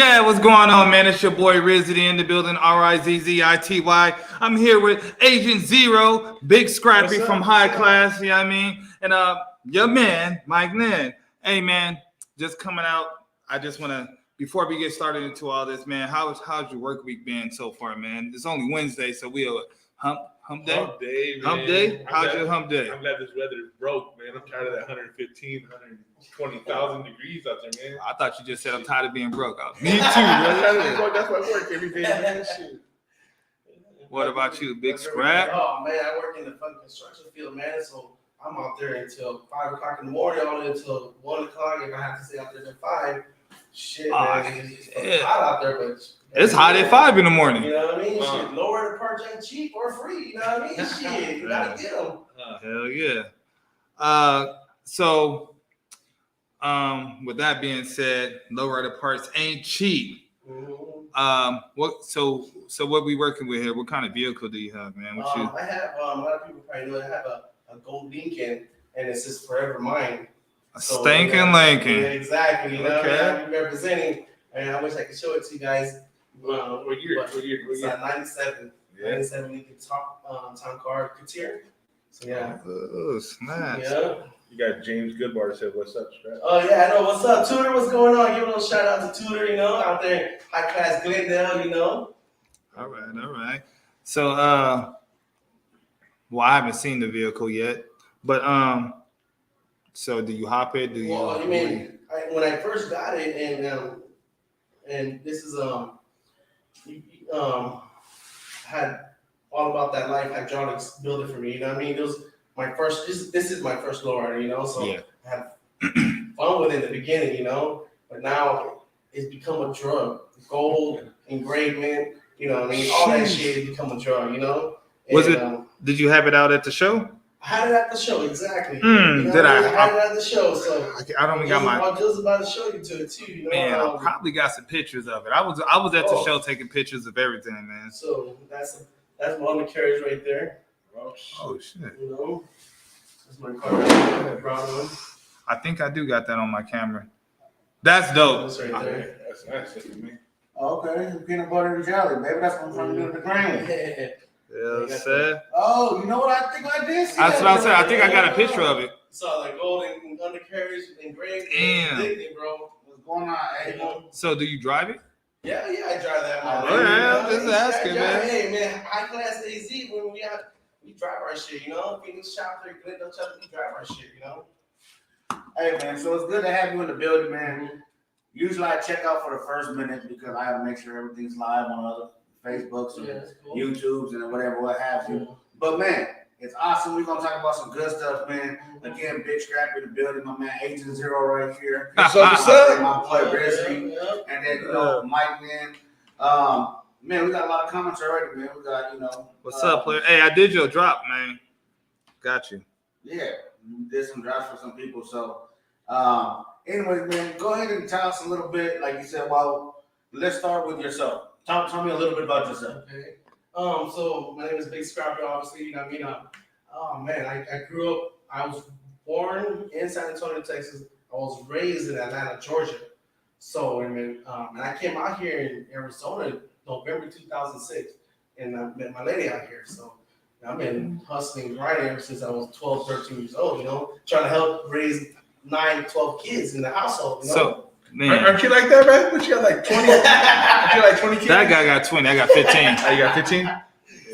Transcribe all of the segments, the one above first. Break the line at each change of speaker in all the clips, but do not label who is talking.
Yeah, what's going on, man? It's your boy Rizzy in the building, Rizzity. I'm here with Agent Zero, Big Scrappy from High Class, you know what I mean? And your man, Mike Lynn. Hey, man, just coming out. I just want to, before we get started into all this, man, how's your work week been so far, man? It's only Wednesday, so we are hump day?
Hump day, man.
Hump day? How's your hump day?
I'm glad this weather broke, man. I'm tired of that 115, 120,000 degrees out there, man.
I thought you just said I'm tired of being broke. Me too,
I'm tired of being
bro.
broke. That's why I work every day, man. Shit.
What about you, Big Scrap?
Oh man, I work in the fucking construction field, man. So I'm out there until 5 o'clock in the morning, all the way until 1 o'clock. If I have to stay out there till 5, shit, man, it's hot out there, but
It's hot at 5 in the morning.
you know what I mean? Shit, lower the parts ain't cheap or free. You know what I mean? Shit, you gotta get them.
Hell yeah. So, with that being said, low rider parts ain't cheap. So what we working with here? What kind of vehicle do you have, man? What you?
I have a lot of people probably know I have a gold Lincoln, and it says "Forever Mine."
A stinking Lincoln.
Yeah, exactly. You know,
Okay.
I'm representing, and I wish I could show it to you guys.
What year?
It's a 97.
Yeah.
97 Lincoln Town Car Couture. So yeah.
Oh, snaps.
Yeah.
You got James Goodbar said, "What's up, Scrap?"
Oh yeah, I know. What's up, Tudor? What's going on? Give a little shout out to Tudor, you know, out there, High Class Glendale, you know.
All right. So, well, I haven't seen the vehicle yet, but so do you hop it? Do you?
Well, you mean when I first got it, and this is had all about that life hydraulics build it for me. You know what I mean? It was my first. This is my first lowrider, you know. So
Yeah.
I had fun with it in the beginning, you know. But now it's become a drug. Gold engraving, you know what I mean? All that shit has become a drug, you know.
Was it? Did you have it out at the show?
I had it at the show, exactly.
Did
I had it at the show, so
I don't got my.
I was just about to show you to it too. You know,
Man, I probably got some pictures of it. I was at the show taking pictures of everything, man.
So that's my undercarriage right there.
Oh shit!
You know, that's my car right there, brown one.
I think I do got that on my camera. That's dope.
That's right there.
That's nice. That's me.
Okay, peanut butter and jelly, baby. That's what I'm trying to do in the grain.
Yeah, said.
Oh, you know what I think I did?
That's what I said. I think I got a picture of it.
Saw the golden undercarriage engraved.
Damn.
Bro.
What's going on, Abel?
So, do you drive it?
Yeah, I drive that.
All
right,
man.
I'm just asking, man.
Hey, man, High Class AZ when we drive our shit, you know. Phoenix chapter, Glendale chapter, we drive our shit, you know.
Hey, man, so it's good to have you in the building, man. Usually I check out for the first minute because I have to make sure everything's live on other Facebooks and
that's cool.
YouTubes and whatever, what have you. But, man, it's awesome. We're going to talk about some good stuff, man. Again, Big Scrappy in the building. My man Agent Zero right here.
What's up?
My boy Rizzy. And then, Mike, man. Man, we got a lot of comments already, man. We got,
What's up, player? Hey, I did your drop, man. Got you.
Yeah, we did some drops for some people. So, anyways, man, go ahead and tell us a little bit. Like you said, well, let's start with yourself. Tell me a little bit about yourself.
Okay. So my name is Big Scrappy, obviously, you know what I mean? Oh man, I grew up, I was born in San Antonio, Texas. I was raised in Atlanta, Georgia. So, and I came out here in Arizona November 2006, and I met my lady out here. So I've been hustling right ever since I was 12, 13 years old, you know, trying to help raise 9, 12 kids in the household, you know?
So, man,
Aren't you like that, man? What you got, like 20? Aren't you like 20 kids?
that guy got 20. I got 15.
Oh, you got 15?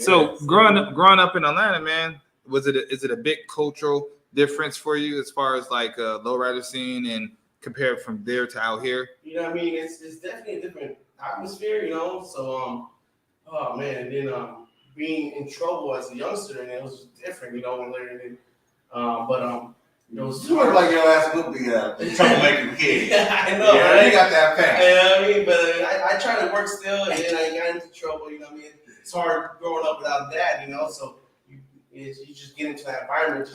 So, growing up in Atlanta, man, is it a big cultural difference for you as far as like lowrider scene and compared from there to out here?
You know what I mean? It's definitely a different atmosphere, you know. So oh man, and then being in trouble as a youngster, and it was different, you know, when learning. It was
You look like your ass would be a troublemaking kid.
I know,
Yeah,
right?
you got that fast.
You know what I mean? But I try to work still, and then I got into trouble. You know what I mean? It's hard growing up without dad, you know. So you just get into that environment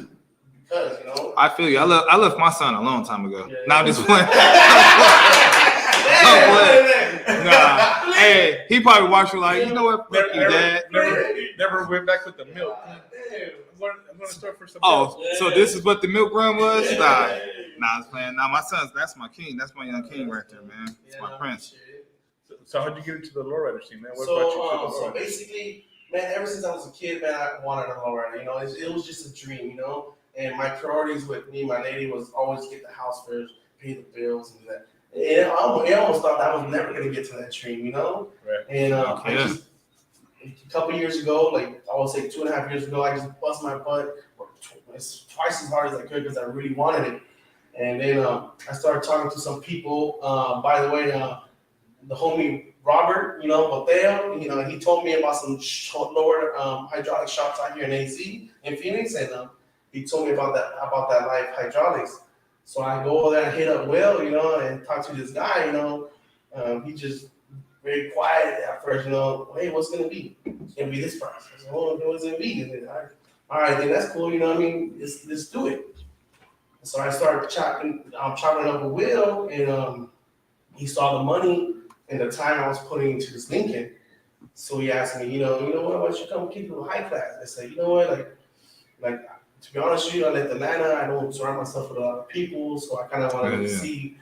because, you know.
I feel you. I left my son a long time ago.
Yeah.
Now this one. Nah. Hey, he probably watching like, you know what? Fuck you, dad.
Never went back with the milk.
Damn.
I'm gonna start for some.
Oh, so this is what the milk run was?
Yeah.
Nah, I was playing. Nah, my son's, that's my king. That's my young king right there, man. That's my prince.
Shit.
So how'd you get into the lowrider scene, man? What
So,
brought you to the
so
lowrider?
basically, man, ever since I was a kid, man, I wanted a lowrider. You know, it was just a dream. You know, and my priorities with me and my lady was always get the house first, pay the bills, and do that. And I almost thought that I was never gonna get to that dream. You know,
Right.
and I
Yeah.
just a couple years ago, like I would say 2.5 years ago, I just bust my butt, worked twice as hard as I could because I really wanted it. And then I started talking to some people. By the way, the homie Robert, you know, Mateo, you know, he told me about some lower hydraulic shops out here in AZ in Phoenix, and he told me about that Life Hydraulics. So I go over there and hit up Will, you know, and talk to this guy, you know. He just very quiet at first, you know. Hey, what's it gonna be? It's gonna be this price. I said, oh, what's it gonna be? And then, all right, then that's cool, you know what I mean? Let's do it. So I started chopping up with Will, and he saw the money and the time I was putting into this Lincoln. So he asked me, you know what, why don't you come kick it with High Class? I said, you know what, like to be honest with you, I left Atlanta. I don't surround myself with a lot of people, so I kind of wanted to see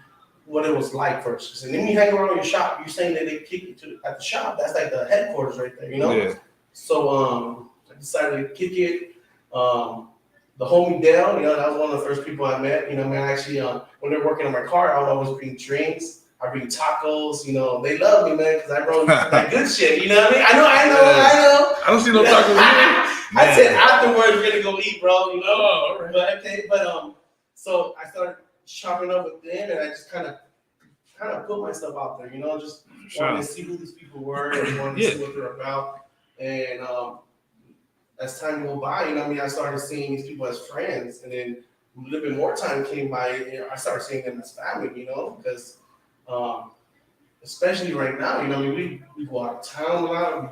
what it was like first. I said, let me hang around your shop. You're saying that they kick you at the shop? That's like the headquarters right there, you know?
Yeah.
So I decided to kick it. The homie Dale, you know, that was one of the first people I met. You know, man, actually, when they're working on my car, I would always bring drinks. I bring tacos. You know, they love me, man, because I brought that good shit. You know what I mean? I know.
I don't see no tacos here.
I said afterwards we're gonna go eat, bro. You know.
Oh, all right.
But okay, so I started chopping up with them, and I just kind of put myself out there. You know, just wanted to see who these people were and wanted to see what they're about. And as time go by, you know, what I mean, I started seeing these people as friends, and then a little bit more time came by, and I started seeing them as family. You know, because especially right now, you know, I mean, we go out of town a lot. We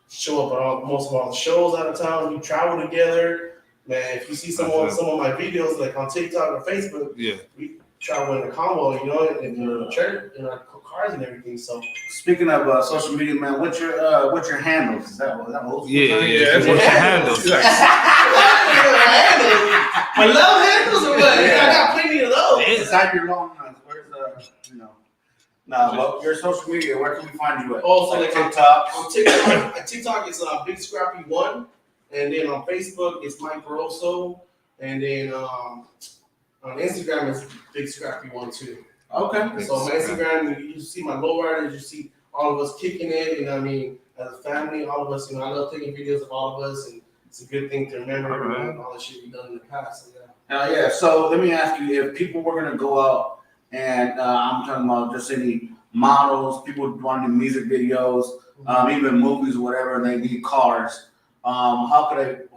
show up at most of all the shows out of town. We travel together. Man, if you see some of my videos, like on TikTok or Facebook, we travel in a combo, you know, in the church, in our cars and everything. So
Speaking of social media, man, what's your handles? Is that what?
What's your handles?
My love handles or what? Yeah, I got plenty of those.
Inside your long runs, where's you know? No, but your social media, where can we find you at?
Oh, so like
TikTok.
On TikTok it's Big Scrappy 1, and then on Facebook it's Mike Barroso, and then on Instagram it's Big Scrappy 1 too.
Okay.
So my Instagram, you see my lowriders, you see all of us kicking it, you know what I mean? As a family, all of us, you know, I love taking videos of all of us, and it's a good thing to remember all the shit we've done in the past. So,
Yeah. So let me ask you, if people were gonna go out and I'm talking about just any models, people wanting music videos, even movies or whatever, and they need cars, how could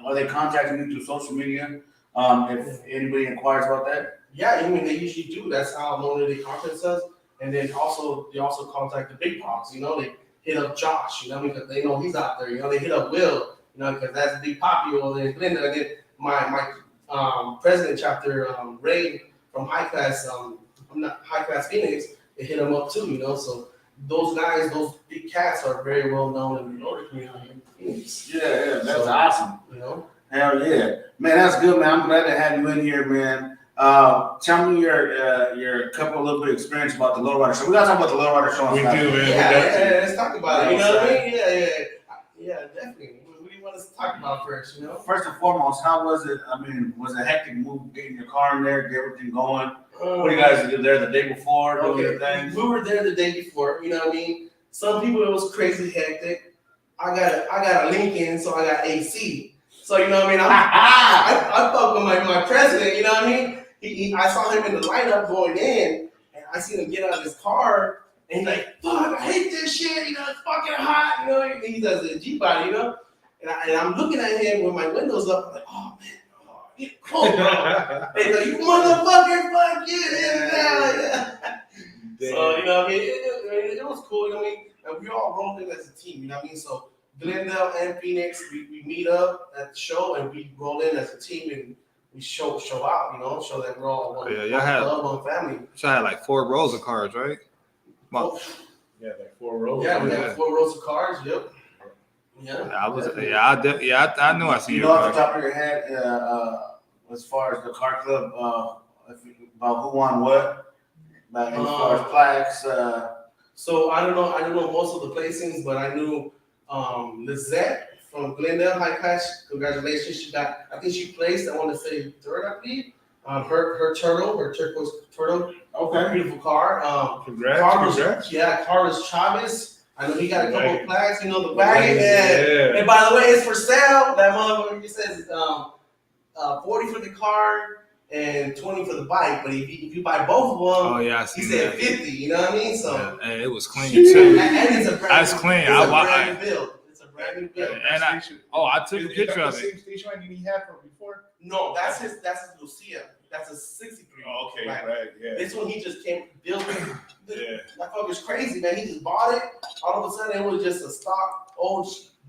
are they contacting you through social media? If anybody inquires about that?
Yeah, I mean, they usually do. That's how normally they contact us. And then they also contact the big pops, you know, they hit up Josh, you know, because they know he's out there, you know, they hit up Will, you know, because that's Big Poppy over there in Glendale. And then my president chapter, Ray from High Class, High Class Phoenix, they hit him up too, you know, so those guys, those big cats are very well known in the Nordic community in Phoenix.
Yeah, that's awesome.
You know?
Hell yeah. Man, that's good, man. I'm glad to have you in here, man. Tell me your couple little bit of experience about the lowrider show. We gotta talk about the lowrider show.
We do, man.
Yeah, let's talk about it. You know what I mean? Yeah, definitely. What do you want us to talk about first? You know.
First and foremost, how was it? I mean, was it a hectic move getting your car in there, get everything going? What do you guys do there the day before? Doing your things?
We were there the day before. You know what I mean? Some people it was crazy hectic. I got a Lincoln, so I got AC. So you know what I mean? I fuck with my president. You know what I mean? I saw him in the lineup going in, and I seen him get out of his car, and he's like, "Fuck, I hate this shit. You know, it's fucking hot." You know, and he does the G body. You know, and I'm looking at him with my windows up. I'm like, "Oh man, get cold, bro." And he's like, "You motherfucker, fuck you." Yeah. So you know what I mean? It was cool. You know what I mean? And we all rolled in as a team. You know what I mean? So Glendale and Phoenix, we meet up at the show and we roll in as a team and we show out, you know, show that we're all one family.
So I had like 4 rows of cars, right?
Oh,
Yeah, like 4 rows.
yeah, we had 4 rows of cars. Yep. Yeah.
I knew I seen
You
your
know off the
car.
top of your head, as far as the car club, about who won what, like as far as plaques,
So I don't know most of the placings, but I knew Lizette from Glendale High Class. Congratulations, I think she placed. I want to say third, I believe. Her turquoise turtle,
Okay.
beautiful car.
Congrats.
Carlos Chavez. I know he got a couple
Wagon.
of plaques. You know the wagon.
Yeah.
And by the way, it's for sale. That motherfucker he says 40 for the car and 20 for the bike. But if you buy both of them,
Oh yeah, I
he
seen
said
that.
50. You know what I mean? So.
Yeah, and it was clean
And
too.
it's a brand
That's
new,
clean.
It's
I
a
wa-
brand new build. It's a brand new build.
And I took a picture of it.
Same station wagon he had from before.
No, that's his Lucia. That's a 63.
Oh, okay,
Right.
right, yeah.
This one he just came building.
Yeah.
That fucker's crazy, man. He just bought it. All of a sudden, it was just a stock old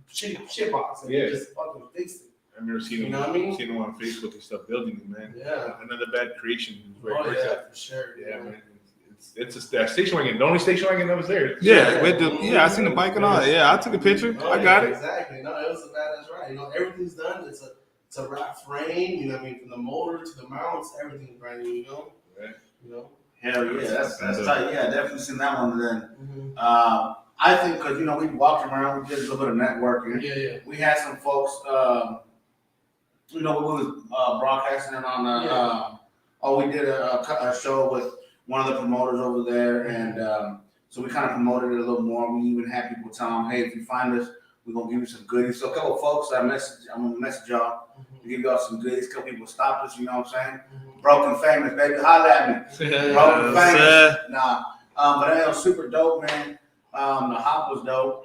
shit box, and
Yeah.
he just fucking fixed it.
I've never seen him.
You know what I mean?
Seen him on Facebook and stuff building it, man.
Yeah.
Another bad creation.
Oh yeah, for sure.
Yeah, man. It's that station wagon. The only station wagon that was there.
Yeah, I seen the bike and all that. Yeah, I took a picture.
Oh,
I got
yeah,
it.
Exactly. No, it was a badass ride. You know, everything's done. It's a wrap frame. You know what I mean? From the motor to the mounts, everything's brand new. You know.
Right.
You know.
Hell yeah, that's tight. Yeah, definitely seen that one then.
Mm-hmm.
I think because we walked around, we did a little bit of networking.
Yeah.
We had some folks. We was broadcasting it on. We did a show with one of the promoters over there, and so we kind of promoted it a little more. We even had people tell them, "Hey, if you find us, we're gonna give you some goodies." So a couple of folks, I'm gonna message y'all to give y'all some goodies. A couple people stopped us, you know what I'm saying? Broken famous, baby, holla at me. Broken famous, nah. But that was super dope, man. The hop was dope.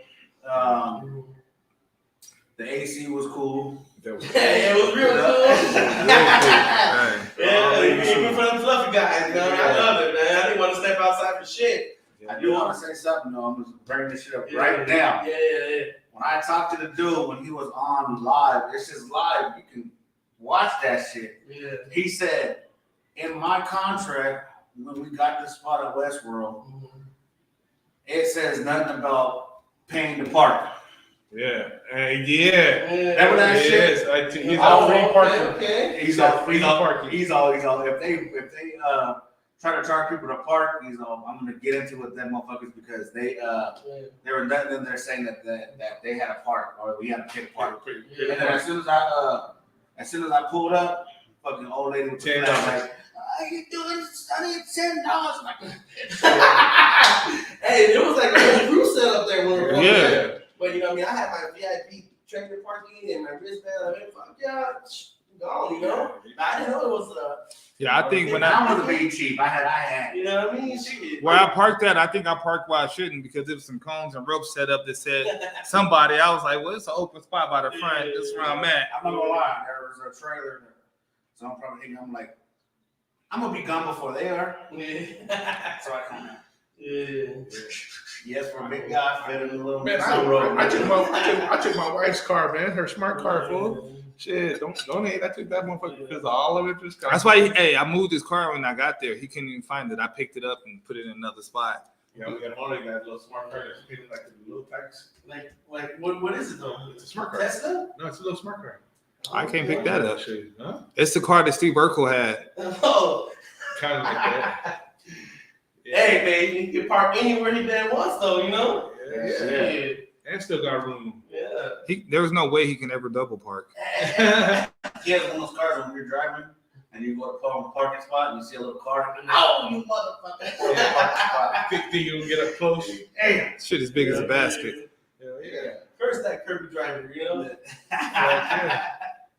The AC was cool.
That was
Yeah, it was real cool.
Right.
Yeah, even for them fluffy guys, you know, I love it, man. I didn't want to step outside for shit.
I do want to say something though. I'm just bringing this shit up right now.
Yeah.
When I talked to the dude when he was on live, it's just live. You can watch that shit.
Yeah.
He said, in my contract, when we got this spot at Westworld, it says nothing about paying to park.
Yeah.
Remember that shit?
He's all free parking.
Okay.
He's all. If they try to charge people to park, I'm gonna get into it with them motherfuckers because they were nothing in there saying that they had a park or we had to pay to park. And then as soon as I pulled up, fucking old lady with
$10.
like, "How you doing? I need $10."
Hey, it was like a whole crew set up there when we were going
Yeah.
there. But you know what I mean? I had my VIP tractor parking and my wristband. I mean, fuck yeah, gone, you know? I didn't know it was
Yeah, I think when
I wasn't being cheap. I had.
you know what I mean? Shit.
where I parked at, I think I parked where I shouldn't because there was some cones and ropes set up that said somebody. I was like, well, it's an open spot by the front. This is where I'm at.
I'm not gonna lie, there was a trailer there. So I'm probably thinking, I'm like, I'm gonna be gone before they are.
Yeah.
So I come out.
Yeah.
Yes, for a big guy, fit in a little
Man, I took my wife's car, man. Her smart car full. Shit, don't hate. I took that motherfucker because of all of it. Just
That's why, I moved his car when I got there. He couldn't even find it. I picked it up and put it in another spot.
Yeah, we got one of that little smart car that's painted like a little tax.
Like what is it though?
It's a smart car.
Tesla?
No, it's a little smart car.
I can't pick that up.
Shit, huh?
It's the car that Steve Urkel had.
Oh.
Kind of like that. Yeah.
Hey, man, you can park anywhere he damn wants though, you know?
Yeah.
Yeah.
And still got room.
Yeah.
There was no way he can ever double park.
He has one of those cars when you're driving and you go to a parking spot and you see a little car. Oh, you motherfucker!
Yeah.
Parking spot.
Think you'll get up close?
Damn.
Shit as big as a basket.
Yeah.
Curse that Kirby driver, you know?
Yeah.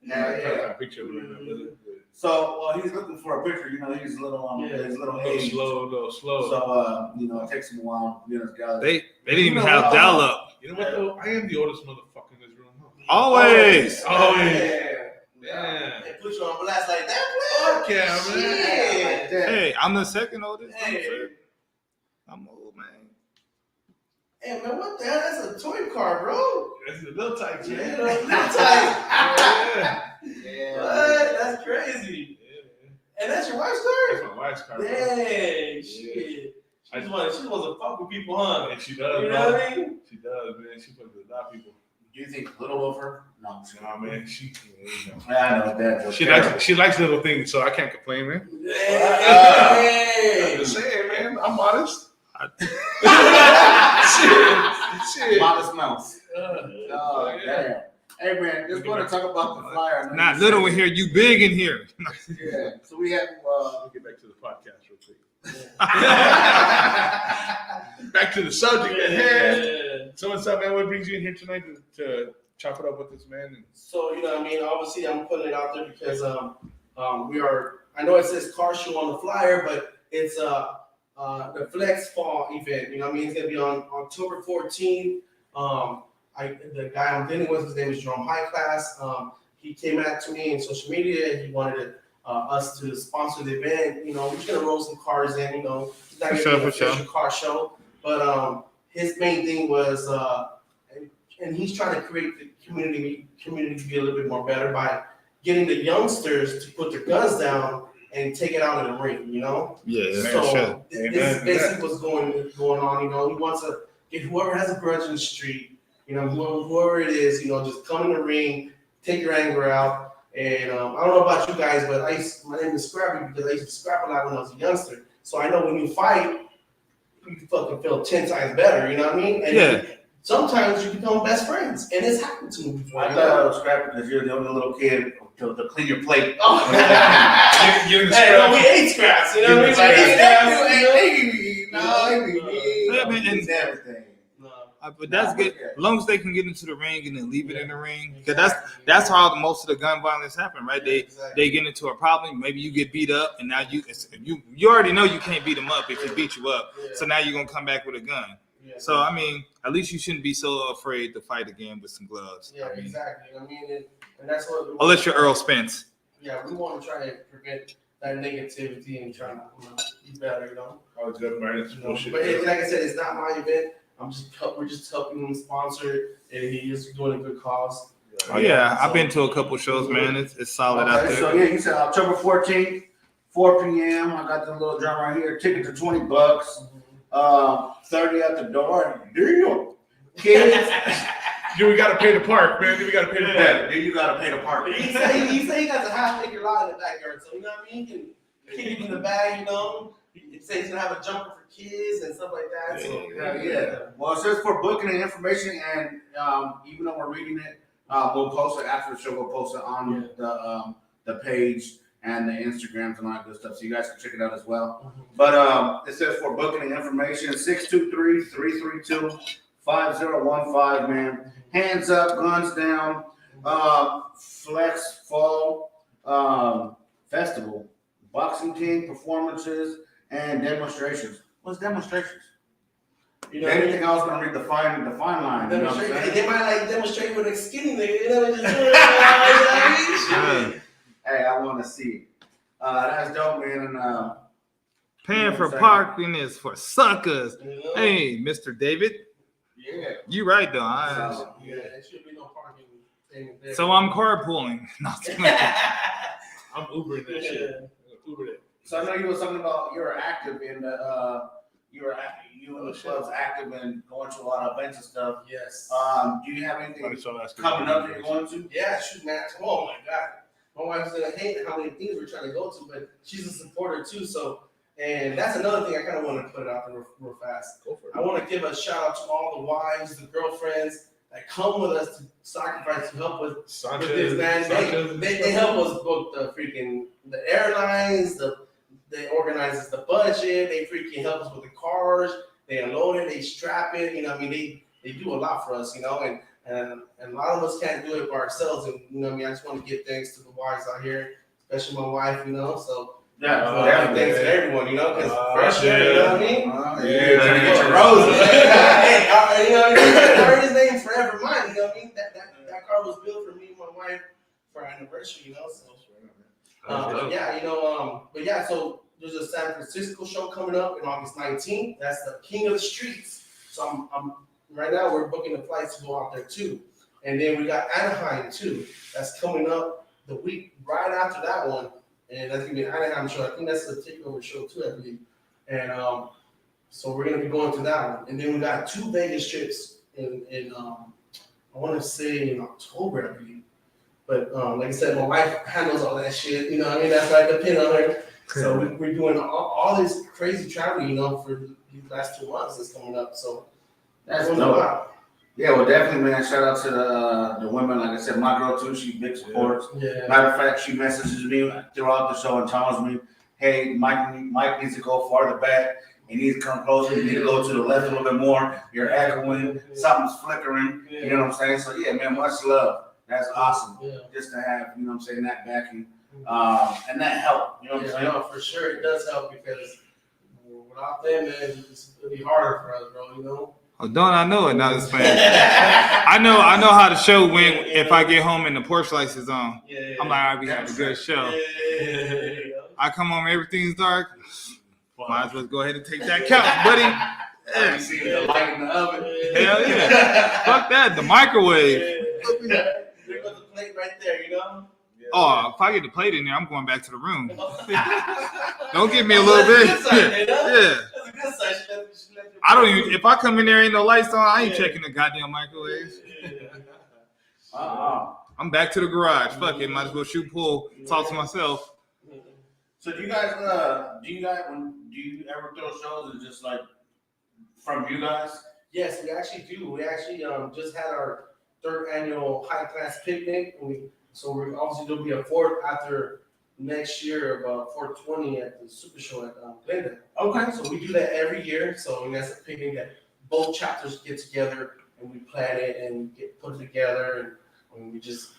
Yeah.
A picture of it.
So he's looking for a picture. He's a little he's a little age.
Little slow.
So it takes him a while to get his gallery.
They didn't even have dial up.
You know what though? I am the oldest motherfucker in this room. Huh?
Always.
Oh,
Yeah. They put you on blast like that,
Fuck yeah, man.
Shit.
Hey, I'm the second oldest.
Hey.
I'm old, man.
Hey, man, what the hell? That's a toy car, bro.
That's a little tight,
Yeah,
man.
little tight.
Yeah.
What? That's crazy. And that's your wife's car?
That's my wife's car. bro.
Dang, shit. She wants to fuck with people, huh?
And she does,
You
bro.
know what I mean?
She does, man. She fucks with a lot of people.
Do you think little of her? No.
Nah, man. She,
I know that.
she likes little things, so I can't complain, man.
Hey.
I'm just saying, man. I'm modest. Shit.
Modest Mouse.
Yeah.
Oh, damn. Hey, man, just want to talk about the flyer. I know
Not
you
little
said-
in here, you big in here.
Yeah. So we have,
Let me get back to the podcast real quick. Back to the subject at hand. So what's up, man? What brings you in here tonight to chop it up with this man?
So, you know what I mean? Obviously, I'm putting it out there because we are, I know it says car show on the flyer, but it's the Flex Fall event. You know what I mean? It's going to be on October 14th. The guy I'm dealing with, his name is Jerome High Class. He came out to me in social media. He wanted us to sponsor the event. You know, we're just going to roll some cars in, you know. It's not going to be an official car show. But his main thing was, and he's trying to create the community to be a little bit more better by getting the youngsters to put their guns down and take it out in the ring, you know?
Yeah,
So this is basically what's going on, you know. He wants to get whoever has a grudge in the street, you know, whoever it is, you know, just come in the ring, take your anger out. And I don't know about you guys, but my name is Scrappy because I used to scrap a lot when I was a youngster. So I know when you fight, you fucking feel 10 times better, you know what I mean? And sometimes you become best friends, and it's happened to me before.
I thought I was scrappy because you're the only little kid to clean your plate.
Oh,
Give the
hey, no, we ate scraps, you know what I mean?
It's everything.
But that's good. As long as they can get into the ring and then leave it in the ring, because that's how most of the gun violence happen, right? They get into a problem. Maybe you get beat up, and now you already know you can't beat them up if he beat you up. So now you're gonna come back with a gun. So I mean, at least you shouldn't be so afraid to fight again with some gloves.
Yeah,
I mean,
exactly. I mean, and that's what.
Unless you're Earl Spence.
Yeah, we want to try and prevent that negativity and try to be better, you know.
Always good, man. It's
You know?
bullshit.
But like I said, it's not my event. We're just helping him sponsor it, and he is doing a good cause.
Oh yeah, I've been to a couple shows, man. It's solid out there.
So yeah, you said October 14th, 4 p.m. I got the little drum right here. Tickets are $20. 30 at the door. Deal. Kids.
Do we gotta pay the park, man? Do we gotta pay the park?
Yeah, then you gotta pay the park.
He said he got the half-acre lot in the backyard, so you know what I mean? He can kick it in the bag, you know. He said he's gonna have a jumper for kids and stuff like that. So
Yeah. Well, it says for booking and information, and even though we're reading it, we'll post it after the show. We'll post it on the page and the Instagrams and all that good stuff, so you guys can check it out as well. But it says for booking and information, 623-332-5015, man. Hands up, guns down. Flex Fall Festival, boxing team performances and demonstrations. What's demonstrations?
you know,
Anything else gonna read the fine line? You know what I'm
demonstrate.
saying?
They might like demonstrate with a skinny nigga, you know, just
Hey, I want to see it. That's dope, man. And
Paying for parking is for suckers.
you know?
Hey, Mr. David,
yeah.
you right though.
Yeah, there should be no parking thing there.
So I'm carpooling. Not
I'm Ubering that shit. Uber that.
So I know you were talking about you're active in the you and the club's active in going to a lot of events and stuff.
Yes.
Do you have anything
So that's good.
coming up that you're going to?
Yeah, shoot, man. Oh my God. My wife's gonna hate how many things we're trying to go to, but she's a supporter too. So, and that's another thing I kind of want to put it out there real fast.
Go for it.
I want to give a shout out to all the wives, the girlfriends that come with us to sacrifice to help with this, man. They help us book the airlines, they organize the budget, they freaking help us with the cars, they unload it, they strap it, you know what I mean? They do a lot for us, you know, and a lot of us can't do it for ourselves, and you know what I mean? I just want to give thanks to the wives out here, especially my wife, you know, so thanks to everyone, you know, because fresh air, you know what I mean?
Yeah, trying to get your roses.
Hey, you know, I heard his name Forever Mine, you know what I mean? That car was built for me and my wife for our anniversary, you know, so. Yeah, you know, but yeah, so there's a San Francisco show coming up in August 19th. That's the King of the Streets. So I'm right now we're booking the flights to go out there too. And then we got Anaheim too. That's coming up the week right after that one. And that's gonna be an Anaheim show. I think that's the takeover show too, I believe. And so we're gonna be going to that one. And then we got 2 Vegas trips in I want to say in October, I believe. But like I said, my wife handles all that shit. You know what I mean? That's why I depend on her. So we're doing all this crazy traveling, you know, for these last 2 months that's coming up. So
That's
doing
dope.
a lot.
Yeah, well, definitely, man. Shout out to the women. Like I said, my girl too. She big supports.
Yeah.
Matter of fact, she messages me throughout the show and tells me, "Hey, Mike needs to go farther back. He needs to come closer. You need to go to the left a little bit more. You're echoing. Something's flickering. You know what I'm saying? So yeah, man, much love. That's awesome.
Yeah.
Just to have, you know what I'm saying, that backing, and that help. You know what I'm
Yeah,
saying?
no, for sure it does help because without them, man, it's gonna be harder for us, bro. You know.
Oh, don't I know it? Now this fan. I know how the show went. If I get home and the porch lights is on,
Yeah.
I'm like, all right, we had a good show.
Yeah.
I come home, everything's dark. Might as well go ahead and take that couch, buddy.
You see the light in the oven.
Hell yeah. Fuck that. The microwave.
There goes the plate right there, you know.
Oh, if I get the plate in there, I'm going back to the room. Don't give me a little bit. Yeah.
That's a good side. She let you
I don't even. If I come in there, ain't no lights on. I ain't checking the goddamn microwave. I'm back to the garage. Fuck it. Might as well shoot pool. Talk to myself.
So do you guys ever throw shows and just like from you guys?
Yes, we actually do. We actually just had our 3rd annual high class picnic. So we're obviously there'll be a 4th after next year of 420 at the Super Show at Glendale.
Okay.
So we do that every year. So that's a picnic that both chapters get together and we plan it and get put it together and we just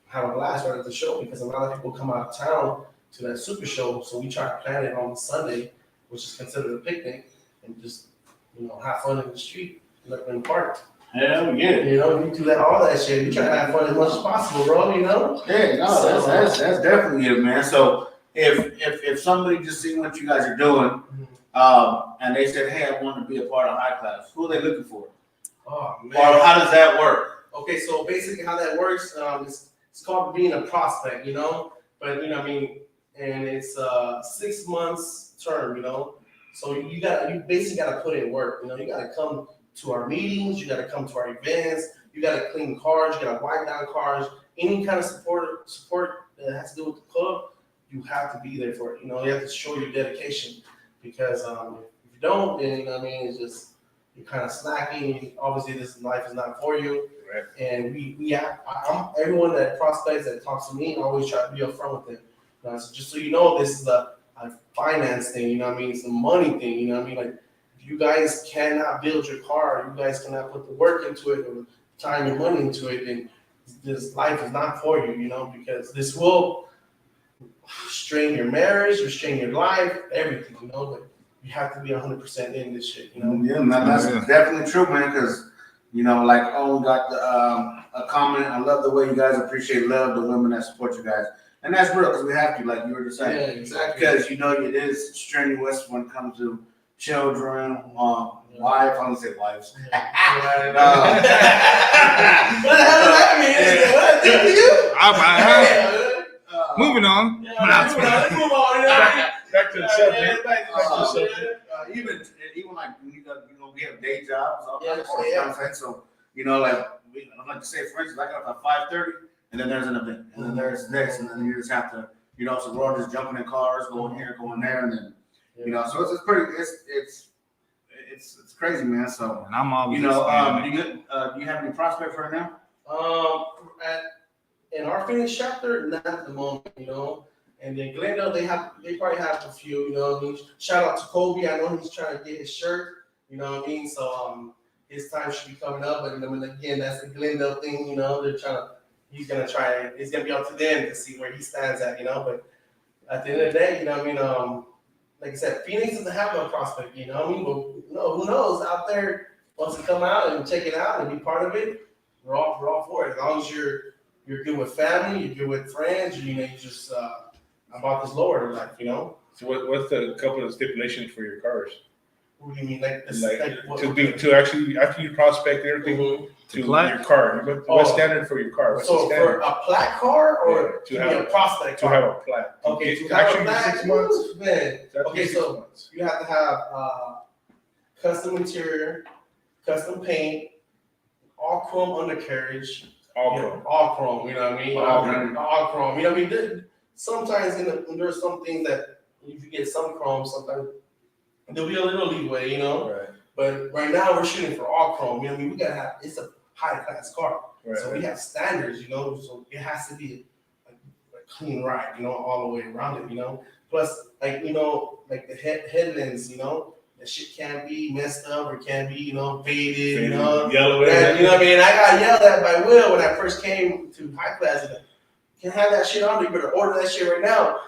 have a blast right at the show because a lot of people come out of town to that Super Show. So we try to plan it on Sunday, which is considered a picnic, and just have fun in the street, in the park.
Hell yeah.
We do that all that shit. We try to have fun as much as possible, bro.
Yeah, no, that's definitely it, man. So if somebody just seen what you guys are doing, and they said, hey, I want to be a part of high class, who are they looking for?
Oh man.
Or how does that work?
Okay, so basically how that works, it's called being a prospect, but and it's 6 months term, So you basically gotta put in work, you gotta come to our meetings, you gotta come to our events, you gotta clean cars, you gotta wipe down cars, any kind of support that has to do with the club, you have to be there for it. You have to show your dedication because if you don't, then it's just you're kind of slacking. Obviously, this life is not for you.
Right.
And everyone that prospects that talks to me, I always try to be upfront with them. So just so you know, this is a finance thing. It's a money thing. Like if you guys cannot build your car, you guys cannot put the work into it or time and money into it, then this life is not for you. Because this will strain your marriage, strain your life, everything. But you have to be 100% in this shit.
Yeah, man, that's definitely true, man. Because like Owen got a comment. I love the way you guys appreciate love, the women that support you guys, and that's real because we have to, like you were just saying.
Yeah, exactly.
Because it is strenuous when it comes to children, wife. I'm gonna say wives.
What the hell does that mean? What did for you?
Moving on.
Let's move on.
Back to the subject.
Even like we have day jobs. All
Yeah,
kinds of stuff, you know what I'm saying? So I like to say, for instance, I got up at 5:30, and then there's an event, and then there's this, and then you just have to, so we're all just jumping in cars, going here, going there, and then so it's pretty, it's crazy, man. So
And I'm always
do you have any prospects right now?
In our finished chapter, not at the moment, And then Glendale, they probably have a few, Shout out to Kobe. I know he's trying to get his shirt, So his time should be coming up. But again, that's the Glendale thing, he's gonna try. It's gonna be up to them to see where he stands at, But at the end of the day, like I said, Phoenix doesn't have no prospect, But who knows out there wants to come out and check it out and be part of it. We're all for it. As long as you're good with family, you're good with friends, you just about this lower life,
So what's the couple of stipulations for your cars?
What do you mean, like this?
To actually after you prospect everything to your car? What standard for your car? What's the
So
standard?
for a plat car or
to have
a prospect
to
car?
have a plat?
Okay,
It's
to have a
actually
plat,
6 months.
man.
It's actually
Okay,
6
so
months.
you have to have custom interior, custom paint, all chrome undercarriage.
All chrome.
All chrome, you know what I mean?
All chrome.
All chrome. You know what I mean? Sometimes there's some things that if you get some chrome, sometimes there'll be a little leeway, you know.
Right.
But right now we're shooting for all chrome. You know what I mean? We gotta have it's a high class car.
Right.
So we have standards, you know, so it has to be a clean ride, you know, all the way around it, you know. Plus, like, you know, like the headlands, you know, that shit can't be messed up or can't be, you know, faded, you know.
Yellow.
And, you know what I mean? I got yelled at by Will when I first came to high class. And, you can't have that shit on. You better order that shit right now.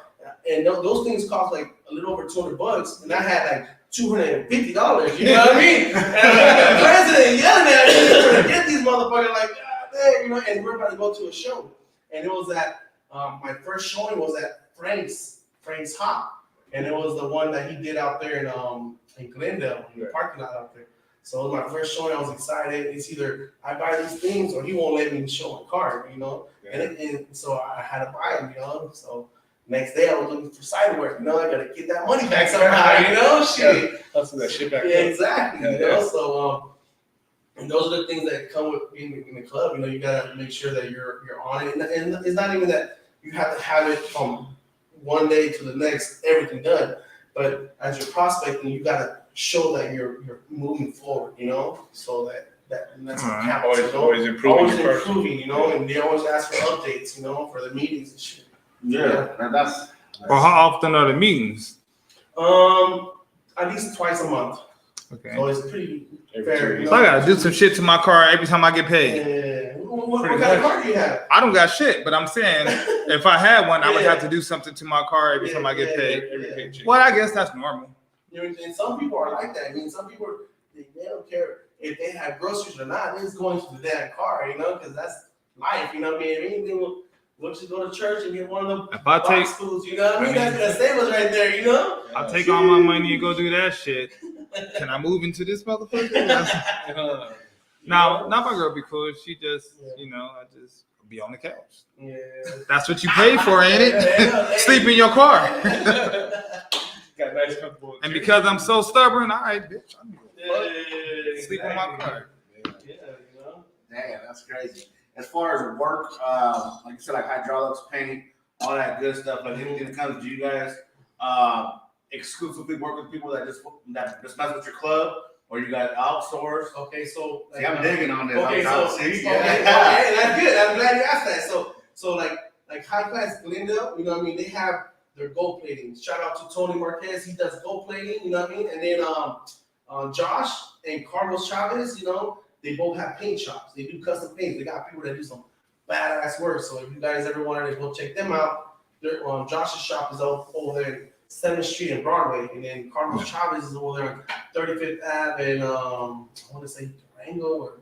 And those things cost like a little over $200, and I had like $250. You know what I mean? And the president yelling at me trying to get these motherfuckers like, God damn, you know. And we're about to go to a show, and it was at my first showing was at Frank's Hop, and it was the one that he did out there in Glendale, in the parking lot out there. So it was my first showing. I was excited. It's either I buy these things or he won't let me show my car, you know.
Yeah.
And so I had to buy them, you know. So next day I was looking for side work, you know. I gotta get that money back somehow, you know. Shit.
Hustle that shit back.
Yeah, exactly.
Yeah,
you know. So and those are the things that come with being in the club. You know, you gotta make sure that you're on it, and it's not even that you have to have it from one day to the next, everything done. But as you're prospecting, you gotta show that you're moving forward, you know, so that's what counts. You know?
Always
improving, you know, and they always ask for updates, you know, for the meetings and shit.
Yeah, that's.
Well, how often are the meetings?
At least twice a month.
Okay.
So it's pretty
Every
fair.
2
You
weeks.
So
know?
I gotta do some shit to my car every time I get paid.
Yeah. What
Pretty
kind of
much.
car do you have?
I don't got shit, but I'm saying if I had one, I would
Yeah.
have to do something to my car every time I get paid.
Every paycheck.
Well, I guess that's normal.
You know, and some people are like that. I mean, some people they don't care if they have groceries or not. They're just going to the damn car, you know, because that's life. You know what I mean? If anything, we'll just go to church and get one of them
If I take
box foods. You know what I mean? That's gonna save us right there. You know?
I take all my money and go do that shit. Can I move into this motherfucker? No, not my girl be cool. She just, you know, I just be on the couch.
Yeah.
That's what you pay for, ain't it?
Yeah.
Sleep in your car.
Got nice comfortable.
And because I'm so stubborn, all right, bitch, I'm
Yeah,
sleep in my car.
Yeah, you know.
Damn, that's crazy. As far as work, like you said, like hydraulics, painting, all that good stuff. Like anything that comes to you guys, exclusively work with people that just mess with your club, or you got outsource.
Okay, so
See, I'm digging on this.
Okay,
I'm trying to
so
see.
okay, that's good. I'm glad you asked that. So like high class Glendale, you know what I mean? They have their gold plating. Shout out to Tony Marquez, he does gold plating, you know what I mean? And then Josh and Carlos Chavez, you know, they both have paint shops. They do custom paints. They got people that do some badass work. So if you guys ever wanted to go check them out, Josh's shop is over there in 7th Street and Broadway, and then Carlos Chavez is over there on 35th Ave and I want to say Durango or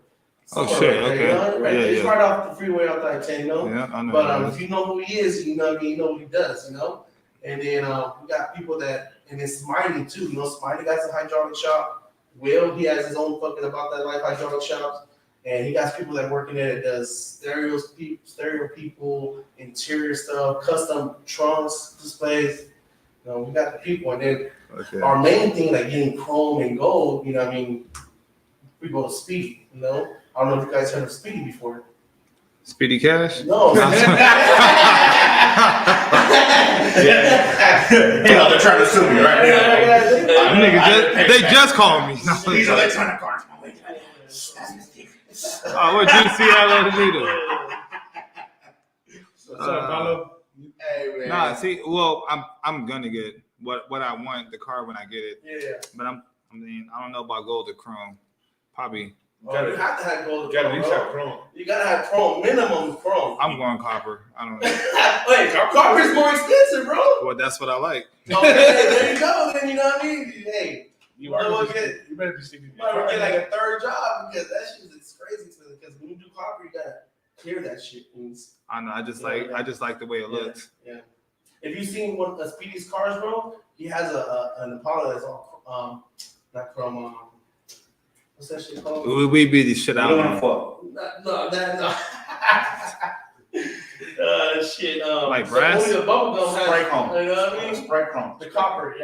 Oh,
somewhere
shit,
right there,
okay.
you know? Right,
Yeah,
it's
yeah.
right off the freeway out there, 10, you know?
Yeah, I know.
But if you know who he is, you know what I mean, you know what he does, you know? And then we got people that, and then Smiley too, you know, Smiley got a hydraulic shop. Will, he has his own fucking About That Life hydraulic shops. And he got people that work in there that does stereo people, interior stuff, custom trunks, displays. You know, we got the people. And then
Okay.
our main thing, like getting chrome and gold, you know what I mean, we go to Speedy, you know? I don't know if you guys heard of Speedy before.
Speedy Cash?
No.
They're trying to sue me right now.
Them niggas they just called me.
These electronic cards.
Oh, what you see that other needle?
What's up, Paulo?
Hey, man.
Nah, see, well, I'm gonna get what I want the car when I get it,
Yeah.
but I don't know about gold or chrome. Probably
Oh, you have to have gold.
Got at least have
bro.
chrome.
You gotta have chrome, minimum chrome.
I'm going copper. I don't know.
Wait, copper's more expensive, bro.
Well, that's what I like.
Okay, there you go. Then you know what I mean. Hey,
You better be sticking
you might get like a third job because that shit is crazy expensive. Because when you do copper, you gotta clear that shit.
I know. I just like the way it looks.
Yeah. If you seen one of Speedy's cars, bro, he has an Impala that's all not chrome. What's that shit called?
We beat the shit out
You
of
don't
them.
fuck.
No. Shit.
Like brass?
Only the bubble gum has.
Spray chrome.
You know what I mean?
Spray chrome.
The copper.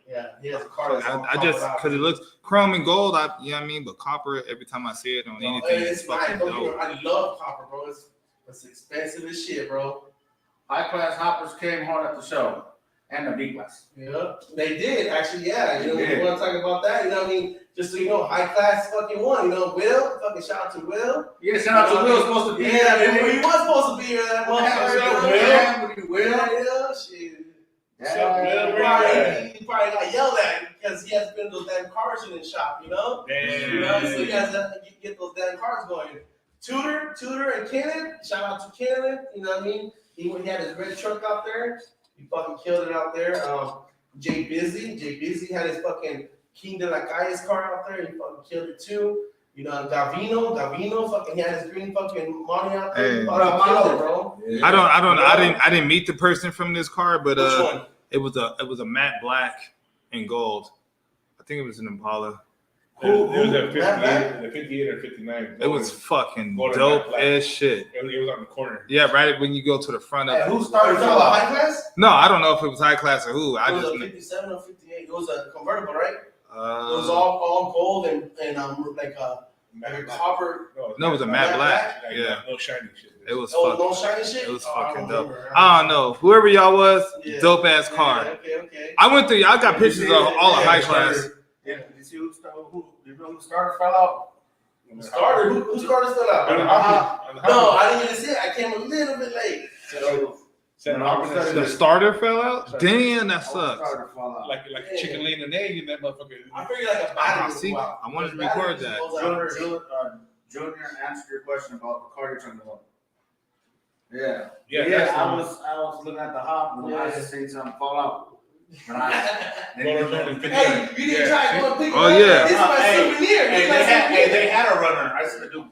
Yeah, he has a car. that's all
I just
coppered out.
because it looks chrome and gold. You know what I mean. But copper, every time I see it on
No,
anything,
it's
it's
fine.
fucking
Don't get me
dope.
wrong, I love copper, bro. It's expensive as shit, bro.
High class hoppers came hard at the show. and the B class.
Yeah, they did actually. Yeah, you know,
They
you want to talk about that? You know, what I mean, just so you know, high class fucking won. You know, Will, fucking shout out to Will.
Yeah, shout out to Will. Supposed to be
Yeah,
there.
he was supposed to be here. That motherfucker.
Will.
Yeah, shit.
Yeah.
He probably got yelled at because he has been in those damn cars in his shop. You know.
Damn.
You know, so he has to get those damn cars going. Tudor, and Kenneth. Shout out to Kenneth. You know what I mean? He had his red truck out there. He fucking killed it out there. Jay Busy had his fucking King de la Calle's car out there. He fucking killed it too. You know, Gavino fucking he had his green fucking money out there.
Hey.
He fucking killed it, bro.
Yeah.
I didn't meet the person from this car, but
Which one?
it was a matte black and gold. I think it was an Impala.
It was a
That
58 or 59.
It was fucking
Golden
dope
matte black.
as shit.
It was on the corner.
Yeah, right when you go to the front
Hey,
of.
who
Are
started
you talking about high class?
No, I don't know if it was high class or who. I
It was
just
a 57 or 58. It was a convertible, right? It was all gold and like a copper.
no, it was a matte black. Yeah,
No shiny shit.
it was
Oh,
fucking.
no shiny shit.
It was
Oh, I
fucking
don't
dope.
remember.
I don't know. Whoever y'all was,
Yeah.
dope ass car.
Yeah, okay.
I went through. I got pictures of all the high class.
Yeah, you see who started? You know who started? Fell out.
Starter? Who started still out? No, I didn't even see it. I came a little bit late.
The starter fell out. Damn, that sucks.
Started fell out.
Like a chicken laying an egg in that motherfucker.
I figured like a battery.
See,
was out.
I wanted to
The battery
record that.
was out.
Junior answered your question about the car you're talking about. Yeah.
Yeah, that's
I was looking at the hop and I just seen something fall out. But I
Hey, you didn't try going to pick it
Oh,
up?
yeah.
This is my souvenir. This is my souvenir.
they had a runner. I said, dude.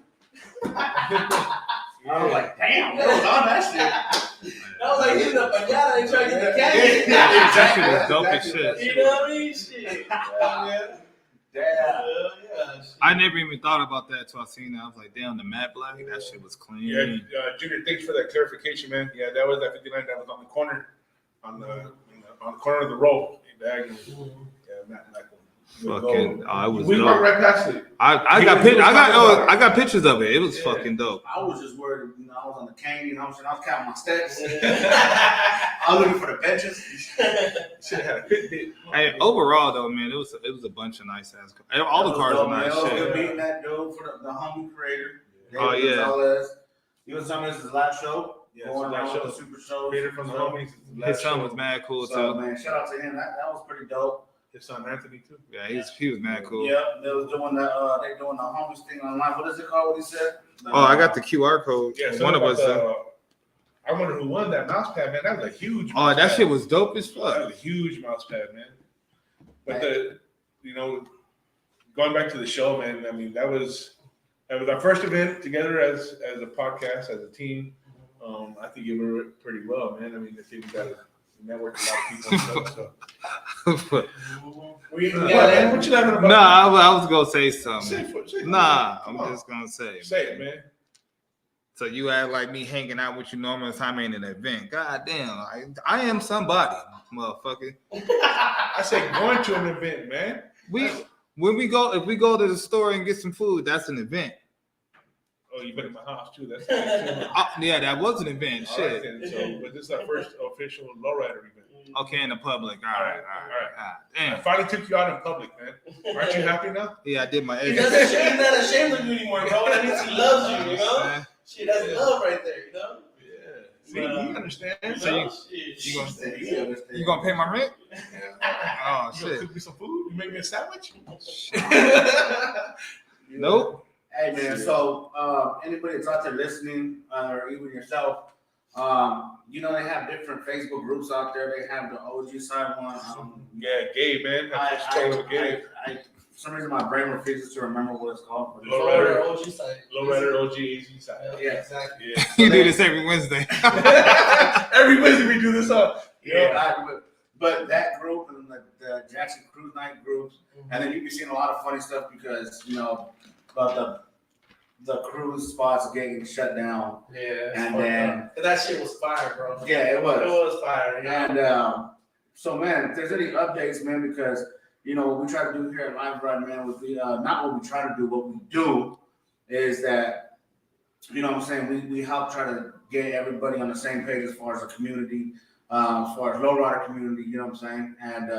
I was like, damn, what was on that shit?
That was like hitting a pinata and trying to get the candy.
That shit was dope as shit.
You know what I mean? Shit. Yeah.
Damn.
Shit.
I never even thought about that until I seen that. I was like, damn, the matte black, that shit was clean.
Yeah, Junior, thanks for that clarification, man. Yeah, that was that 59 that was on the corner, on the corner of the road. Yeah, not like
Fucking, it was
we walked
dope.
right past it.
I got pictures of it. It was fucking dope.
I was just worried, I was on the cane, I was counting my steps. I was looking for the benches.
Should have had a Fitbit.
Hey, overall though, man, it was a bunch of nice ass cars. All the cars are nice
Good
shit.
meeting that dude for the homie creator.
Oh, yeah.
Gonzalez. He was telling me this is his last show.
Yeah,
Going
it's his last
around with
show.
the super shows.
Creator from the homies.
His son was mad cool
So
too.
man, shout out to him. That was pretty dope.
His son Anthony too.
Yeah, he was mad cool.
Yeah, they was doing the they doing the homies thing online. What is it called? What he said?
Oh, I got the QR code.
Yeah,
One of us.
I wonder who won that mouse pad, man. That was a huge.
Oh,
mouse
that
pad.
shit was dope as
That
fuck.
was a huge mouse pad, man. But going back to the show, man. I mean, that was our first event together as a podcast, as a team. I think it went pretty well, man. I mean, I think we got to network a lot of people and stuff. So.
We
What,
got
man?
it.
What you laughing about?
Nah, I was gonna say something.
Say it.
Nah,
Come
I'm
on.
just gonna say.
Say it, man.
So you act like me hanging out with you normal time ain't an event. God damn, I am somebody, motherfucker.
I said going to an event, man.
If we go to the store and get some food, that's an event.
Oh, you been in my house too. That's
Yeah, that was an event.
all right,
Shit.
then. So, but this is our first official lowrider event.
Okay, in the public. All right.
I
Damn.
finally took you out in public, man. Aren't you happy now?
Yeah, I did my
He's
exit.
not ashamed of you anymore, bro. That means he loves you, you know? Shit, that's love right there, you know?
Yeah. See, you understand.
So you gonna pay my rent? Oh
You gonna
shit.
cook me some food? You make me a sandwich?
Nope.
Hey man, so anybody that's out there listening, or even yourself, they have different Facebook groups out there. They have the OG side one.
Yeah, Gabe, man. That's what's Gabe.
For some reason, my brain refuses to remember what it's called. But
Lowrider OG side.
Lowrider OG AZ side.
Yeah, exactly.
Yeah.
You do this every Wednesday.
Every Wednesday we do this up.
But that group and the Jackson Cruise Night groups, and then you be seeing a lot of funny stuff because about the cruise spots getting shut down.
Yeah.
And then
that shit was fire, bro.
yeah, it was.
It was fire. Yeah.
And so man, if there's any updates, man, because what we try to do here at Live Ride, man, would be not what we try to do. What we do is that what I'm saying, we help try to get everybody on the same page as far as the community. as far as lowrider community, you know what I'm saying, and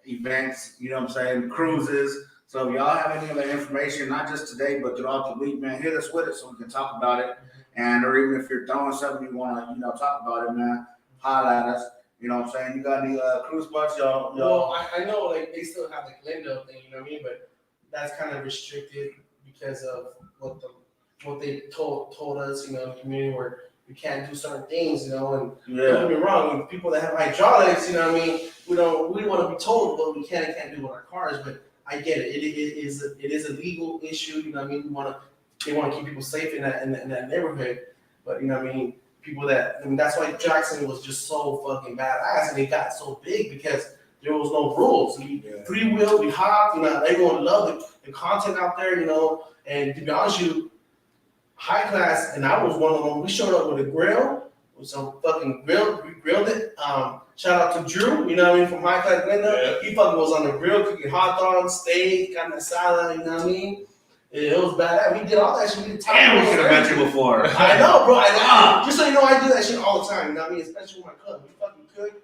events, you know what I'm saying, cruises. So if y'all have any other information, not just today, but throughout the week, man, hit us with it so we can talk about it. And or even if you're throwing something you want to, talk about it, man, holler at us. You know what I'm saying? You got any cruise spots, y'all?
Well, I know like they still have the Glendale thing, you know what I mean? But that's kind of restricted because of what they told us, in the community where we can't do certain things, and don't get me wrong, people that have hydraulics, you know what I mean, we want to be told what we can and can't do with our cars, but I get it. It is a legal issue, you know what I mean? They want to keep people safe in that neighborhood, but you know what I mean, that's why Jackson was just so fucking badass, and it got so big because there was no rules. We free wheel, we hop, everyone loved the content out there, and to be honest with you, high class, and I was one of them. We showed up with a grill, with some fucking grill. We grilled it. Shout out to Drew, you know what I mean, from High Class Glendale.
Yeah.
He fucking was on the grill cooking hot dogs, steak, got that salad, you know what I mean? It was badass. We did all that shit. We did
Damn, we should have met you before.
I know, bro. Just so you know, I do that shit all the time, you know what I mean? Especially with my club. We fucking cook,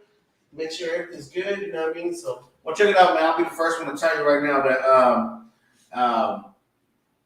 make sure everything's good, you know what I mean? So,
well, check it out, man. I'll be the first one to tell you right now that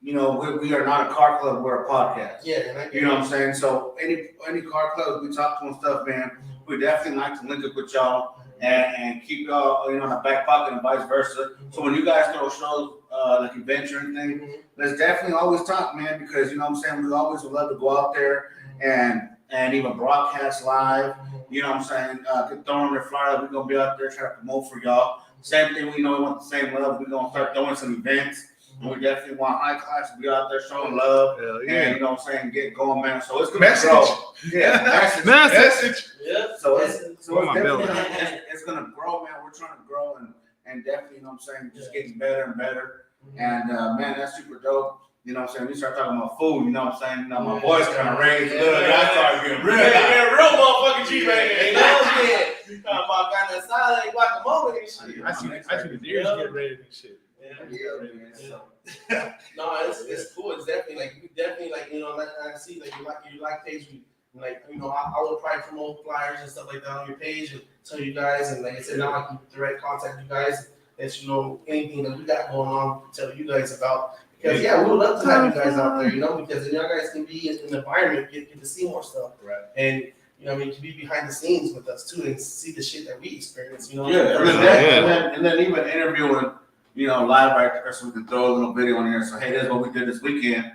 we are not a car club, we're a podcast.
yeah, and I get
You know what I'm saying? So any car clubs we talk to and stuff, man, we definitely like to link up with y'all and keep y'all in the back pocket and vice versa. So when you guys throw shows like adventure and thing, let's definitely always talk, man, because you know what I'm saying, we always would love to go out there and even broadcast live. You know what I'm saying? Get throwing their flyer. We're gonna be out there trying to promote for y'all. Same thing, we want the same love. We're gonna start throwing some events. And we definitely want High Class to be out there showing love.
Hell yeah.
And you know what I'm saying, get going, man. So it's gonna
Message.
grow. Yeah,
Message.
Yeah.
So it's
my
definitely
belly.
it's gonna grow, man. We're trying to grow and definitely, you know what I'm saying, just getting better and better. And man, that's super dope. You know what I'm saying? We start talking about food, you know what I'm saying? My voice kind of raised a little bit. I started getting real.
Real motherfucking G-Man. You know what I'm saying? You talking about got that salad and guacamole and shit.
I see the deers get ready and shit.
No, it's cool. It's definitely like I see like you like page. I would probably promote flyers and stuff like that on your page and tell you guys, and like I said, now I can direct contact you guys, let you know anything that we got going on, tell you guys about. Because we would love to have you guys out there, because then you guys can be in the environment, get to see more stuff,
Right.
and can be behind the scenes with us too and see the shit that we experience,
Yeah, and then even interviewing, live right there, so we can throw a little video in here. So hey, this is what we did this weekend.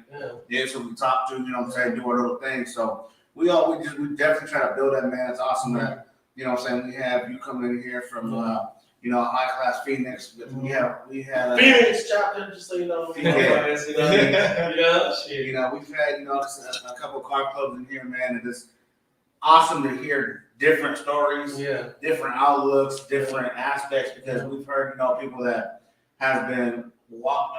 Yeah, so we talk to, what I'm saying, do our little thing. So we definitely try to build that, man. It's awesome that, what I'm saying, we have you coming in here from High Class Phoenix. We had
Phoenix chapter, just so you know.
Yeah.
Shit.
We've had a couple of car clubs in here, man, and it's awesome to hear different stories, different outlooks, different aspects, because we've heard people that has been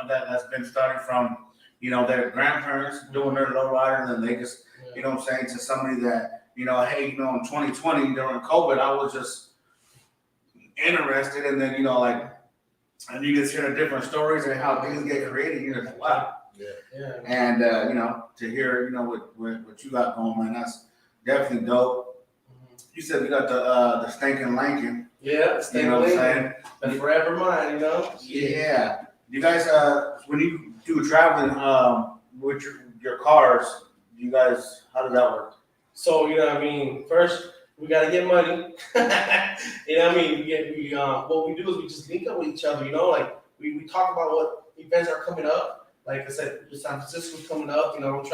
that's been starting from their grandparents doing their low rider, and then they just what I'm saying, to somebody that hey, in 2020 during COVID I was just interested, and then and you just hear the different stories and how things get created. You're like, wow. And to hear what you got going, man, that's definitely dope. You said you got the Stinking Lincoln.
Yeah,
You know what I'm saying?
The forever mine,
Yeah. You guys, when you do traveling with your cars, how does that work?
So, first we gotta get money. What we do is we just link up with each other, like we talk about what events are coming up. Like I said, San Francisco's coming up, I don't know if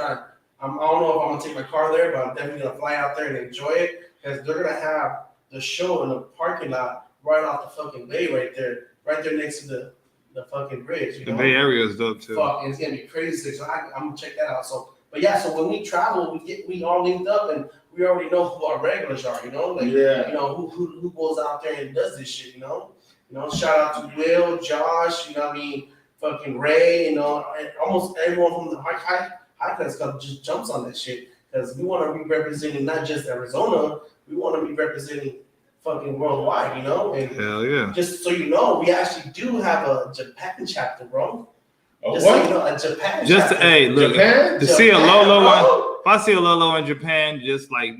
I'm gonna take my car there, but I'm definitely gonna fly out there and enjoy it, because they're gonna have the show in the parking lot right off the fucking bay right there next to the fucking bridge.
The Bay Area is dope too.
Fuck, and it's gonna be crazy. So I'm gonna check that out. So when we travel, we all linked up, and we already know who our regulars are. Who goes out there and does this shit. Shout out to Will, Josh. Fucking Ray. And almost everyone from the high class club just jumps on that shit, because we want to be representing not just Arizona. We want to be representing fucking worldwide, and
Hell yeah.
just so you know, we actually do have a Japan chapter, bro.
A
Just
what?
so you know, a Japan
Just
chapter.
hey, look,
Japan?
to see a Lolo
bro.
if I see a Lolo in Japan, just like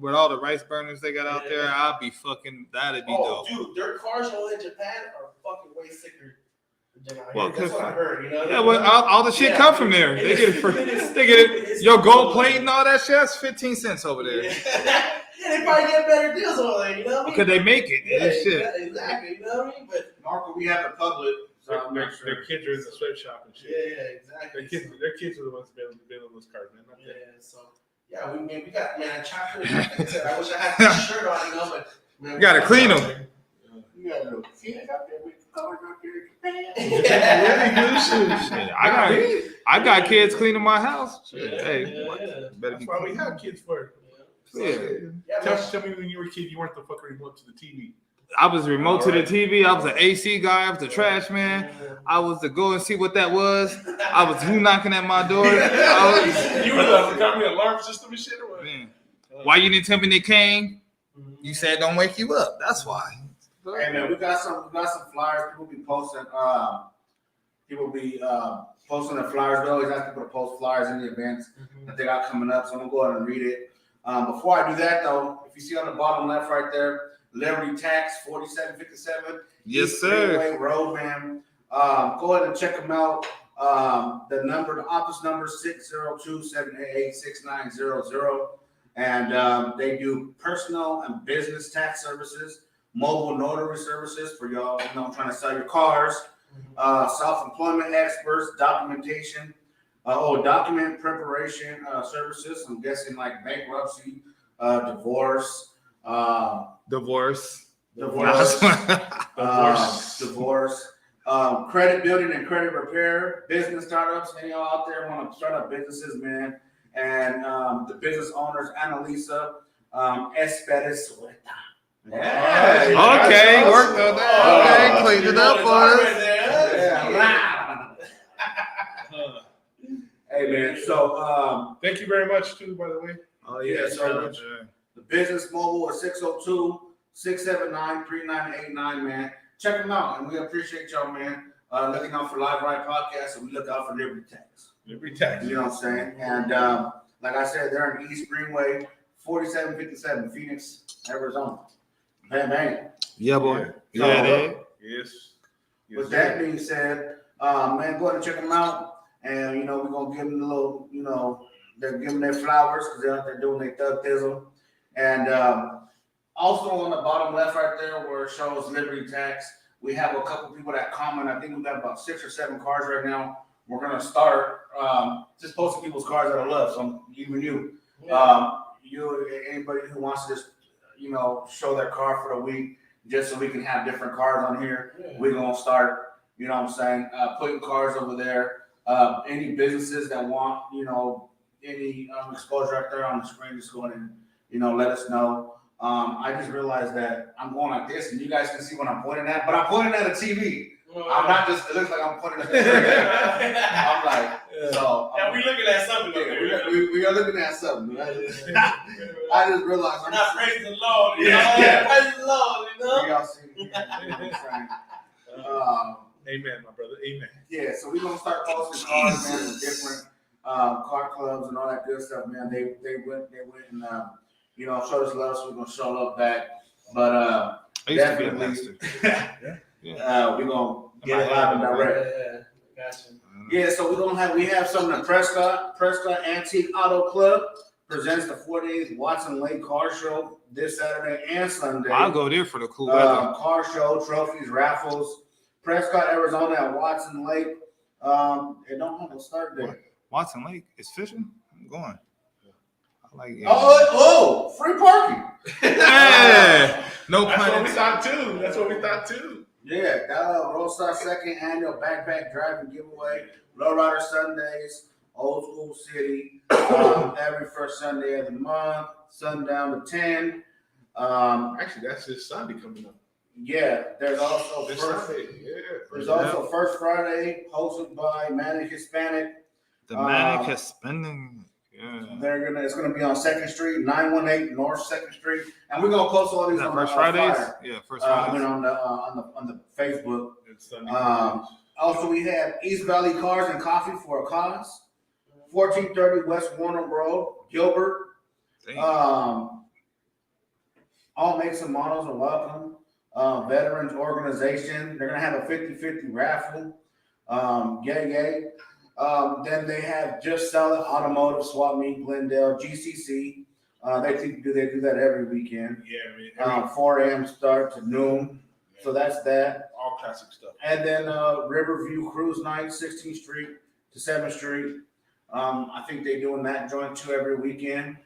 with all the rice burners they got out there, I'll be fucking. That'd be dope.
Dude, their cars over in Japan are fucking way sicker than out
Well,
here. That's what I heard. You know.
Yeah, well, all the shit come from there. They get it for. They get it. Your gold plate and all that shit. That's 15 cents over there.
Yeah, they probably get better deals over there. You know what I mean?
Because they make it.
Yeah,
That shit.
exactly. You know what I mean? But
Marco, we have the public. So I'll make sure.
Their kids are in the sweatshop and
yeah,
shit.
exactly.
Their kids are the ones building those cars, man. Not
Yeah,
that.
so yeah, we got man chapter. Like I said, I wish I had this shirt on, you know, but man,
You gotta clean them.
You got little kids out there with cars out there in Japan.
Yeah.
Shit, I got kids cleaning my house. Shit,
Yeah,
hey,
yeah.
better
That's
be
why we
clean.
have kids for it.
Yeah.
Tell me when you were a kid, you weren't the fucking remote to the TV.
I was remote to the TV. I was an AC guy. I was the trash man. I was to go and see what that was. I was who knocking at my door. I
You were the company alarm system and shit, or what?
Man, why you didn't tell me they came? You said don't wake you up. That's why.
Hey man, we got some flyers. People be posting. Posting the flyers. We always ask people to post flyers in the events that they got coming up. So I'm gonna go ahead and read it. Before I do that though, if you see on the bottom left right there, Liberty Tax 4757.
Yes,
East
sir.
Greenway Road, man. Go ahead and check them out. The office number 602-788-6900. And they do personal and business tax services, mobile notary services for y'all, trying to sell your cars, self-employment experts, documentation, document preparation services. I'm guessing like bankruptcy, divorce,
Divorce.
Credit building and credit repair, business startups. Any of y'all out there want to start up businesses, man? And the business owners, Annalisa Espedes. Yeah.
Okay, worked on that. Okay, cleaned it up for us.
Hey man, so
Thank you very much, too, by the way.
Oh
yeah, so
much.
the business mobile is 602-679-3989, man. Check them out, and we appreciate y'all, man. Looking out for Live Ride Podcast, and we look out for Liberty Tax.
Every tax.
You know what I'm saying? And like I said, they're in East Greenway, 4757, Phoenix, Arizona. Bang, bang.
Yeah, boy.
So,
Yeah, they.
Yes.
With that being said, man, go ahead and check them out. And, we're going to give them a little, they're giving their flowers because they're out there doing their thug thizzle. And also on the bottom left right there where it shows Liberty Tax, we have a couple people that comment. I think we've got about 6 or 7 cars right now. We're going to start just posting people's cars that I love. So even you, anybody who wants to just, show their car for the week, just so we can have different cars on here.
Yeah.
We're going to start, putting cars over there. Any businesses that want, any exposure out there on the screen, just go ahead and, let us know. I just realized that I'm going like this, and you guys can see what I'm pointing at, but I'm pointing at a TV. I'm not just, it looks like I'm pointing at the screen. I'm like, so.
And we looking at something.
We are looking at something. I just realized.
We're not praising the Lord.
Yeah.
Praising the Lord,
Y'all see me, I'm saying.
Amen, my brother. Amen.
Yeah, so we're gonna start posting cars, man, with different car clubs and all that good stuff, man. They went and showed us love, so we're gonna show love back. But
I used to be a
definitely,
bastard.
we're gonna get it live and direct.
Yeah, gotcha.
Yeah, so we have something at Prescott Antique Auto Club presents the 48th Watson Lake Car Show this Saturday and Sunday.
I'll go there for the cool weather.
Car show, trophies, raffles. Prescott, Arizona at Watson Lake. It don't have a start date.
Watson Lake is fishing. I'm going. I like it.
Free parking.
Yeah. No
That's
pun
what we thought too.
Yeah, Roadstar second annual backpack driving giveaway. Lowrider Sundays, Old School City, every first Sunday of the month, sundown to 10.
Actually, that's this Sunday coming up.
Yeah, there's also
This
first.
Sunday. Yeah.
There's also First Friday, hosted by Manic Hispanic.
The Manic is spending. Yeah.
It's gonna be on 2nd Street, 918 North 2nd Street, and we're gonna post all these
Is that
on
First
the
Fridays?
flyer.
Yeah, First Fridays.
On the Facebook.
It's Sunday.
Also, we have East Valley Cars and Coffee for a Cause, 1430 West Warner Road, Gilbert.
Damn.
All makes and models are welcome. Veterans organization, they're gonna have a 50-50 raffle. Yay. Then they have Just Sell It Automotive Swap Meet Glendale GCC. They do that every weekend.
Yeah, I mean,
4 a.m. start to noon. So that's that.
all classic stuff.
And then Riverview Cruise Night, 16th Street to 7th Street. I think they're doing that joint too every weekend.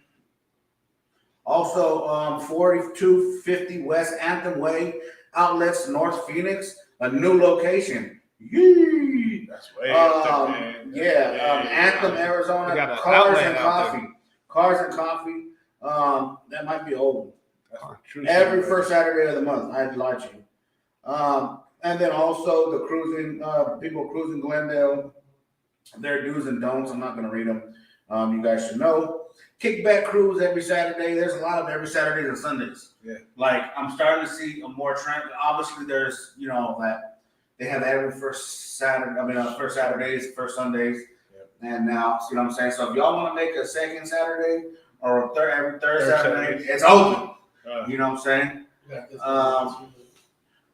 Also, 4250 West Anthem Way Outlets, North Phoenix, a new location. Yee!
That's way up there, man.
Anthem,
We
Arizona,
got an
Cars
outlet
and
out
Coffee. Cars and Coffee. That might be old.
That's for true
Every
stuff,
first Saturday of the month. I'd lie to you. And then also the cruising, people cruising Glendale, their do's and don'ts. I'm not going to read them. You guys should know. Kickback cruise every Saturday. There's a lot of every Saturdays and Sundays.
Yeah.
Like I'm starting to see a more trend. Obviously, there's that they have every first Saturday. First Saturdays, first Sundays, and now see what I'm saying. So if y'all want to make a second Saturday or every third Saturday, it's open. You know what I'm saying?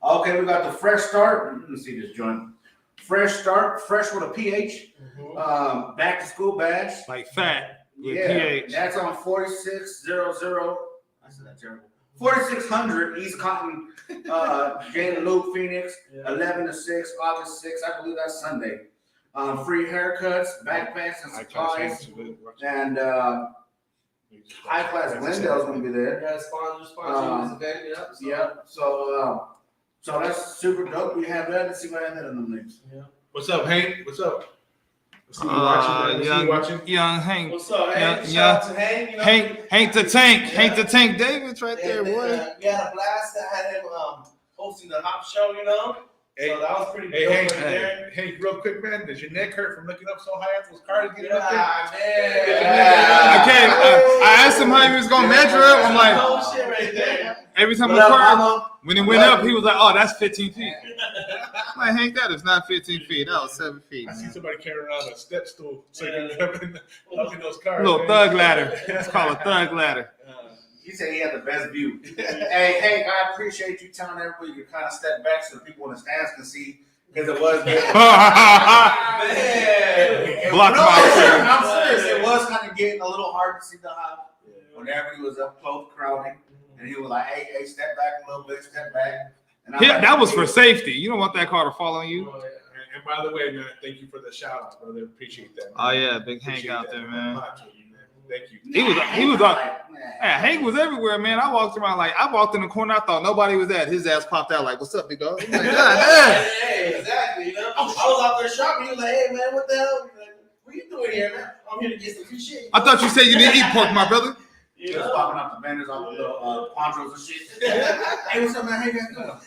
Okay, we got the Fresh Start. Let me see this joint. Fresh Start, fresh with a PH. Back to school bash.
Like fat with
Yeah,
PH.
that's on 4600. I said that terrible. 4600 East Cotton, Jane and Luke, Phoenix, 11 to 6, August 6th. I believe that's Sunday. Free haircuts, backpacks, and supplies, and High Class Glendale's gonna be there.
Yeah, sponsor this event. Yep.
Yeah. So that's super dope. We have that. Let's see what I had in them links.
Yeah.
What's up, Hank? What's up? Let's see you watching, man. Let's see you watching.
Young Hank.
What's up, Hank?
Yeah,
Shout out to Hank. You know,
Hank the Tank.
Yeah.
Hank the Tank Davis right there,
we
boy.
had a blast. I had him hosting the hop show, you know.
Hey,
So that was pretty
hey,
dope
Hank,
right there.
Hank, real quick, man. Does your neck hurt from looking up so high after those cars getting up there?
Man.
Okay, I asked him how he was gonna measure it. I'm like,
Oh, shit right there.
every time
What
the
up,
car,
mama?
when it went up, he was like, "Oh, that's 15 feet." I'm like, Hank, that is not 15 feet. That was 7 feet.
I see
Man.
somebody carrying around a step stool so you can get up in those cars.
Little
man.
thug ladder. It's called a thug ladder.
He said he had the best view. Hey, Hank, I appreciate you telling everybody you kind of step back so the people in the stands can see because it was good.
Man.
Block
No,
box.
I'm serious. It was kind of getting a little hard to see the hop whenever he was up close crowding, and he was like, "Hey, step back a little bit, step back." And I'm
Yeah,
like,
that was for safety. You don't want that car to fall on you.
And by the way, man, thank you for the shout outs, brother. Appreciate that. Man.
Oh yeah, big Hank
Appreciate
out
that,
there, man.
Thank you.
He was Yeah, Hank was everywhere, man. I walked around I walked in the corner. I thought nobody was at. His ass popped out like, "What's up, big dog?" I'm like, "God damn."
Hey, exactly. You know, I was out there shopping. He was like, "Hey, man, what the hell? What you doing here, man? I'm here to get some free shit."
I thought you said you didn't eat pork, my brother.
You
Just
know?
popping up the banners on the little ponchos and shit. Hey, what's up, man? How you guys doing?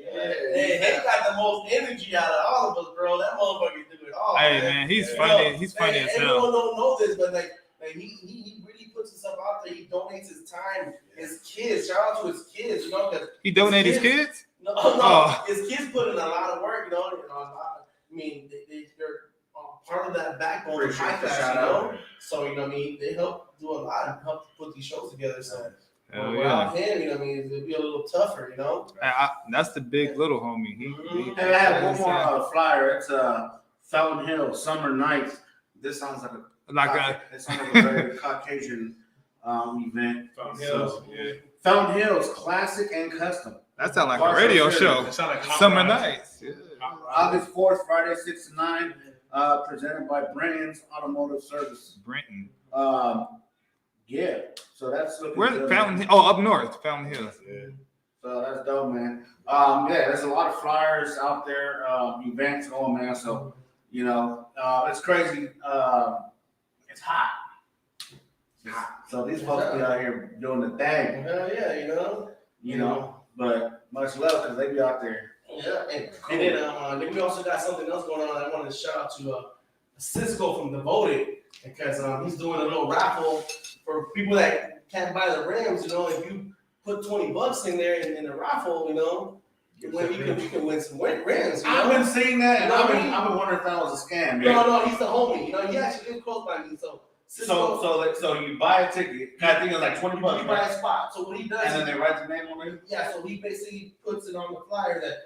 Hey, he got the most energy out of all of us, bro. That motherfucker do it all.
Hey, man, he's funny. He's funny as
Everyone
hell.
don't know this, but like he really puts himself out there. He donates his time. His kids, shout out to his kids, you know, because
He donate his kids?
no, his kids put in a lot of work, you know. I mean, they're part of that backbone of
Appreciate
High
the
Class,
shout
you
out.
know. So you know, what I mean, they help do a lot and help put these shows together. So
Hell
without
yeah.
him, you know, what I mean, it'd be a little tougher, you know.
That's the big little homie.
Hey, I have one more flyer. It's Fountain Hill Summer Nights. This sounds like it sounds like a very Caucasian event.
Fountain Hills, yeah.
Fountain Hills, classic and custom.
That sounds like a radio show.
It sound like hot
Summer
rods.
nights. Yeah.
Hot rods.
August 4th, Friday, 6 to 9, presented by Brands Automotive Service.
Brenton.
Yeah, so that's looking
Where's
good,
Fountain
man.
Hill? Oh, up north, Fountain Hills.
Yeah.
So that's dope, man. Yeah, there's a lot of flyers out there, events going, man. So, you know, it's crazy. It's hot. So these folks be out here doing the thing,
Hell yeah, you know.
But much love because they be out there.
Yeah, and then we also got something else going on. I wanted to shout out to Cisco from Devoted because he's doing a little raffle for people that can't buy the rims. You know, if you put $20 in there in the raffle, you know, you can win some rims. You know?
I've been seeing that, and
You know
I've
what I
been
mean?
wondering if that was a scam. Man.
No, he's the homie. You know, he actually lives close by me. So
So you buy a ticket. I think it's like $20.
You buy
Right?
a spot. So what he does,
And then they write the name on it.
yeah, so he basically puts it on the flyer that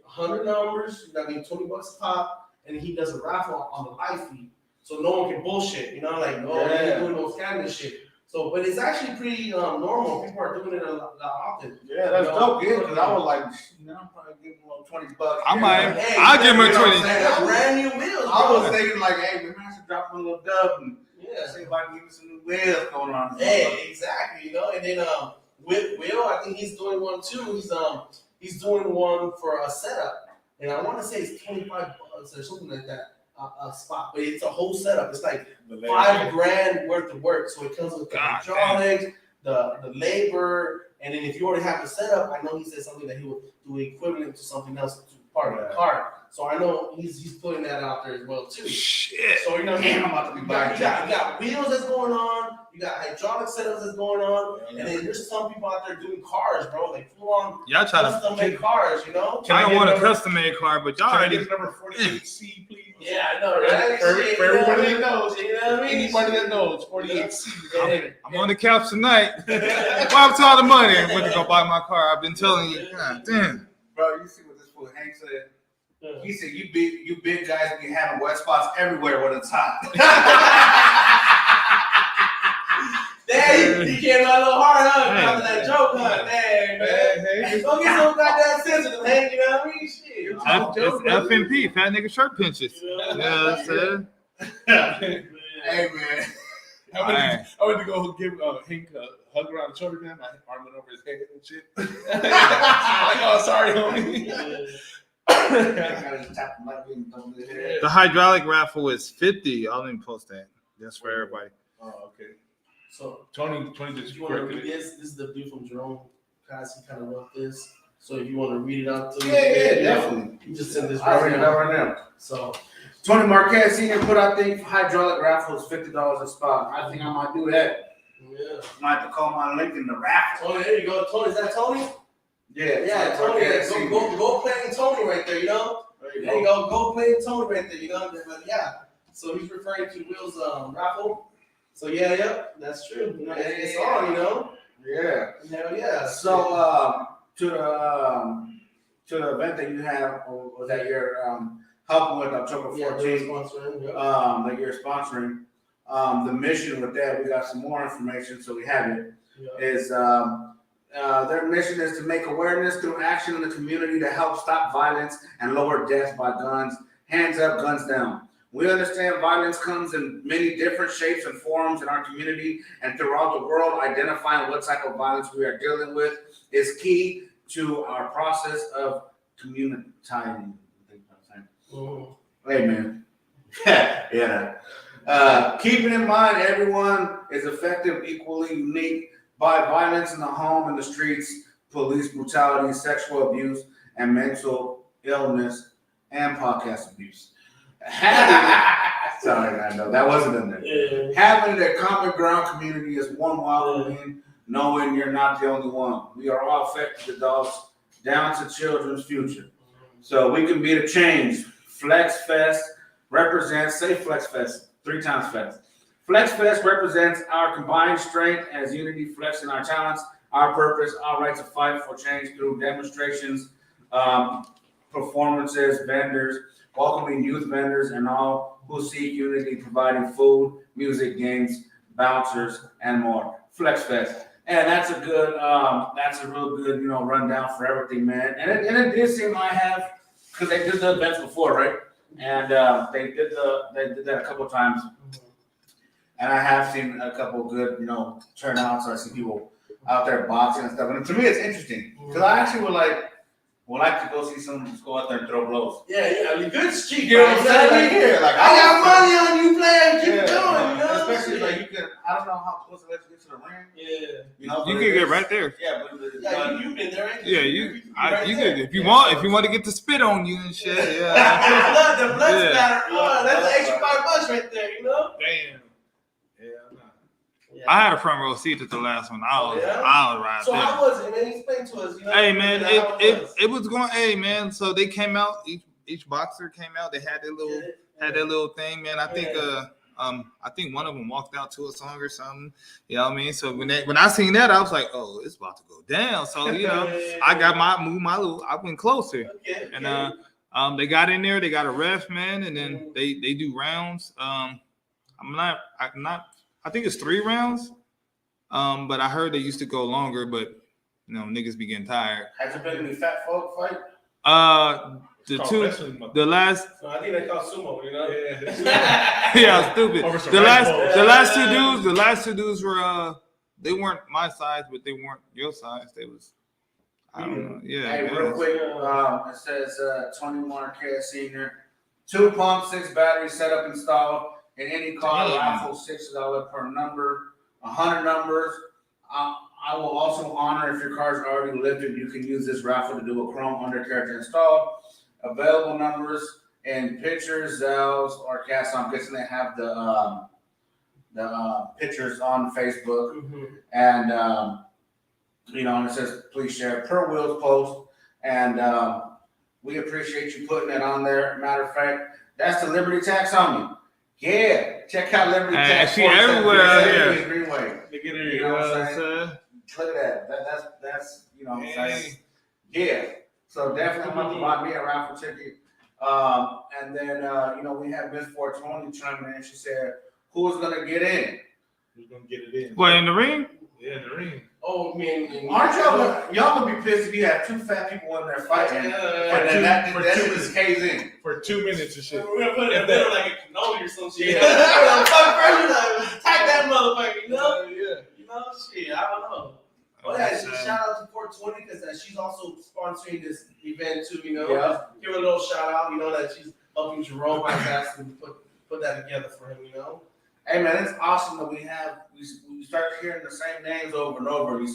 100 numbers, I mean $20 a pop, and he does a raffle on the live feed. So no one can bullshit, you know, like, oh,
Yeah.
you're doing no scamming shit. So, but it's actually pretty normal. People are doing it a lot often.
Yeah, that's dope. Yeah, because I was like, I'm probably giving him $20.
I might.
Hey,
I'll give him a
you know what I'm
20.
saying? They're brand new wheels.
I
bro.
was thinking like, hey, maybe I should drop him a little dub and
Yeah.
see if I can give him some new wheels going on.
Hey, exactly. You know, and then Will, I think he's doing one too. He's doing one for a setup, and I want to say it's $25 or something like that. A spot, but it's a whole setup. It's like $5,000 worth of work. So it comes with the
God
hydraulics, the labor, and then if you already have the setup, I know he said something that he would do equivalent to something else to part of the car. So I know he's putting that out there as well too.
Shit.
So you know,
Damn, I'm about to be buying
you got wheels that's going on, you got hydraulic setups that's going on,
Yeah.
and then there's some people out there doing cars, bro, like full on
Y'all try to.
custom made cars, you know?
Can
I
I
don't
get
want a
number-
custom made car, but y'all
Can I
already.
get number 48C, please?
Yeah, I know, right?
For
Shit,
everybody
you
that knows,
you know what I mean?
anybody that knows, 48C.
I'm on the couch tonight. Bob to all the money and went to go buy my car. I've been telling you. God damn.
Bro, you see what this fool Hank said? He said, you big guys be having wet spots everywhere when it's hot.
Dang, he came out a little hard, huh?
Hey.
After that joke, huh? Dang, man. Go get some goddamn sensitive, Hank, you know what I mean? Shit.
It's FNP, fat nigga shirt pinches. Yeah, that's it.
Hey, man.
I went to go give Hank a hug around the shoulder, man. My arm went over his head and shit. Like, oh, sorry, homie.
I gotta just tap him like in the head.
The hydraulic raffle is 50. I'll even post that. That's for everybody.
Oh, okay.
So,
Tony
if
just
you want to
corrected
read
it.
this is the dude from Jerome. Guys, he kind of wrote this. So if you want to read it out to
Yeah, definitely.
You just send this
I'll
right
read it
now.
out right now.
So,
Tony Marquez Sr. put out the hydraulic raffle is $50 a spot. I think I might do that.
yeah.
Might have to call my link in the raffle.
Tony, there you go. Tony, is that Tony?
Yeah,
Tony.
Marquez
Go,
Sr.
go playing Tony right there, you know?
There
There you go. Go playing Tony right there, you know? But yeah. So he's referring to Will's raffle. So yeah, that's true. You know, it's on, you know?
Yeah.
Hell yeah.
So to the event that you have or that you're helping with October 14th,
sponsoring. Yeah.
that you're sponsoring, the mission with that, we got some more information, so we have it.
Yeah.
Is their mission is to make awareness through action in the community to help stop violence and lower deaths by guns. Hands up, guns down. We understand violence comes in many different shapes and forms in our community and throughout the world. Identifying what type of violence we are dealing with is key to our process of communitizing. Hey, man. Yeah. Keeping in mind, everyone is effective, equally unique by violence in the home and the streets, police brutality, sexual abuse, and mental illness, and podcast abuse. Sorry, I know that wasn't in there.
Yeah.
Having a common ground community is one welcoming, knowing you're not the only one. We are all affected adults down to children's future. So we can be the change. Flex Fest represents, say Flex Fest, 3 times fast. Flex Fest represents our combined strength as unity, flexing our talents, our purpose, our right to fight for change through demonstrations, performances, vendors, welcoming youth vendors, and all who seek unity, providing food, music, games, bouncers, and more. Flex Fest. And that's a good, that's a real good, rundown for everything, man. And it did seem I have, because they did the events before, right? And they did that a couple of times. And I have seen a couple of good, turnouts. I see people out there boxing and stuff. And to me, it's interesting because I actually would like to go see someone just go out there and throw blows.
Yeah, I mean, good street.
You know what I'm saying? Like, yeah, like
I got money on you, player. Keep
yeah,
going, you know.
especially like you can. I don't know how close it let you get to the ring.
Yeah.
You
but
can
it
get
is-
right there.
Yeah, but
Yeah, you've been there, ain't
Yeah,
you
you
there.
could if you want to get the spit on you and shit. Yeah.
the blood
Yeah.
spatter. Oh, that's an extra $5 right there, you know.
Damn.
Yeah,
Yeah.
I had a front row seat at the last one. I was
Yeah?
right
So
there.
how was it, man? Explain to us.
Hey man,
how
it was going. Hey man, so they came out. Each boxer came out. They had their little thing, man. I think I think one of them walked out to a song or something. You know what I mean? So when I seen that, I was like, oh, it's about to go down. So I got my little. I went closer, and they got in there. They got a ref, man, and then they do rounds. I'm not. I think it's 3 rounds. But I heard they used to go longer, but niggas be getting tired.
Has there been any fat folk fight?
The last.
So I think they call sumo,
Yeah, stupid. The last two dudes were they weren't my size, but they weren't your size. They was I don't know. Yeah.
Hey, real quick, it says 21 K senior, 2 pumps, 6 batteries set up installed in any car. Raffle $60 per number, 100 numbers. I will also honor if your car is already lifted. You can use this raffle to do a chrome undercarriage install. Available numbers and pictures, Zells or Cash. I'm guessing they have the pictures on Facebook, and and it says please share per Will's post, and we appreciate you putting it on there. Matter of fact, that's the Liberty Taxonomy. Yeah, check out Liberty Tax.
She everywhere out here.
Greenway. You know what I'm saying? Look at that. That's yeah. So definitely want to buy me a raffle ticket. And then we have Miss 420 chiming in. She said, "Who's gonna get in?
Who's gonna get it in?
What, in the ring?
Yeah, in the ring.
Oh man,
Aren't y'all gonna be pissed if you have 2 fat people in there fighting, and then that just caves in
for 2 minutes and shit?
We're gonna put it in the middle like a cannoli or some shit. Attack that motherfucker, Yeah. Shit, I don't know. But yeah, shout out to 420 because she's also sponsoring this event too. Give her a little shout out. That she's helping Jerome by that and put that together for him.
Hey man, it's awesome that we start hearing the same names over and over. You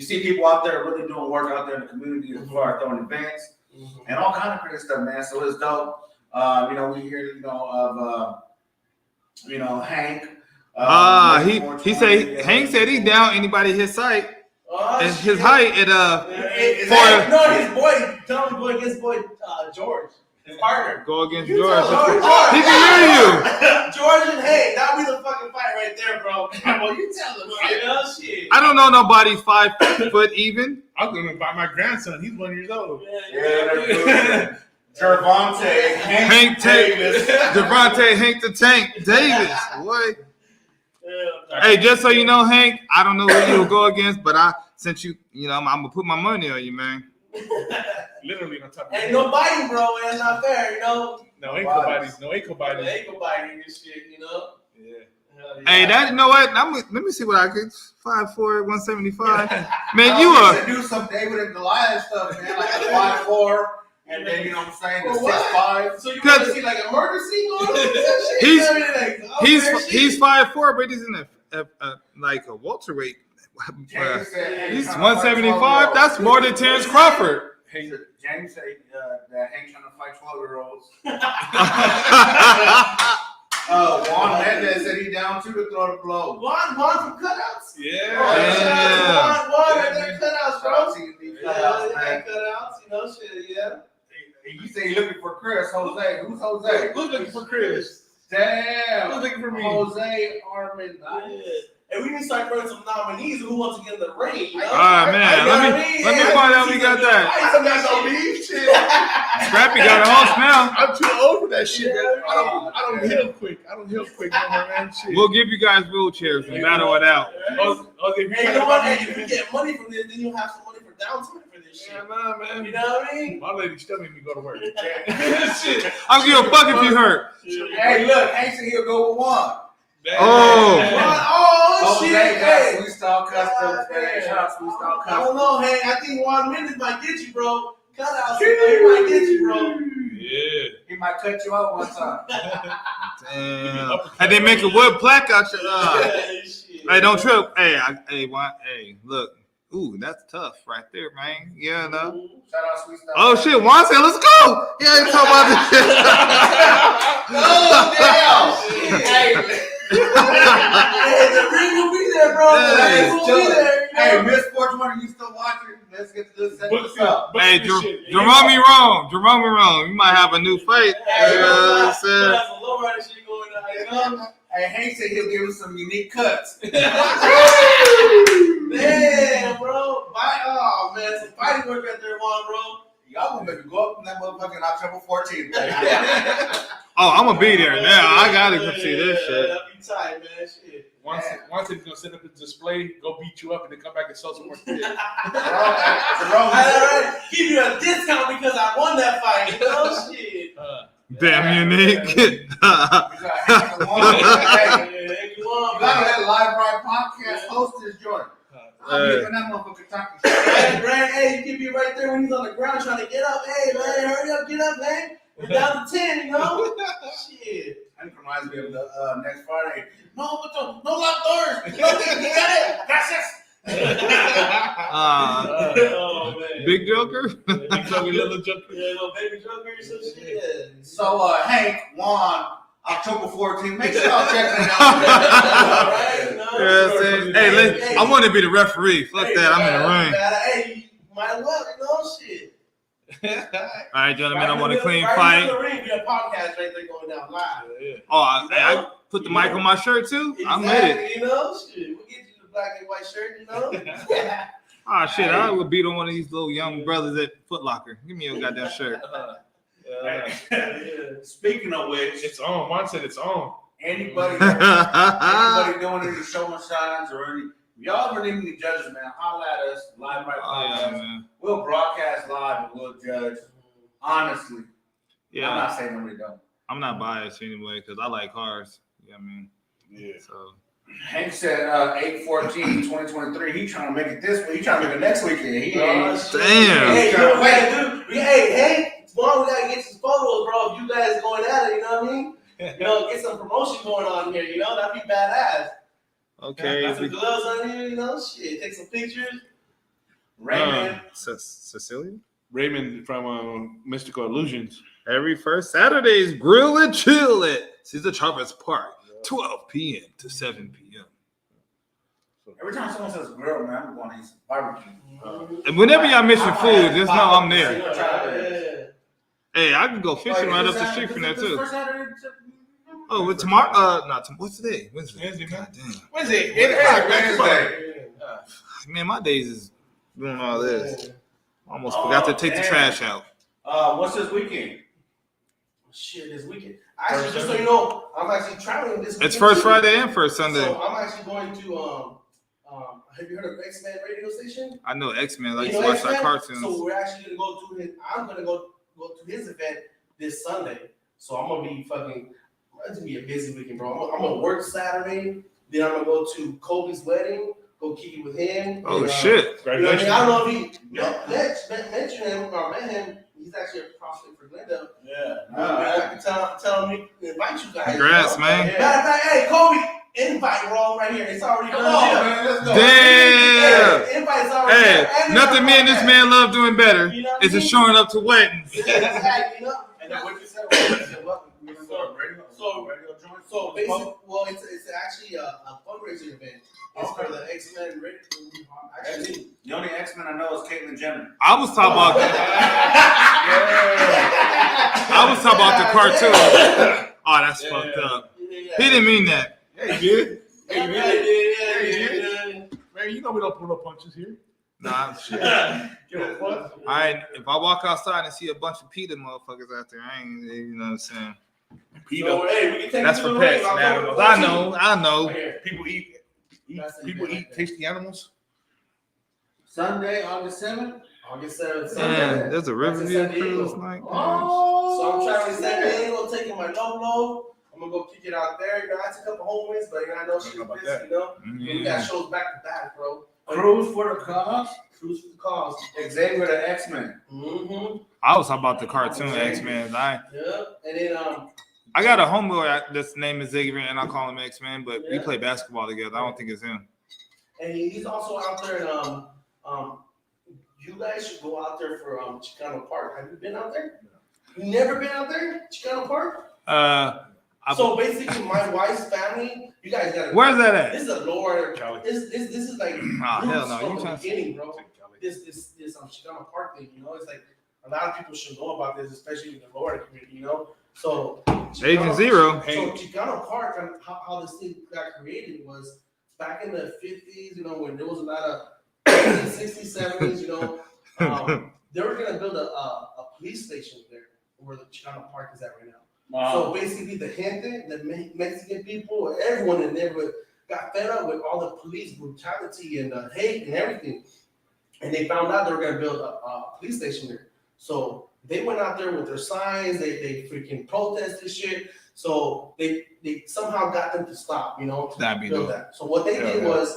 see people out there really doing work out there in the community as far as throwing events and all kind of crazy stuff, man. So it's dope. We hear of Hank.
Hank said he down anybody his height. His height
his boy George, his partner.
Go against George. He can hear you.
George and Hank, that'll be the fucking fight right there, bro. Well, you tell him, shit.
I don't know nobody 5 foot even.
I'm gonna buy my grandson. He's 1 year old.
Yeah. Gervonta
Hank Davis. Gervonta Hank the Tank Davis. What? Hey, just so you know, Hank, I don't know who you'll go against, but since you, I'm gonna put my money on you, man.
Literally on top of
Ain't no biting, bro. It's not fair,
No ankle biting. No ankle biting.
No ankle biting and shit,
Yeah.
Hey, that let me see what I could 5'4", 175. Man, you are
do some David and Goliath stuff, man, like a 5'4", and then the 6'5".
So you want to see like a murder scene going on?
He's 5'4", but he's in a welterweight. He's 175. That's more than Terrence Crawford.
James said that Hank trying to fight 12-year-olds. Juan Mendez said he down too to throw the blow.
Juan from cutouts.
Yeah.
Juan at their cutouts, bro. Cutouts, shit, yeah.
You say you're looking for Chris Jose. Who's Jose?
Who's looking for Chris?
Damn.
Who's looking for me?
Jose Armin.
And we need to start throwing some nominees who wants to get in the ring.
All right, man. Let me find out we got that.
I'm not gonna leave shit.
Scrappy got a whole smell.
I'm too old for that shit, man. I don't heal quick. I don't heal quick no more, man. Shit.
We'll give you guys wheelchairs, no matter what out.
Hey, you know what? Hey, if you get money from this, then you'll have some money for downtime for this shit.
Yeah, nah, man.
You know what I mean?
My lady still made me go to work.
Shit. I'll give a fuck if you hurt.
Hey, look, Hank said he'll go with one.
Oh, shit.
Hey, we start customs, man. Shout out to We Start Customs.
I don't know, hey. I think Juan Mendez might get you, bro. Cutouts, he might get you, bro.
Yeah.
He might cut you out one time.
Damn. And they make a wood plaque out your Hey, don't trip. Hey, look. Ooh, that's tough right there, man. Yeah, no.
Shout out Sweet Stuff.
Oh shit, Juan said, let's go. Yeah, you talking about this shit.
Oh, damn. Hey,
Hey, the ring will be there, bro.
Hey,
The ring will be there.
Hey, Hey, Miss 420, you still watching? Let's get to this. Set this up.
Hey, Jerome me wrong. You might have a new fight. You know what I'm saying?
That's a low rider shit going on. You know?
Hey, Hank said he'll give us some unique cuts.
Man, bro. Oh, man. Some fighting work right there, Juan, bro.
Y'all gonna make me go up in that motherfucking October 14th.
Oh, I'm gonna be there now. I gotta go see this shit.
That'd be tight, man. Shit.
Once it's gonna set up a display, go beat you up, and then come back and sell some more shit.
I give you a discount because I won that fight. You know, shit.
Damn unique.
You gotta let Live Right Podcast host this joint. I'm giving that motherfucker talking shit.
Hey, Brad, hey, you can be right there when he's on the ground trying to get up. Hey, man, hurry up, get up, man. We're down to 10, you know? Shit.
That reminds me of the next Friday. No locked doors. You got it. Gracias.
Oh, man.
Big Joker.
Big Joker, little Joker.
Yeah, little baby Joker or some shit.
So, Hank, Juan, October 14th. Make sure y'all check that out.
All right, no.
Hey, I want to be the referee. Fuck that. I'm in the ring.
Hey, you might as well, you know, shit.
All right, gentlemen. I want a clean
right
fight.
in the ring, be a podcast right there going down live.
Oh, I put the mic on my shirt too. I'm with it.
Exactly, you know, shit. We'll get you the black and white shirt, you know.
Oh shit, I would beat on one of these little young brothers at Foot Locker. Give me your goddamn shirt.
Speaking of which,
It's on. Juan said it's on.
anybody doing any show and shines or any, y'all ever need any judges, man, holla at us, Live Right
Oh yeah,
Podcast.
man.
We'll broadcast live and we'll judge. Honestly.
Yeah,
I'm not saying that we don't.
I'm not biased anyway because I like cars. You know what I mean?
Yeah.
So
Hank said 8/14/2023. He trying to make it this week. He trying to make it next weekend. He ain't.
Damn.
Hey, you know what we gotta do? Hey, tomorrow we gotta get some photos, bro. Of you guys going at it, you know what I mean? You know, get some promotion going on here, you know? That'd be badass.
okay.
Got some gloves on here, you know? Shit, take some pictures.
Raymond.
Cecilia?
Raymond from Mystical Illusions.
Every first Saturday's Grill and Chill at Cesar Chavez Park, 12 p.m. to 7 p.m.
Every time someone says grill, man, I'm going to eat some barbecue.
And whenever y'all mention food, just know I'm there.
Yeah.
Hey, I can go fishing right up the street from there too.
First Saturday,
Oh, with tomorrow? what's today? Wednesday.
Wednesday, man.
God damn.
When's it?
Wednesday.
Man, my days is doing all this. Almost forgot to take the trash out.
What's this weekend?
Shit, this weekend. Actually, just so you know, I'm actually traveling this weekend.
It's first
too.
Friday and first Sunday.
So I'm actually going to have you heard of X-Men radio station?
I know X-Men. I
You
used
know
to watch
X-Men?
that cartoons.
So we're actually gonna go to his. I'm gonna go to his event this Sunday. So I'm gonna be fucking. It's gonna be a busy weekend, bro. I'm gonna work Saturday. Then I'm gonna go to Kobe's wedding. Go kick it with him.
Oh
and,
shit!
You know what I mean? I don't know if he mentioned him or met him. He's actually a prospect for Glendale.
Yeah.
I can tell him to invite you guys.
Congrats,
you know?
man.
Matter of fact, hey, Kobe, invite wrong right here. It's already
Come
done.
on, man. Let's go.
Damn.
Hey, invite's already
Hey,
there. And
nothing me and this man love doing better
You know what I
is just
mean?
showing up to weddings.
Exactly, you know?
And then what you said? What? We're gonna go to radio joint.
So basically, well, it's actually a fundraising event. It's for the X-Men radio. Actually,
The only X-Men I know is Caitlyn Jenner.
I was talking about the cartoon. Oh, that's fucked up. He didn't mean that.
Yeah, you did.
Yeah,
Man, you know we don't pull up punches here.
Nah, shit.
Give a fuck.
If I walk outside and see a bunch of PETA motherfuckers out there, I ain't, you know what I'm saying?
So, hey, we can take
That's
you to
for
the
pets
ring.
and
October
animals. I
14th.
know.
Right here.
People eat
That's it.
tasty animals.
Sunday, August 7th.
August 7th.
Man, there's a Riverview
San Diego.
cruise night.
So I'm traveling San Diego, taking my low. I'm gonna go kick it out there. You know, I took up a home wins, but you know, I know she's busy, you know. We got shows back to back, bro.
Cruise for the cause.
Cruise for the cause.
Xavier the X-Men.
Mm-hmm.
I was talking about the cartoon X-Men.
Yeah. And then
I got a homeboy that's name is Xavier, and I call him X-Men, but we play basketball together. I don't think it's him.
and he's also out there in you guys should go out there for Chicano Park. Have you been out there? You never been out there? Chicano Park? So basically, my wife's family, you guys got.
Where's that at?
This is a lower.
Cali.
This is like
Oh, hell no.
from
You
the
trying to
beginning, bro. This Chicano Park thing, you know, it's like a lot of people should know about this, especially in the Florida community, you know. So
Agent Zero.
So Chicano Park, and how this thing got created was back in the 50s, you know, when there was a lot of 60s, 70s, you know, they were gonna build a police station there where the Chicano Park is at right now.
Wow.
So basically, the gente, the Mexican people, everyone in the neighborhood got fed up with all the police brutality and the hate and everything. And they found out they were going to build a police station there. So they went out there with their signs. They freaking protested shit. So they somehow got them to stop, you know, to
That'd be
build
dope.
that. So what they did was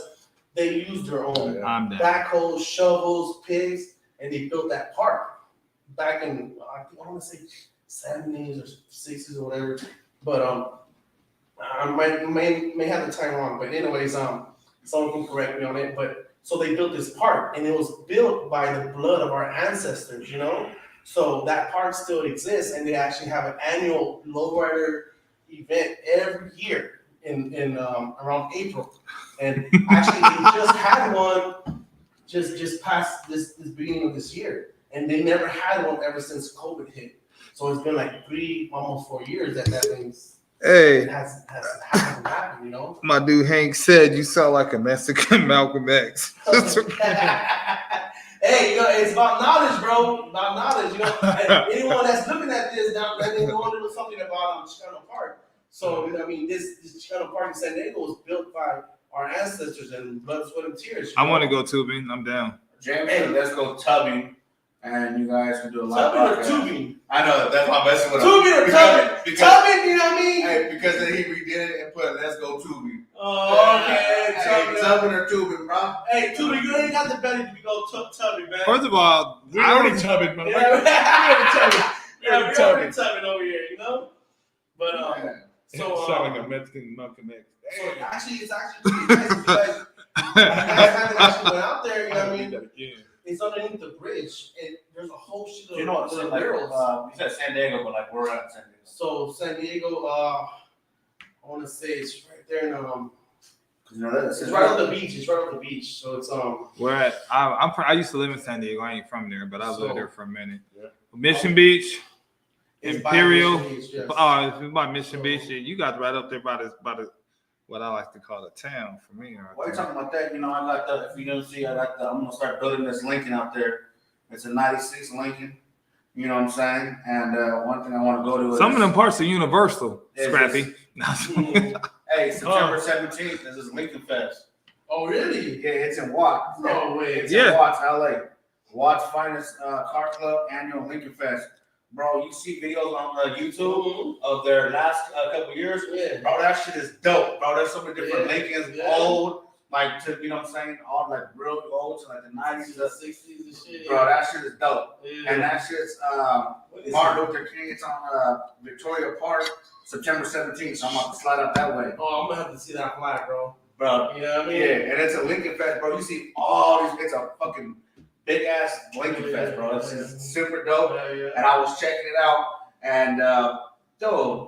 they used their own
I'm down.
backhoes, shovels, pigs, and they built that park back in, I want to say 70s or 60s or whatever. But I may have the time wrong. But anyways, someone can correct me on it. But so they built this park, and it was built by the blood of our ancestors, you know? So that park still exists, and they actually have an annual lowrider event every year in around April. And actually, they just had one just past this beginning of this year, and they never had one ever since COVID hit. So it's been like almost 4 years that thing's
Hey,
hasn't happened, you know?
my dude Hank said you sound like a Mexican Malcolm X.
Hey, you know, it's about knowledge, bro. About knowledge, you know. And anyone that's looking at this, now they know a little something about Chicano Park. So, you know, I mean, this Chicano Park in San Diego was built by our ancestors and blood, sweat, and tears.
I want to go tubing. I'm down.
Jamie, let's go tubbing, and you guys can do a live
Tubbing or
podcast.
tubing?
I know that's my best one.
Tubing or tubbing?
Because,
Tubbing, you know what I mean?
hey, because then he redid it and put "Let's go tubing."
Oh, okay.
Hey, tubbing or tubing, bro.
Hey, tubing, you ain't got the belly to go tubbing, man.
First of all,
We're
I
already
don't,
tubbing, man.
Yeah, we're already
We're
tubbing over here, you know? But,
So, sound like a Mexican Malcolm X.
so it's actually pretty nice. You guys haven't actually went out there, you know what I mean?
Again.
It's underneath the bridge, and there's a whole shit of
You know, it's
little
like
murals.
you said San Diego, but like we're at San Diego.
So San Diego, I want to say it's right there in
You know, that's
it's right on the beach. It's right on the beach. So it's
where at, I used to live in San Diego. I ain't from there, but I lived
So-
there for a minute.
Yeah.
Mission Beach.
it's by
Imperial.
Mission Beach, yes.
Oh, if it's by Mission
So-
Beach, you got right up there by the what I like to call a town for me. Right
While you're
there.
talking about that, you know, I got the. If you don't see, I'm gonna start building this Lincoln out there. It's a '96 Lincoln. You know what I'm saying? And one thing I want to go to is
Some of them parts are universal,
Is
Scrappy.
Hey, September 17th. This is Lincoln Fest.
Oh, really?
Yeah, it's in Watts.
No way.
It's
Yeah.
in Watts, LA. Watts' finest car club annual Lincoln Fest. Bro, you see videos on YouTube of their last couple years.
Yeah.
Bro, that shit is dope, bro. There's so many different
Yeah.
Lincolns,
Yeah.
old, like to you know what I'm saying, all like real old to like the 90s.
The 60s and shit.
Bro, that shit is dope.
Yeah.
And that shit's
What is
Martin
it?
Luther King. It's on Victoria Park, September 17th. So I'm about to slide out that way,
Oh, I'm gonna have to see that flag, bro.
bro.
You know what I mean?
Yeah, and it's a Lincoln Fest, bro. You see all these. It's a fucking big ass Lincoln Fest, bro. It's just super dope.
Yeah, yeah.
And I was checking it out, and dude,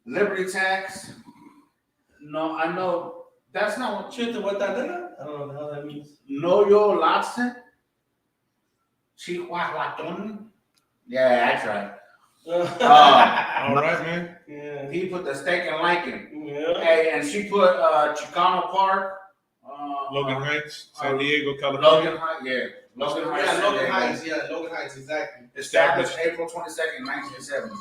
liberty tax. No, I know that's not what.
Shit, what that is? I don't know what the hell that means.
No yo latse. Chihuahuaton. Yeah, that's right.
All right, man.
Yeah.
He put the steak in Lincoln.
Yeah.
Hey, and she put Chicano Park.
Logan Heights, San Diego, California.
Logan Heights, yeah. Logan Heights.
Yeah,
San
Logan
Diego.
Heights. Yeah, Logan Heights, exactly.
Established April 22nd, 1970.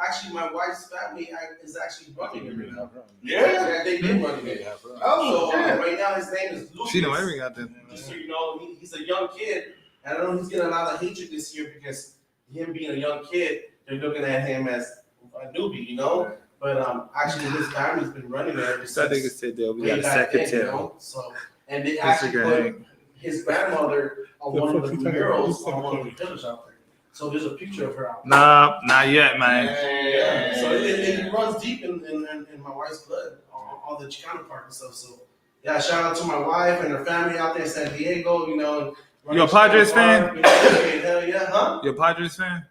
Actually, my wife's family is actually running it right now.
Yeah.
They've been running it.
Oh,
So
shit.
right now his name is Lucas.
She know every goddamn.
Just so you know, he's a young kid, and I know he's getting a lot of hatred this year because him being a young kid, they're looking at him as a newbie, you know. But actually, his family's been running it ever
That nigga
since.
said that we
way
got a
back
second
then, you
tail.
know? So, and they
This
actually
nigga
put
Hank.
his grandmother on
The
one of
fuck
the
you talking
murals
about?
on one of the pillars out there. So there's a picture of her out there.
Nah, not yet, man.
Yeah, so it runs deep in my wife's blood, all the Chicano Park and stuff. So, yeah, shout out to my wife and her family out there in San Diego, you know.
You a Padres fan?
You know, hell yeah, huh?
You a Padres fan?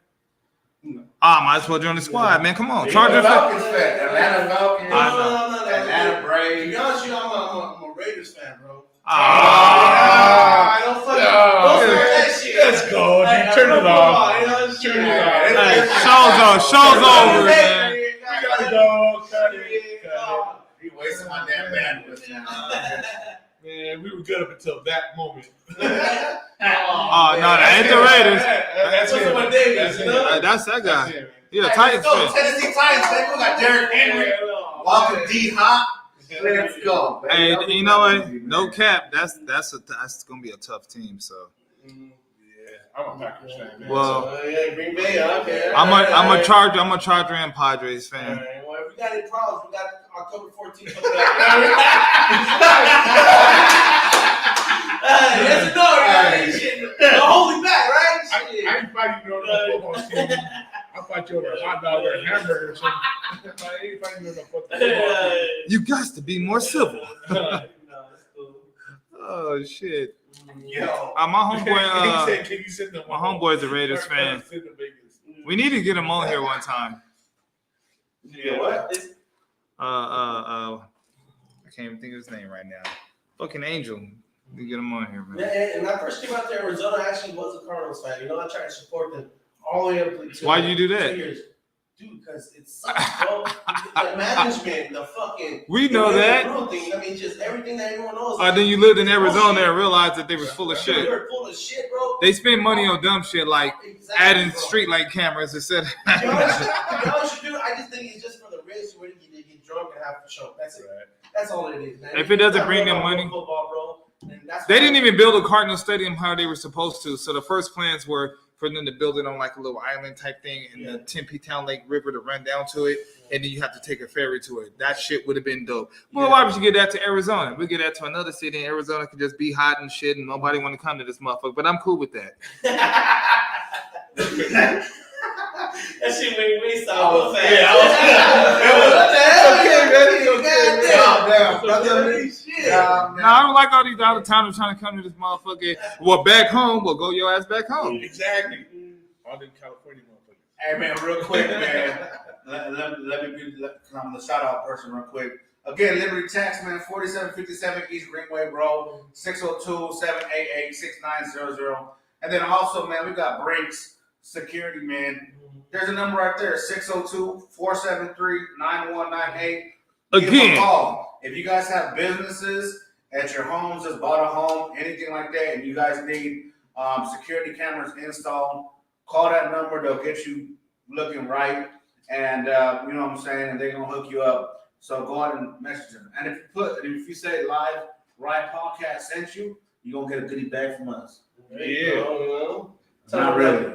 Might as well join the squad, man. Come on,
Yeah,
Chargers.
Falcons fan. Atlanta Falcons.
No.
Atlanta
To
Braves.
be honest with you, I'm a Raiders fan, bro.
Ah.
Don't start
Oh,
that shit.
let's go.
Hey,
Turn it off.
You know, it's
Turn it
shit.
off.
Hey, show's over, man.
We gotta go. Cut it.
He wasted my damn bandwidth.
Man, we were good up until that moment.
Oh, no, that ain't the Raiders.
That's
What's
it.
up with Davis, you know?
That's that
That's
guy.
it, man.
Yeah, Titans
Let's go.
fan.
Tennessee Titans, man. We got Derrick Henry, Walker D. Hop. Let's go. man.
Hey,
That'll be
you know what?
crazy, man.
No cap. That's gonna be a tough team. So
Yeah, I'm a Packers fan, man.
Well,
Yeah, Green Bay, okay.
I'm a Charger and Padres fan.
Alright, well, if we got any problems, we got October 14th coming up. Yes or no, right? Shit. Don't hold me back, right? Shit.
I ain't fighting you on the football team. I'll fight you over a hot dog or a hamburger or something. I ain't fighting you on the football team.
You got to be more civil.
No, it's cool.
Oh shit.
Yo.
My homeboy.
He said, "Can you sit in the
My homeboy's a Raiders fan.
Sit in the Vegas."
We need to get him on here one time.
Yeah, what?
I can't even think of his name right now. Fucking Angel. We get him on here, man.
Yeah, and when I first came out to Arizona, I actually was a Cardinals fan. You know, I tried to support them all the way up to
Why'd you do that?
2 years. Dude, because it sucks, bro. The management, the fucking.
We know
the
that.
brutal thing. I mean, just everything that everyone knows.
Then you lived in Arizona and realized that they was full of
They
shit.
were full of shit, bro.
They spend money on dumb shit like
Exactly,
adding
bro.
streetlight cameras instead.
To be honest with you, dude, I just think it's just for the race where you get drunk and have a show. That's it. That's all it is, man.
If it doesn't
It's not
bring them
about
money-
football, bro. And that's
They
why-
didn't even build a Cardinal Stadium how they were supposed to. So the first plans were for them to build it on like a little island type thing and the Tempe Town Lake River to run down to it. And then you have to take a ferry to it. That shit would have been dope. Well, why would you get that to Arizona? We get that to another city and Arizona could just be hot and shit and nobody want to come to this motherfucker. But I'm cool with that.
That shit made me
I
stop.
was-
What
yeah,
the hell?
Damn, brother.
Shit.
Now, I don't like all these out of towners trying to come to this motherfucker. Well, back home. Well, go your ass back home.
Exactly. All them California motherfuckers.
Hey, man, real quick, man. Let me be I'm the shout out person real quick. Again, Liberty Tax, man, 4757 East Greenway, bro. 602-788-6900. And then also, man, we got Brinks Security, man. There's a number right there, 602-473-9198. Give them a
Again.
call. If you guys have businesses at your homes, just bought a home, anything like that, and you guys need security cameras installed, call that number. They'll get you looking right. And you know what I'm saying? And they're going to hook you up. So go ahead and message them. And if you say Live Right Podcast sent you, you're going to get a goodie bag from us.
Yeah.
Not really.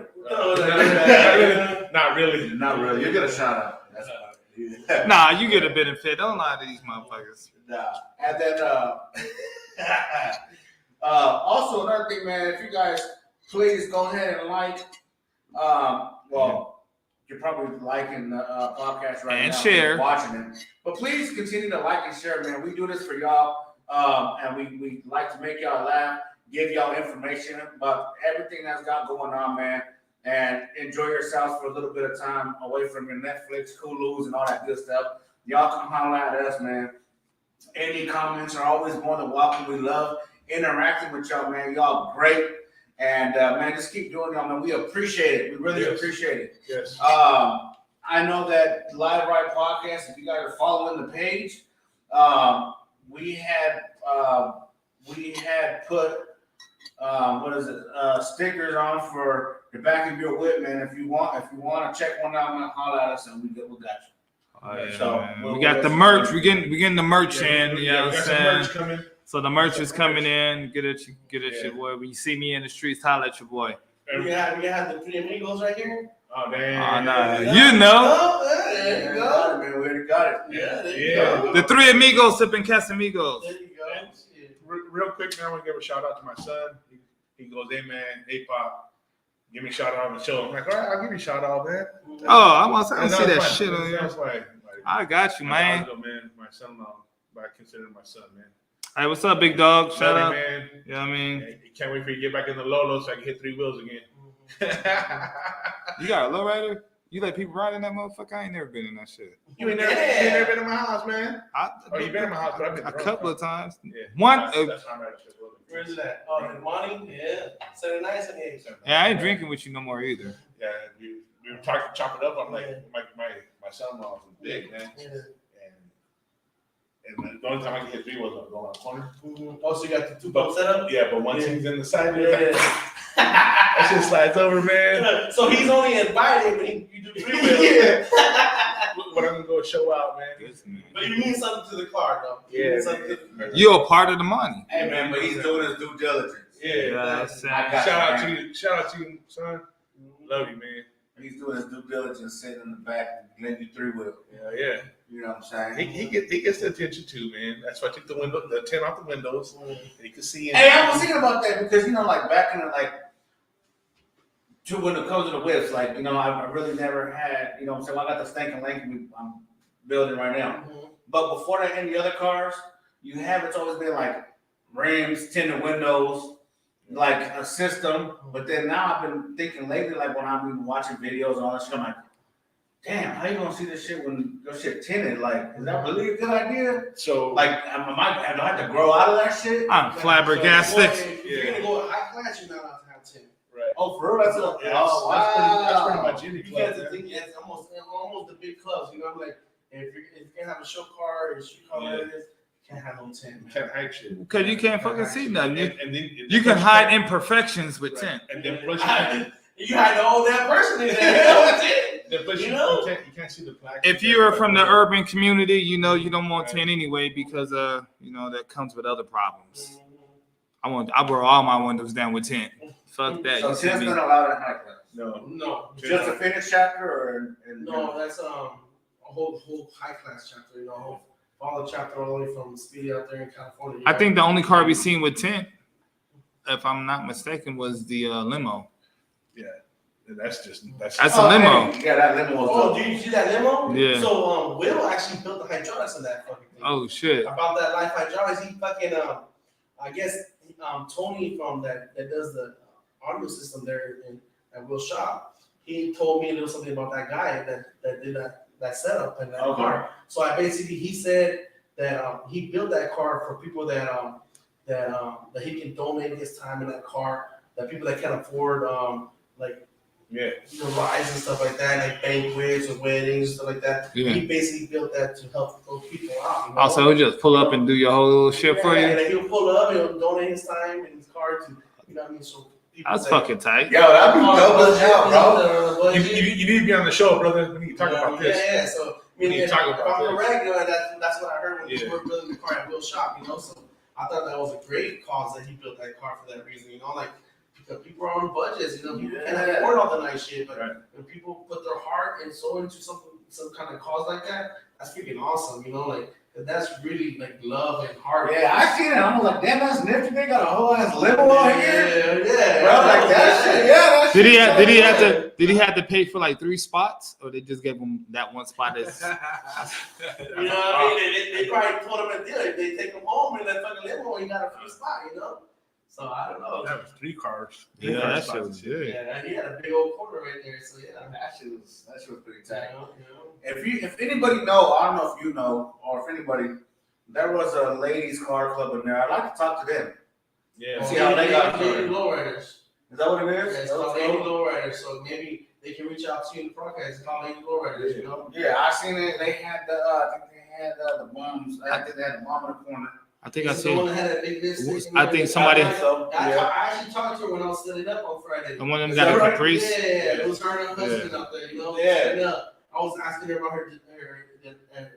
Not really.
Not really. You get a shout out. That's about it.
Nah, you get a benefit. Don't lie to these motherfuckers.
Nah. And then also another thing, man, if you guys please go ahead and like you're probably liking the podcast right
And
now.
share.
Watching it. But please continue to like and share, man. We do this for y'all. And we like to make y'all laugh, give y'all information about everything that's got going on, man. And enjoy yourselves for a little bit of time away from your Netflix, Hulu's, and all that good stuff. Y'all come holler at us, man. Any comments are always more than welcome. We love interacting with y'all, man. Y'all great. And, man, just keep doing y'all, man. We appreciate it. We really appreciate it.
Yes.
I know that Live Right Podcast, if you guys are following the page, we had put stickers on for the back of your whip, man. If you want to check one out, man, holler at us and we got you.
Oh, yeah,
So,
man.
we'll-
We got the merch. We getting the merch in. You know
we
what
got some
I'm
merch
saying?
coming.
So the merch is coming in. Get it, your boy. When you see me in the streets, holler at your boy.
We have the three amigos right here.
Oh damn.
Oh, nah. You know.
Oh, there you go.
Man, we already got it.
Yeah, there you
Yeah.
go.
The three amigos sipping Casamigos.
There you go. Shit.
Real quick, man, I want to give a shout out to my son. He goes, "Hey man, hey pop, give me a shout out on the show." I'm like, "All right, I'll give you a shout out, man."
Oh, I want to
And
see that
was
shit
fine.
on here.
That's why.
I got you, man.
My son-in-law, but I consider him my son, man.
Hey, what's up, big dog? Shout
Love
out.
you, man.
You know what I mean?
Hey, can't wait for you to get back in the Lolo so I can hit 3 wheels again.
You got a lowrider? You let people ride in that motherfucker? I ain't never been in that shit.
You ain't never been in my house, man. Oh, you been in my house, but I've been
A
drunk,
couple
huh?
of times.
Yeah.
One.
That's how I'm at shit.
Where's it at? Oh, in morning? Yeah. Saturday nights and days.
Yeah, I ain't drinking with you no more either.
Yeah, we were talking, chop it up. I'm like, my son-in-law was big, man.
Yeah.
And the only time I could hit 3 was going on the corner.
Mm-hmm. Oh, so you got the 2 boat set up?
Yeah, but once he's in the side,
Yeah.
that shit slides over, man.
So he's only invited when you do 3 wheels.
Yeah. When I'm gonna go show out, man.
But you mean something to the car, though. You
Yeah,
mean something to the car.
You're a part of the money.
Hey man, but he's doing his due diligence.
Yeah.
that's
I got
Shout out
you,
to you, son. Love you, man.
He's doing his due diligence, sitting in the back, letting you 3-wheel.
Yeah.
You know what I'm saying?
He gets the attention too, man. That's why I took the tint off the windows. And you can see.
Hey, I was thinking about that because like back in the when it comes to the whips, I really never had, what I'm saying, I got the Stankin' Lincoln I'm building right now.
Mhm.
But before that, in the other cars, it's always been like rims, tinted windows, like a system. But then now I've been thinking lately, like when I've been watching videos and all that shit, I'm like, damn, how you gonna see this shit when your shit tinted? Like, is that really a good idea?
So
Like, do I have to grow out of that shit?
I'm flabbergasted.
If you're going to go high class, you're not allowed to have 10.
right.
Oh, for real? That's
That's pretty much any
You
club.
guys think it's almost the big clubs, you know? Like, if you can't have a show car or street car, whatever it is, you can't have no 10.
You
Man.
can't hide shit.
Because you can't fucking see nothing.
And then
You can hide imperfections with tint.
And then plus
You had to hold that person in there.
you can't see the plaque.
If you are from the urban community, you don't want tint anyway because that comes with other problems. I brought all my windows down with tint. Fuck that.
So
You see
tint's
me?
not allowed in high class.
No.
Just a finish chapter or?
No, that's a whole high class chapter, follow chapter all the way from Speedy out there in California.
I think the only car we seen with tint, if I'm not mistaken, was the limo.
Yeah. That's
That's a limo.
Hey, yeah, that limo was
Oh,
dope.
did you see that limo?
Yeah.
So Will actually built the hydraulics in that fucking thing.
Oh shit.
About that life hydraulics, he fucking I guess Tony from that does the audio system there at Will's shop. He told me a little something about that guy that did that setup in that car. So he said that he built that car for people that he can donate his time in that car. That people that can't afford rides and stuff like that, like banquets or weddings and stuff like that.
Yeah.
He basically built that to help those people out.
Also, he'll just pull up and do your whole little shit for you.
And he'll pull up, he'll donate his time and his car to, so people
That's
say,
fucking tight.
Yo, that'd be dope as hell, bro.
You need to be on the show, brother. We need to talk about this.
Yeah. So
We need to talk about
if I'm
this.
correct, that's what I heard when
Yeah.
we were building the car at Will's shop. So I thought that was a great cause that he built that car for that reason. Because people are on budgets. People can't afford all the nice shit, but
Right.
when people put their heart and soul into some kind of cause like that, that's freaking awesome. That's really love and heart.
Yeah, I seen it. I'm like, damn, that's nifty. They got a whole ass limo out here.
Yeah.
Bro, like that shit. Yeah, that
Did
shit.
he have to pay for like 3 spots, or they just gave him that one spot?
You know what I mean? They probably told him a deal. If they take him home in that fucking limo, he got a free spot, So I don't know.
That was 3 cars.
Yeah, that shit was good.
Yeah, he had a big old corner right there. So yeah,
That shit was pretty tight.
you know.
If anybody know, I don't know if you know, or if anybody, there was a ladies' car club in there. I'd like to talk to them.
Yeah.
See how they got
Lady
started.
Lowriders.
Is that what it
Yeah,
is?
it's called Lady Lowriders. So maybe they can reach out to you in the podcast. It's called Lady Lowriders.
Yeah, I seen it. They had I think they had the moms. I think they had the mom in the corner.
I think I
It's the one
seen.
that had that big lipstick.
I think somebody.
I actually talked to her when I was setting up on Friday.
And one of them
Is
got
that
a
right?
Caprice.
Yeah, it was her and her husband up there,
Yeah.
setting up. I was asking her about her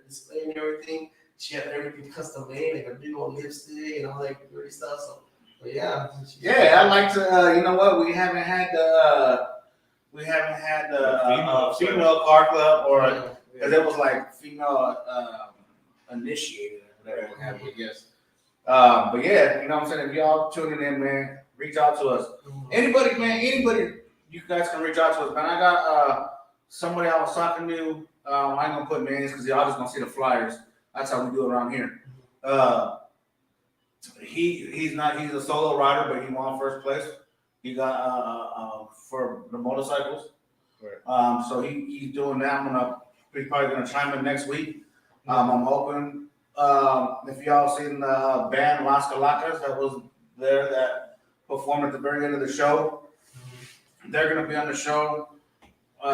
display and everything. She had everything custom made, like a big old lipstick and all that pretty stuff. So, but yeah.
Yeah, I'd like to. You know what? We haven't had the female car club, or because it was like female initiated, or whatever we have, I guess. But yeah, you know what I'm saying. If y'all tuning in, man, reach out to us. Anybody, man, you guys can reach out to us, man. I got somebody I was talking to. I ain't gonna put names because y'all just gonna see the flyers. That's how we do it around here. He's a solo rider, but he won first place. He got for the motorcycles.
Right.
So he's doing that. He's probably gonna chime in next week. I'm hoping. If y'all seen the band Las Calacas that was there that performed at the very end of the show, they're gonna be on the show. You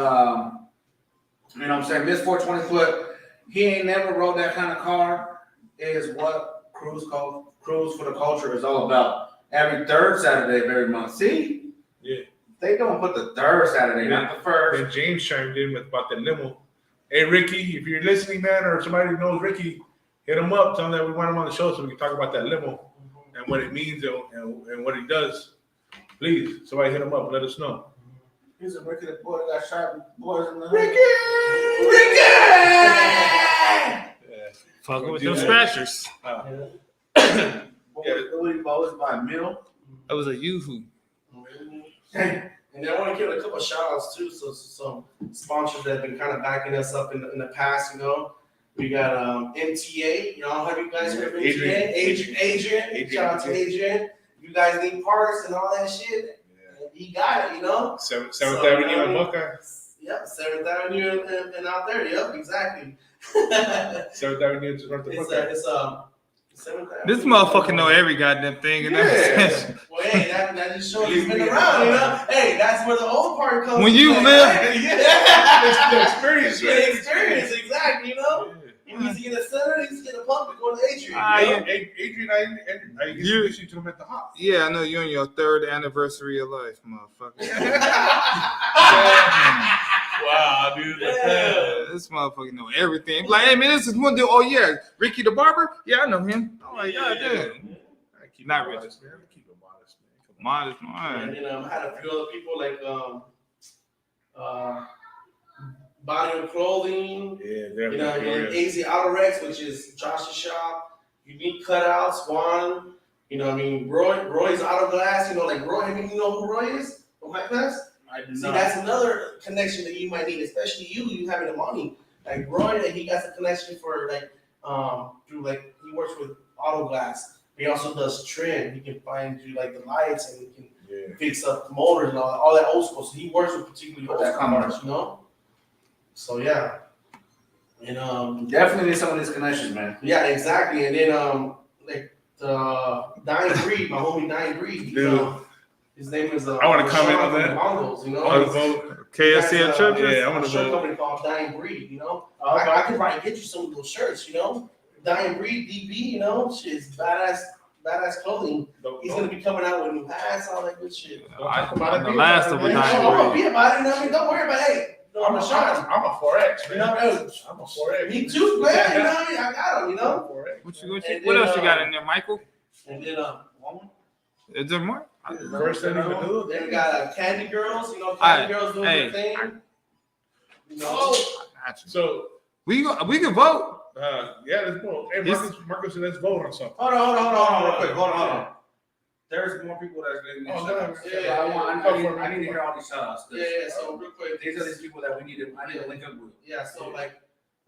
know what I'm saying? This 420 foot, he ain't never rode that kind of car. Is what Cruise for the Culture is all about. Every third Saturday of every month. See?
Yeah.
They don't put the third Saturday, not the first.
And James chimed in with about the limo. Hey Ricky, if you're listening, man, or somebody knows Ricky, hit him up. Tell him that we want him on the show so we can talk about that limo and what it means and what he does. Please, somebody hit him up. Let us know.
He's a Ricky the boy that got shot with boys in the
Ricky! Yeah.
Fucking with
Do
them
that.
scratchers.
What he bought was by a meal.
That was a yoo-hoo.
And I want to give a couple of shout outs too. So some sponsors that have been kind of backing us up in the past, you know. We got MTA, you know, have you guys heard of MTA? Adrian. Shout out to Adrian. You guys need parts and all that shit. He got it, you know.
7th Avenue and Buckeye.
Yep, 7th Avenue and out there. Yep, exactly.
7th Avenue to north of Buckeye.
It's 7th Avenue.
This motherfucker know every goddamn thing. And
Yeah.
Well, hey, that just shows he's been around, you know. Hey, that's where the old part comes.
When you
from,
live-
right? Yeah.
The experience, right?
The experience, exactly, you know. He needs to get a center, he needs to get a pump to go to Adrian.
Adrian, I introduced you to him at the hop.
Yeah, I know you're on your 3rd anniversary of life, motherfucker.
Wow, dude.
Yeah.
This motherfucker know everything. Like, hey man, this is one dude. Oh yeah, Ricky the barber. Yeah, I know him. Oh my god, dude. Not
Not
rich.
modest, man. Keep it modest, man. Come
Modest,
And
man.
then I had a few other people like Body and Clothing,
on. Yeah,
you know, and
definitely.
AZ Auto Rex, which is Josh's shop. Unique Cutouts, Juan. You know, I mean, Roy's Auto Glass. You know, like Roy. I mean, you know who Roy is from High Class?
I do
See,
not.
that's another connection that you might need, especially you having the money. Like Roy, he got the connection for like through like he works with Auto Glass. He also does trim. He can find you like the lights and he can
Yeah.
fix up the motors and all that old school. So he works with particularly
With
old
that
school
combo.
cars, you know. So yeah, and
Definitely need some of these connections, man.
yeah, exactly. And then like the Dying Breed, my homie Dying Breed.
Dude.
His name is.
I wanna comment on that.
Mongols, you know.
I want to vote.
KFC at church.
Yeah, I wanna
a shirt
vote.
company called Dying Breed, you know. I could probably get you some of those shirts, you know. Dying Breed, DB, you know, shit's badass clothing. He's gonna be coming out with new hats, all that good shit.
I'm the last of a
Man,
dying
I'm gonna
breed.
be about it, you know what I mean? Don't worry about it. Hey, no,
I'm
I'm
a
a shot.
I'm a 4X,
You
man.
know,
I'm a 4X.
me too, man. You know what I mean? I got him, you know.
4X.
What else you got in there, Michael?
And then
Is there more?
First thing even do.
then we got Candy Girls, you know,
Alright,
Candy Girls doing
hey.
their thing. You know,
Gotcha.
So,
We can vote.
yeah, let's vote. Hey, Marcus said let's vote on something.
Hold on, real quick. Hold on. There's more people that are getting
Oh,
shout outs.
yeah,
I need to hear all these shout outs.
yeah. So real quick,
These are these people that I need to link up with.
yeah. So like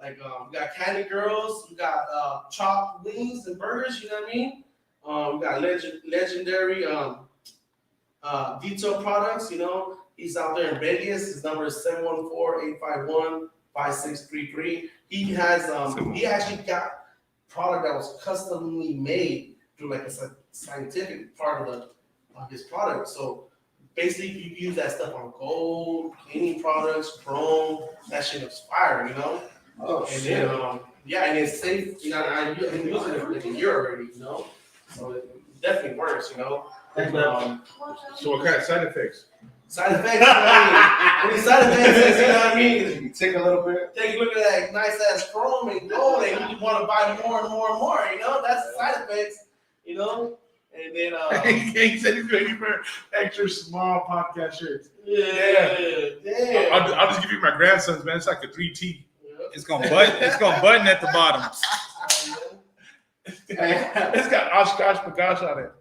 we got Candy Girls, we got chopped wings and burgers. You know what I mean? We got legendary Detail Products. You know, he's out there in Vegas. His number is 714-851-5633. He has he actually got product that was customly made through like a scientific part of his product. So basically, you use that stuff on gold, cleaning products, chrome. That shit is fire, you know.
Oh
And then yeah, and it's safe. You know, I've been using it for like a year already, you know. So it definitely works, you know. And,
So, what kind of side effects?
side effects. I mean, side effects is, you know what I mean.
You take a little bit.
Take a look at that nice ass chrome and gold, and you want to buy more and more and more. You know, that's the side effects. You know, and then
He said he's ready for extra small podcast shirts.
yeah.
I'll just give you my grandson's, man. It's like a 3T.
It's gonna button at the bottom.
It's got Oshkosh Bagosh on it.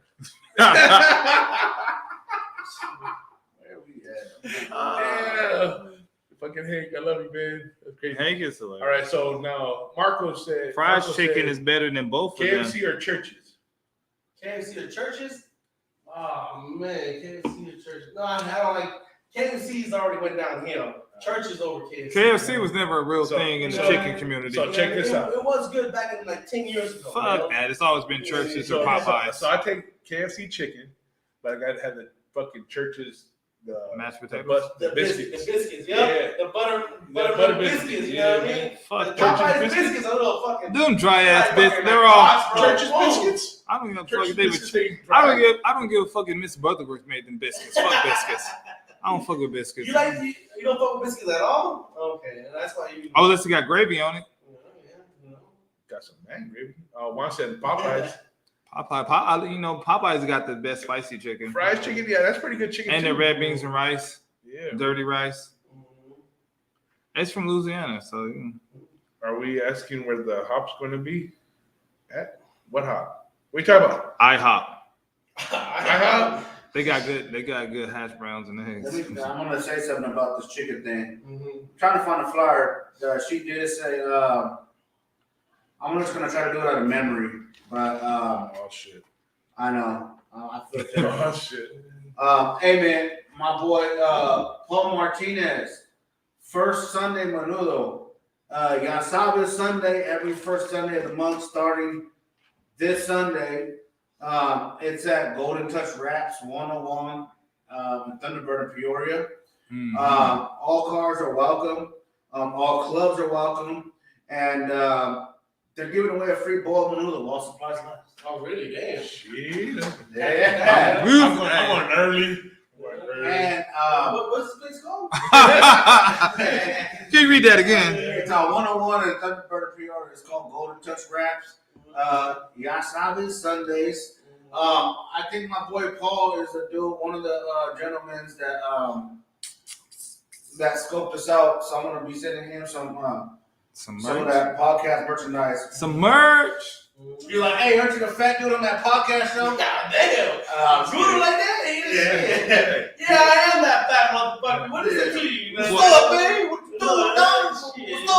Where we at?
Yeah. Fucking Hank, I love you, man. That's crazy.
Hank is
All
hilarious.
right, so now Marco said
Fried
Marco
chicken
said
is better than both of them.
KFC or churches.
KFC or churches? Oh man, KFC or churches? No, I don't like KFC's already went downhill. Churches over KFC.
KFC was never a real
So-
thing in the
so-
chicken community.
so check this out.
It was good back in like 10 years ago.
Fuck that. It's always been churches or Popeyes.
So I take KFC chicken, but I gotta have the fucking churches, the
Mashed potatoes.
The
biscuits.
biscuits, yeah.
Yeah.
The butter
butter
biscuits,
biscuits,
you know what I
yeah,
mean?
Fuck
The
churches
Popeyes
biscuits.
biscuits are a little fucking.
Them dry ass
Like
biscuits.
fucking
They're
like
all.
rocks, bro.
Churches
Boom.
biscuits.
I don't give a fuck
Churches
if they was.
biscuits. They
I don't give a fuck if Miss Butterworth made them biscuits. Fuck biscuits. I don't fuck with biscuits.
You don't fuck with biscuits at all? Okay, and that's why you.
Oh, unless it got gravy on it.
Yeah.
got some man gravy. One said Popeyes.
Popeyes got the best spicy chicken.
Fried chicken, yeah, that's pretty good chicken.
And
too.
the red beans and rice,
Yeah.
dirty rice.
Mhm.
It's from Louisiana, so
Are we asking where the hop's going to be? At what hop? What are you talking about?
IHOP. They got good hash browns and eggs.
I'm gonna say something about this chicken thing.
Mhm.
I'm trying to find a flyer. She did say, I'm just gonna try to do it out of memory, but
Oh shit.
I know. I feel terrible.
Oh shit.
Hey man, my boy Paul Martinez, first Sunday Menudo. Ya Sabes Sunday, every first Sunday of the month, starting this Sunday. It's at Golden Touch Wraps 101 in Thunderbird in Peoria.
Mhm.
All cars are welcome. All clubs are welcome, and they're giving away a free bowl of menudo while supplies last.
Oh, really? Damn.
Shit.
Yeah.
I'm going early.
And
What's this place called?
Can you read that again?
it's on 101 in Thunderbird, Peoria. It's called Golden Touch Wraps. Ya Sabes Sundays. I think my boy Paul is a dude, one of the gentlemen that scoped us out. So I'm gonna be sending him some of
Some
that podcast merchandise.
Some merch.
You're like, hey, aren't you the fat dude on that podcast show?
God damn. Doing it like that?
Yeah.
Yeah, I am that fat motherfucker. What is it to you?
What's
What's
up, man? What's up, dog? What's up?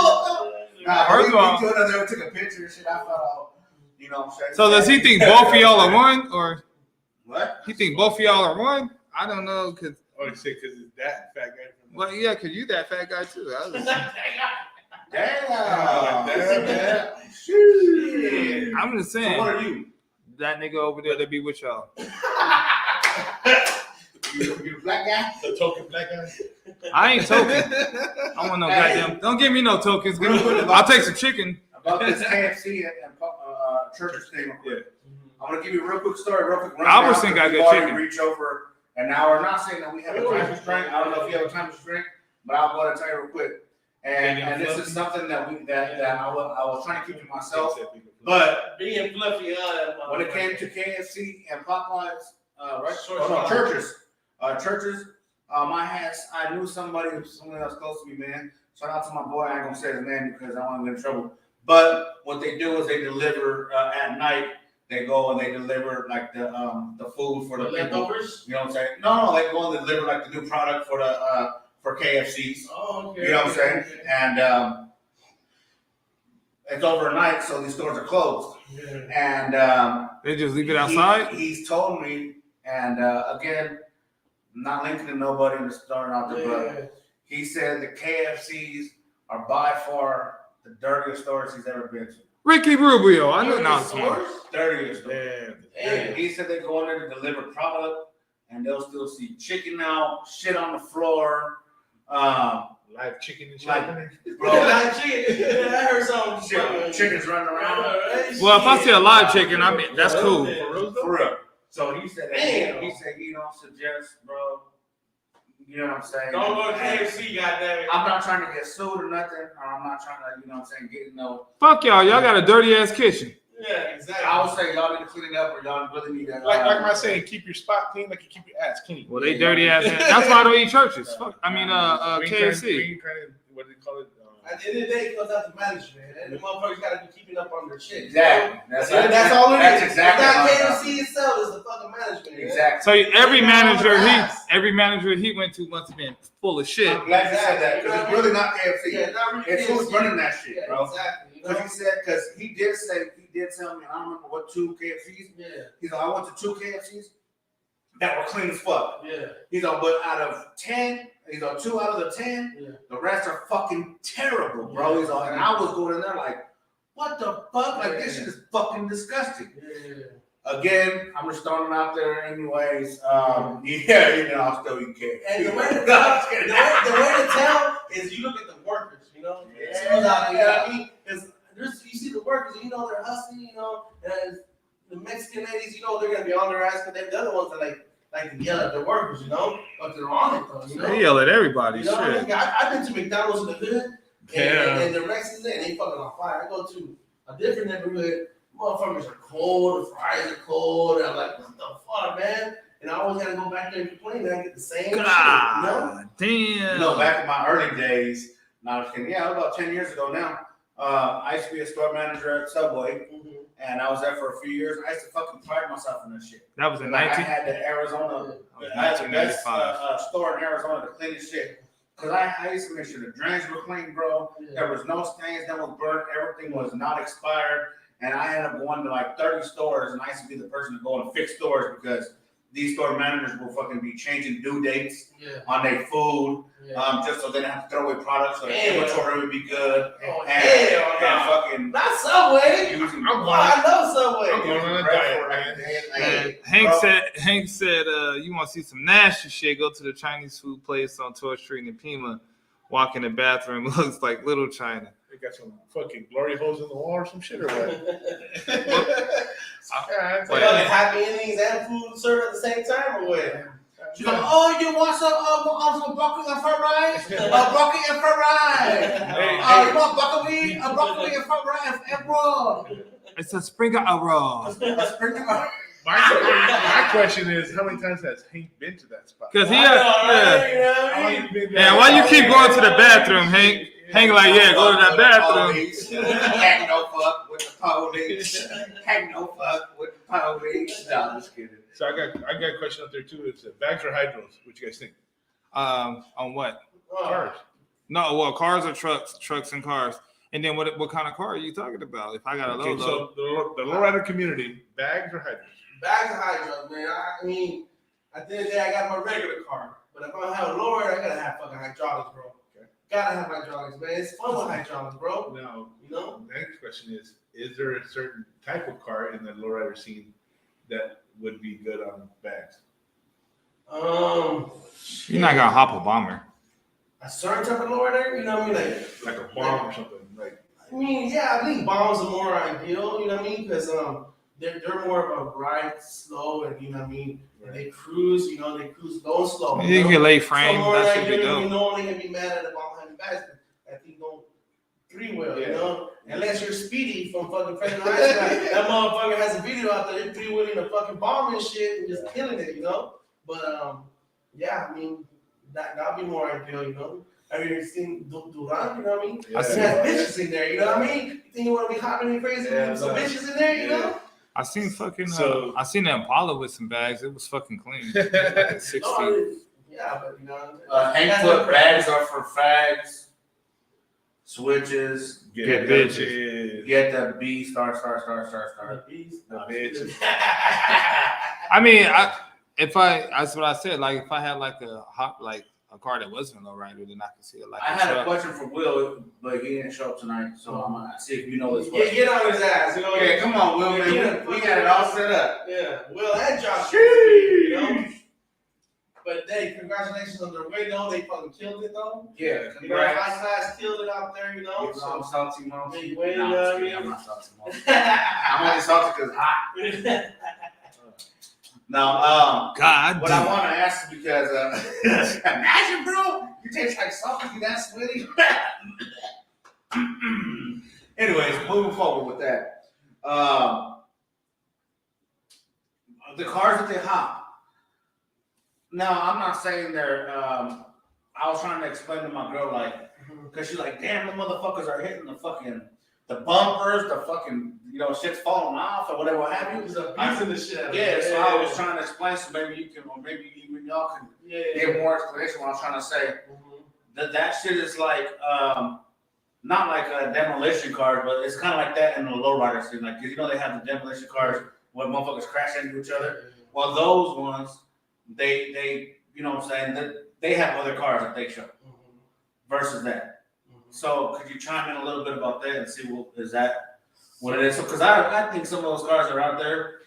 First of all-
we took a picture and shit. I thought, you know what I'm saying?
So does he think both of y'all are one, or
What?
he think both of y'all are one? I don't know, cause
Oh, you say because it's that fat guy from
well, yeah, cause you that fat guy too. I was-
Damn.
Damn.
Shit.
I'm just
So
saying
what are you?
that nigga over there that be with y'all.
You a black guy?
the token black guy.
I ain't token. I want no
Hey.
goddamn. Don't give me no tokens. Give me, I'll take some chicken.
About this KFC and churches thing real quick. I'm gonna give you a real quick story, real quick.
Albertson got
We've
good
already
chicken.
reached over an hour. I'm not saying that we have a time constraint. I don't know if you have a time constraint, but I'll go ahead and tell you real quick. And this is something that I was trying to keep to myself. But
Being fluffy,
when it came to KFC and Popeyes, right?
Sure,
Oh, no,
sure.
churches. I knew somebody that was close to me, man. Shout out to my boy. I ain't gonna say his name because I don't want to get in trouble. But what they do is they deliver at night. They go and they deliver like the food for the people.
leftovers.
You know what I'm saying? No, they go and deliver like the new product for the for KFCs.
Oh, okay.
You know what I'm saying? And it's overnight, so these stores are closed.
Yeah.
And
They just leave it outside.
he's told me, and again, not linking to nobody in the store out there, but he said the KFCs are by far the dirtiest stores he's ever been to.
Ricky Rubio. I know not smart.
Dirtiest.
Damn.
And he said they go in there to deliver product, and they'll still see chicken out, shit on the floor.
Live chicken and shit.
Like-
Bro, chicken. I heard something.
Chickens running around.
Well, if I see a live chicken, I mean that's cool.
For real. So he said,
Damn.
he said, you don't suggest, bro. You know what I'm saying?
Don't go to KFC, goddammit.
I'm not trying to get sued or nothing, or I'm not trying to, you know what I'm saying, get no.
Fuck y'all. Y'all got a dirty ass kitchen.
Yeah, exactly.
I would say y'all need to clean it up, or y'all really need to.
Like I saying, keep your spot clean, like you keep your ass clean.
Well, they dirty ass. That's why I don't eat churches. Fuck. I mean,
We ain't
KFC.
trying to, what do they call it?
At the end of the day, it comes out to management, and the motherfuckers got to be keeping up on their shit.
Exactly.
That's all it is.
That's exactly.
It's not
what I'm
KFC itself; it's the fucking management.
Exactly.
So every manager he went to must have been full of shit.
I'm glad you said that because it's really not KFC.
Yeah, not really
It's who's
KFC.
running that shit,
Yeah,
bro.
exactly. You know?
Because he did tell me, I don't remember what 2 KFCs.
Yeah,
He's like, I went to 2 KFCs that were clean as fuck.
yeah.
He's like, but out of 10, He's all 2 out of the 10.
Yeah.
The rest are fucking terrible, bro. He's all, and I was going in there like, what the fuck? Like this shit is fucking disgusting.
Yeah.
Again, I'm just throwing them out there anyways. Yeah, you know, I'll still eat cake.
And the way to tell is you look at the workers, you know?
Yeah.
You know what I mean? You see the workers, you know, they're hustling, you know, and the Mexican ladies, you know, they're going to be on their ass, but they're the other ones that like to yell at the workers, you know? But they're on it, though, you know?
They yell at everybody.
You know what I
Shit.
mean? I've been to McDonald's in the hood,
Yeah.
and the Mexicans there, and they fucking on fire. I go to a different neighborhood, motherfuckers are cold, the fries are cold, and I'm like, what the fuck, man? And I always gotta go back there and complain, and I get the same shit, you know?
God damn.
You know, back in my early days, no, I was kidding. Yeah, about 10 years ago now. I used to be a store manager at Subway, and I was there for a few years. I used to fucking pride myself in this shit.
That was in
Like, I
19.
had the Arizona, I had the best
1995.
store in Arizona, the cleanest shit. Cause I used to make sure the drains were clean, bro. There was no stains, that was burnt, everything was not expired. And I ended up going to like 30 stores, and I used to be the person to go and fix stores because these store managers will fucking be changing due dates on their food, just so they don't have to throw away products, so the inventory would be good.
Oh,
And
hell no.
fucking
Not Subway.
using
I love Subway.
I'm going on a diet, man.
And Hank said, you want to see some nasty shit, go to the Chinese food place on 12th Street in Pima. Walk in the bathroom, looks like Little China.
They got some fucking glory holes in the wall or some shit or what?
So y'all get happy endings and food served at the same time or what?
She's like, oh, you want some broccoli and fried rice? Broccoli and fried rice. You want broccoli and fried rice and raw?
It's a sprinkle of raw.
My question is, how many times has Hank been to that spot?
Because he
I know,
yeah.
right? You know what I
How long
mean?
you been there?
Yeah, why you keep going to the bathroom, Hank? Hank like, yeah, go to that bathroom.
Ain't no fuck with the police. Ain't no fuck with the police. No, I'm just kidding.
So I got a question up there too. It's bags or hydros? What you guys think?
On what?
Cars.
No, well, cars or trucks and cars. And then what kind of car are you talking about? If I got a
Okay,
Lolo.
so the lowrider community, bags or hydros?
Bags of hydros, man. I mean, at the end of the day, I got my regular car. But if I have a lower, I gotta have fucking hydraulics, bro.
Okay.
Gotta have hydraulics, man. It's fun with hydraulics, bro.
Now,
You know?
the next question is there a certain type of car in the lowrider scene that would be good on bags?
You're not gonna hop a bomber.
A certain type of lowrider, you know what I mean?
Like a bomb or something? Like
I mean, yeah, I think bombs are more ideal, you know what I mean? Because they're more of a ride slow, and you know what I mean? And they cruise, you know, they cruise low and slow.
You can lay frame.
So more
That
like
should be
you're
dope.
only gonna be mad at the bomb having bags. I think don't 3-wheel, you
Yeah.
know? Unless you're Speedy from fucking Fresno High School. That motherfucker has a video out there, 3-wheeling a fucking bomb and shit and just killing it, you know? But yeah, I mean, that'd be more ideal, you know? Have you ever seen Duran, you know what I mean?
Yeah.
It has bitches in there, you know what I mean? You think you want to be hopping and crazy with some bitches in there, you know?
I seen fucking.
So-
I seen the Impala with some bags. It was fucking clean. Like
No,
16.
yeah, but you know.
Hank
that's
foot
what-
bags are for fags, switches,
Get bitches.
get the B star.
The beast.
The bitches.
I mean, that's what I said. Like, if I had like a car that wasn't a lowrider, then I could see it like.
I
a
had a
truck.
question for Will, but he didn't show up tonight, so I'm gonna see if you know this
Get,
question.
get on his ass, you know.
Okay, come on, Will, man.
Yeah,
We got it all set up.
Yeah, Will and Josh. You know. But hey, congratulations on their way, though. They fucking killed it, though.
Yeah,
You know,
congrats.
high class killed it out there, you know.
I'm
So.
salty, mom.
Big win,
No, I'm just kidding. I'm not salty, mom. I'm only salty because it's hot. Now,
God
what I
damn.
want to ask is because imagine, bro, you taste like salt and you that sweaty. Anyways, moving forward with that, the cars that they hop. Now, I'm not saying they're. I was trying to explain to my girl like, because she's like, damn, the motherfuckers are hitting the bumpers, the fucking, shit's falling off or whatever, what have you.
There's a piece in the shit.
Yeah, so I was trying to explain, so maybe you can, or maybe even y'all can give more explanation what I'm trying to say. That shit is like, not like a demolition cars, but it's kind of like that in the lowrider scene. Like, 'cause they have the demolition cars where motherfuckers crash into each other. Well, those ones, they you know what I'm saying, they have other cars that they show
Mhm.
versus that.
Mhm.
So could you chime in a little bit about that and see is that what it is? So, because I think some of those cars that are out there,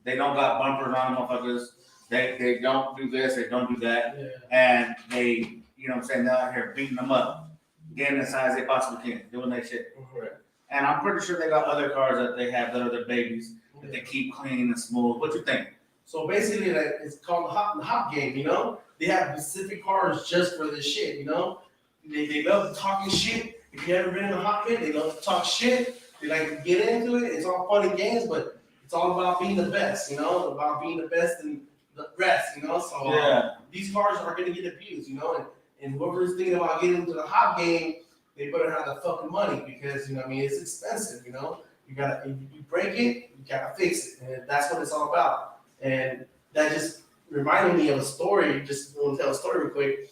they don't got bumpers on them, motherfuckers. They don't do this, they don't do that,
Yeah.
and they, you know what I'm saying, they're out here beating them up, getting as high as they possibly can, doing that shit.
Mhm.
And I'm pretty sure they got other cars that they have that are their babies that they keep clean and smooth. What you think?
So basically, like, it's called the hop game, you know? They have specific cars just for this shit, you know? They love talking shit. If you ever been in a hop game, they love to talk shit. They like to get into it. It's all fun and games, but it's all about being the best, you know? About being the best and the rest, you know? So these cars are going to get abused, you know? And whoever's thinking about getting into the hop game, they better have the fucking money because, you know what I mean, it's expensive, you know? If you break it, you gotta fix it. And that's what it's all about. And that just reminded me of a story. Just want to tell a story real quick.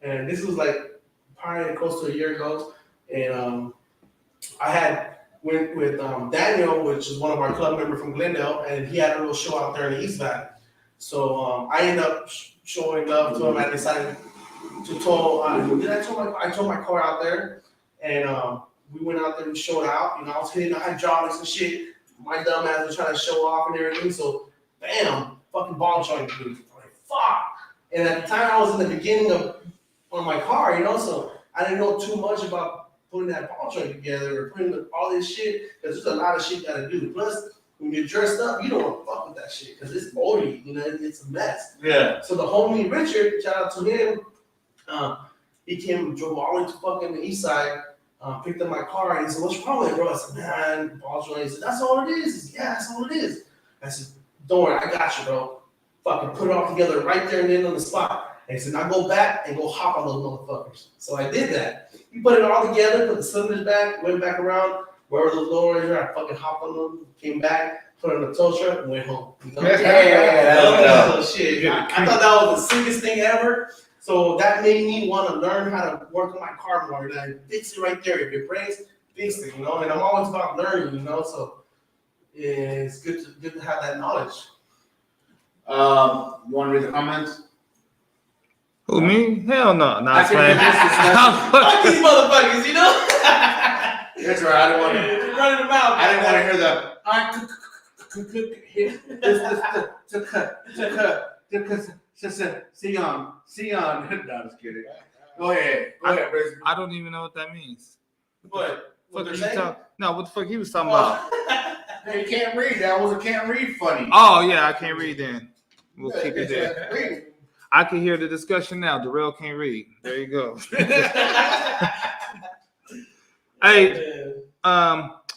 And this was like probably close to a year ago. And I went with Daniel, which is one of our club members from Glendale, and he had a little show out there in the East Valley. So I ended up showing love to him. I decided to tow. I towed my car out there, and we went out there and showed out. You know, I was hitting the hydraulics and shit. My dumb ass was trying to show off and everything. So, bam, fucking ball joint, dude. I'm like, fuck. And at the time, I was in the beginning on my car, you know, so I didn't know too much about putting that ball joint together or putting all this shit because there's a lot of shit you gotta do. Plus, when you're dressed up, you don't want to fuck with that shit because it's oily, you know, it's a mess.
Yeah.
So the homie Richard, shout out to him, he came and drove all the way to fucking the east side, picked up my car, and he said, "What's wrong with it, bro?" I said, "Man, ball joint." He said, "That's all it is." He said, "Yeah, that's all it is." I said, "Don't worry, I got you, bro. Fucking put it all together right there and then on the spot." And he said, "Now go back and go hop on those motherfuckers." So I did that. He put it all together, put the cylinders back, went back around, wherever those lowers are, I fucking hopped on them, came back, put it on the tow truck, and went home. You know?
Yeah,
Shit. I thought that was the sickest thing ever. So that made me want to learn how to work on my car more. And I fix it right there. If it breaks, fix it, you know. And I'm always about learning, you know. So it's good to have that knowledge.
You want to read the comments?
Who, me? Hell no. Nah,
I think
man.
Fuck these motherfuckers, you know.
That's right. I didn't want to.
Running them out.
I didn't want to hear the. Sion. No, I'm just kidding. Go ahead, Briz.
I don't even know what that means.
What
What
they're
you
saying?
no, what the fuck he was talking about?
Hey, you can't read. That was a can't read funny.
Oh, yeah, I can't read then. We'll keep it there.
Read.
I can hear the discussion now. Darrell can't read. There you go. Hey,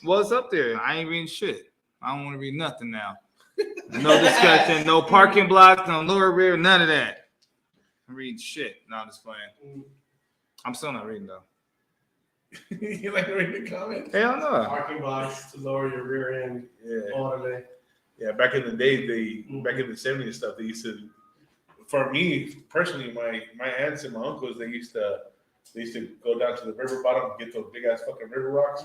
what's up there? I ain't reading shit. I don't want to read nothing now. No discussion, no parking blocks, no lower rear, none of that. I'm reading shit. No, I'm just playing. I'm still not reading though.
You like reading the comments?
Hell no.
Parking blocks to lower your rear end.
Yeah.
Orderly.
Yeah, back in the day, back in the 70s and stuff, they used to, for me personally, my aunts and my uncles, they used to go down to the river bottom, get those big ass fucking river rocks,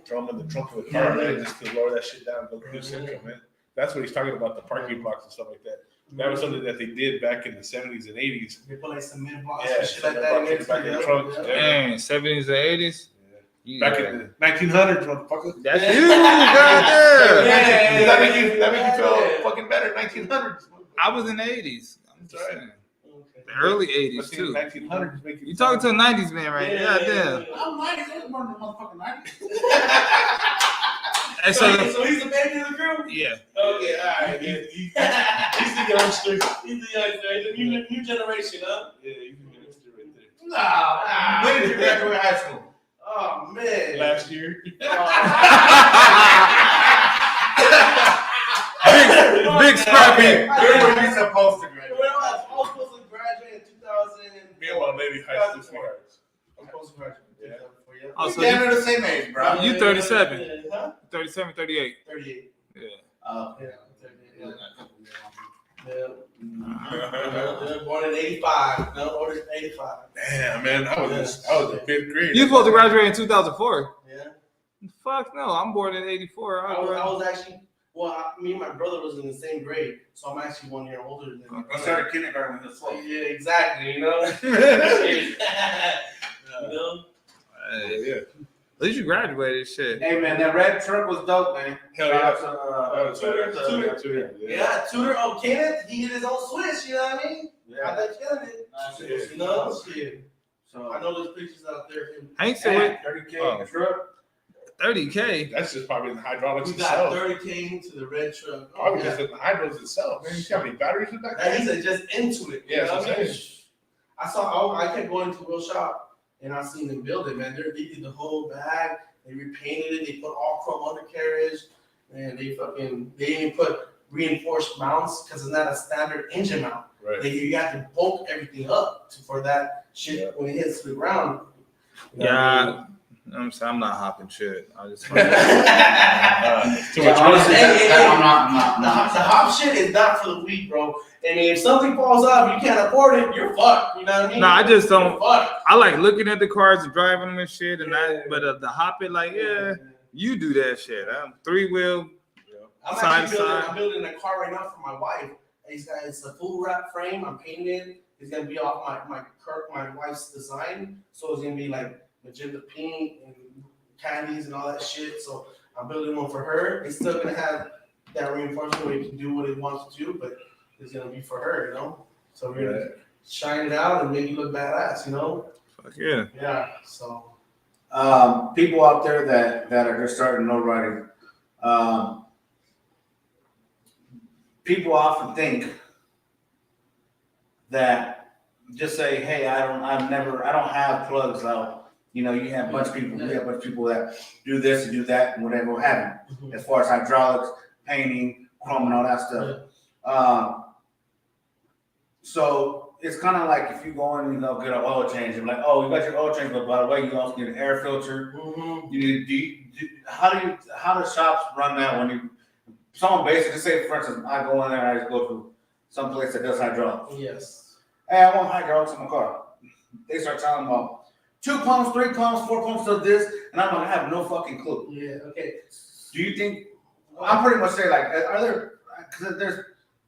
throw them in the trunk of the car, man, just to lower that shit down, go through Central, man. That's what he's talking about, the parking blocks and stuff like that. That was something that they did back in the 70s and 80s.
They put like some mid blocks
Yeah,
and shit like that in there.
back in the trunk.
Yeah.
Dang, 70s and 80s.
Back in the 1900s, motherfucker.
That's
Yeah.
you, goddamn.
Yeah.
Does that make you feel fucking better? 1900s.
I was in the 80s. I'm just
That's right.
saying.
Okay.
The early
But
80s
see,
too.
1900s make
You talking to a 90s man right now? Goddamn.
I'm 90s. I was born in the motherfucking 90s.
Hey,
So
so
he's the baby of the group?
yeah.
Okay, all right. He's the youngster. He's the youngster. He's the new generation, huh?
Yeah, you can get it right there.
Nah. When did you graduate high school?
Oh, man.
Last year.
Big scrappy.
Where were you supposed to graduate?
Well, I was supposed to graduate in 2000.
Meanwhile, maybe high school sweethearts.
I'm supposed to graduate in 2004, yeah.
Oh, so
Damn
you,
near the same age, bro.
You 37.
Huh?
37, 38.
38.
Yeah.
Yeah, 38. Yeah.
Damn,
Born in 85. No, born in 85.
man, I was in fifth grade.
You supposed to graduate in 2004.
Yeah.
Fuck no, I'm born in 84.
I was actually Well, me and my brother was in the same grade, so I'm actually 1 year older than him.
I started kindergarten when he was
So,
12.
yeah, exactly. You know. You know.
Hey,
Yeah.
at least you graduated, shit.
Hey man, that red truck was dope, man.
Hell
Shout
yeah.
out to,
Tutor. Yeah, Tutor. Oh, Kenneth, he hit his own switch. You know what I mean? I like killing it.
Yeah.
You know, shit.
So
I know there's pictures out there. Of him.
Hank said,
30K
Oh.
truck.
30K.
That's just probably the hydraulics
We got
itself.
30K into the red truck. Oh,
Probably
yeah.
just in the hydros itself. Man, you see how many batteries in that?
And he said just into it. You
Yeah,
know
that's
what I
what I'm
mean?
saying.
I kept going to Will Shop and I seen them build it, man. They did the whole bag. They repainted it. They put all chrome undercarriage, and they even put reinforced mounts because it's not a standard engine mount.
Right.
You have to bulk everything up for that shit when it hits the ground. You know what I
Yeah, I'm saying I'm not hopping shit. I just
Too much
Honestly,
Hey,
I'm
The
not.
hop shit is not for the weak, bro. I mean, if something falls off, you can't afford it, you're fucked. You know what I mean?
No, I just don't.
You're fucked.
I like looking at the cars and driving them and shit, and
Yeah.
but the hopping, like, yeah, you do that shit. I'm 3-wheel.
I'm
Side
actually
to side.
I'm building a car right now for my wife. It's a full wrap frame. I'm painting it. It's gonna be off my wife's design. So it's gonna be like magenta pink and candies and all that shit. So I'm building one for her. It's still gonna have that reinforcement where it can do what it wants to do, but it's gonna be for her, you know. So we're gonna shine it out and make it look badass, you know.
Fuck yeah.
Yeah. So
People out there that are just starting no riding. People often think that just say, "Hey, I don't have plugs out." You know, you have a bunch of people. We have a bunch of people that do this and do that and whatever what have you. As far as hydraulics, painting, chrome, and all that stuff. So it's kind of like if you go in and get an oil change, and like, oh, you got your oil change, but by the way, you also need an air filter. You need, how do shops run that when you someone basically say, for instance, I go in there and I just go to some place that does hydraulics.
yes.
Hey, I want hydraulics in my car. They start talking about 2 pumps, 3 pumps, 4 pumps of this, and I'm like, I have no fucking clue.
Yeah. Okay.
Do you think? I'm pretty much saying like, are there? Because there's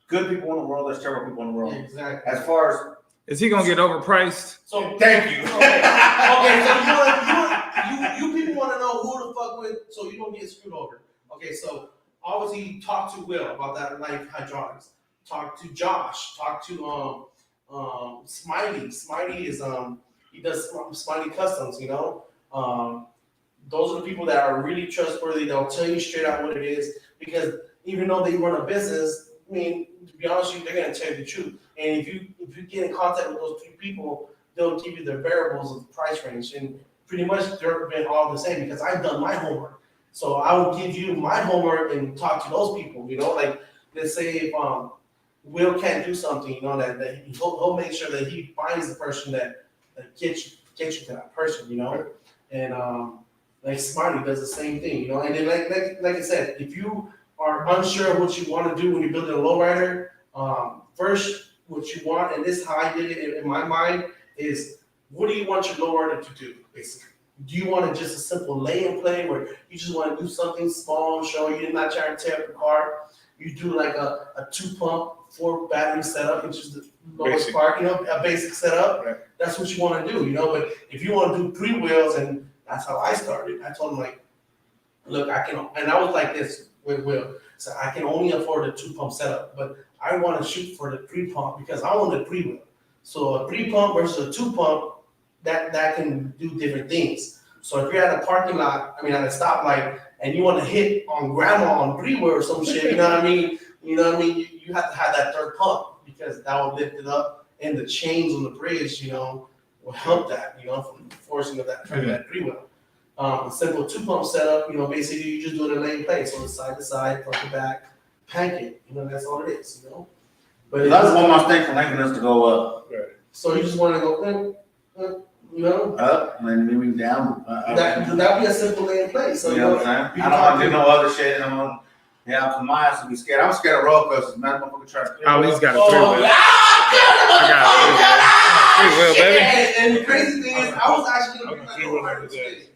good people in the world, there's terrible people in the world.
Exactly.
As far
Is he gonna get overpriced?
So
as thank you.
Okay, so you people want to know who to fuck with so you don't get screwed over. Okay, so obviously talk to Will about that life hydraulics. Talk to Josh. Talk to Smiley. Smiley is he does Smiley Customs, you know. Those are the people that are really trustworthy. They'll tell you straight out what it is because even though they run a business, I mean, to be honest with you, they're gonna tell you the truth. And if you get in contact with those 3 people, they'll give you the variables of the price range, and pretty much they're been all the same because I've done my homework. So I will give you my homework and talk to those people. You know, like let's say if Will can't do something, you know, that he'll make sure that he finds the person that gets you to that person. You know, and like Smiley does the same thing. You know, and then like I said, if you are unsure of what you want to do when you're building a lowrider, first what you want, and this is how I did it in my mind, is what do you want your lowrider to do, basically? Do you want just a simple lay and play where you just want to do something small, show you did not try to tear up the car? You do like a 2 pump, 4 battery setup, which is the lowest
Basic.
part, you know, a basic setup.
Right.
That's what you want to do, you know. But if you want to do 3 wheels, and that's how I started. I told him like, look, I can, and I was like this with Will. So I can only afford a 2 pump setup, but I want to shoot for the 3 pump because I want a 3 wheel. So a 3 pump versus a 2 pump, that can do different things. So if you're at a parking lot, I mean at a stoplight, and you want to hit on grandma on 3 wheel or some shit, you know what I mean? You know what I mean? You have to have that 3rd pump because that will lift it up, and the chains on the bridge, you know, will help that, you know, from forcing of that 3 wheel. A simple 2 pump setup, you know, basically you just do it in lane play, so it's side to side, front to back, pancake, you know, that's all it is, you know. But
That's one more thing for making us to go up.
so you just want to go, you know,
Up and then moving down.
that'd be a simple lane play. So
You know what I'm saying? I don't want to do no other shit. My ass would be scared. I'm scared of roller coasters, man. Motherfucker try to.
I at least got a
Oh,
3-wheel.
I
I got a 3-wheel, baby.
And the crazy thing is, I was actually gonna bring that over today.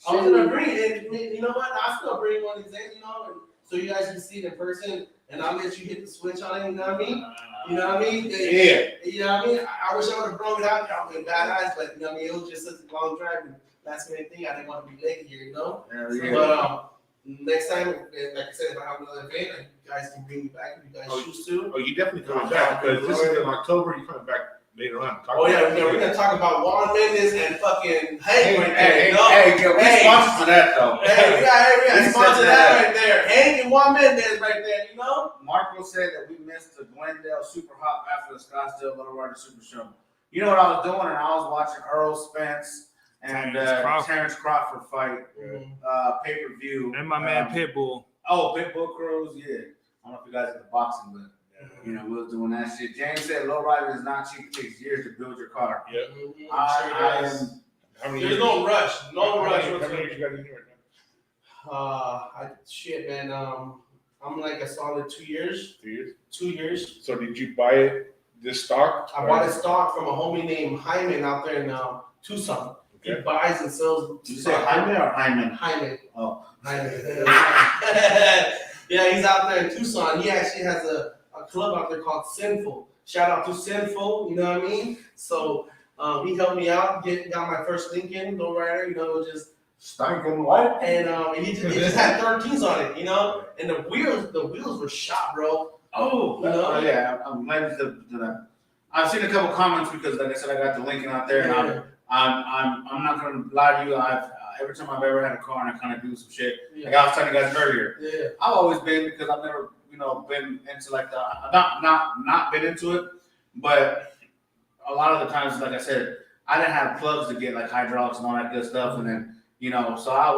I was gonna bring it, and you know what? I still bring one today, you know, and so you guys can see it in person, and I'll let you hit the switch on it. You know what I mean? You know what I mean?
Yeah.
You know what I mean? I wish I would have brought it out. Y'all been badass, but you know what I mean? It was just such a long drive and last minute thing. I didn't want to be late here, you know? But next time, like I said, if I have another event, you guys can bring me back if you guys choose to.
Oh, you definitely coming back because this is in October. You coming back later on?
Oh yeah, we're gonna talk about Juan Mendes and fucking Hank right there.
Hey,
you know?
hey, we sponsor for that though.
Hey, we got
He
sponsor
said
that
that.
right there. Hank and Juan Mendes right there, you know?
Marco said that we missed the Glendale Super Hop after the Scottsdale Little Rider Super Show. You know what I was doing? And I was watching Earl Spence and Terrence Crawford fight pay-per-view.
And my man Pitbull.
Oh, Pitbull Cruz, yeah. I don't know if you guys are the boxing, but you know, we was doing that shit. James said low rider is not cheap. It takes years to build your car.
Yeah.
I am.
How many
There's
years?
no rush. No
How
rush.
many years you got in here right
Shit, man. I'm like a solid 2 years.
now? 2 years.
2 years.
So did you buy it this stock?
I bought a stock from a homie named Hyman out there in Tucson. He
Okay.
buys and sells.
Did you say Hyman or Hyman?
Hyman.
Oh.
Hyman. Yeah, he's out there in Tucson. He actually has a club out there called Sinful. Shout out to Sinful, you know what I mean? So he helped me out, got my first Lincoln lowrider, you know, just
Stinking what?
and he just had 13s on it, you know, and the wheels were shot, bro.
Oh,
You know?
yeah. I'm glad to that. I've seen a couple comments because, like I said, I got the Lincoln out there, and I'm not gonna lie to you. Every time I've ever had a car and I kind of do some shit, like I was telling you guys earlier,
Yeah.
I've always been because I've never, been into like the not been into it, but a lot of the times, like I said, I didn't have plugs to get like hydraulics and all that good stuff, and then so I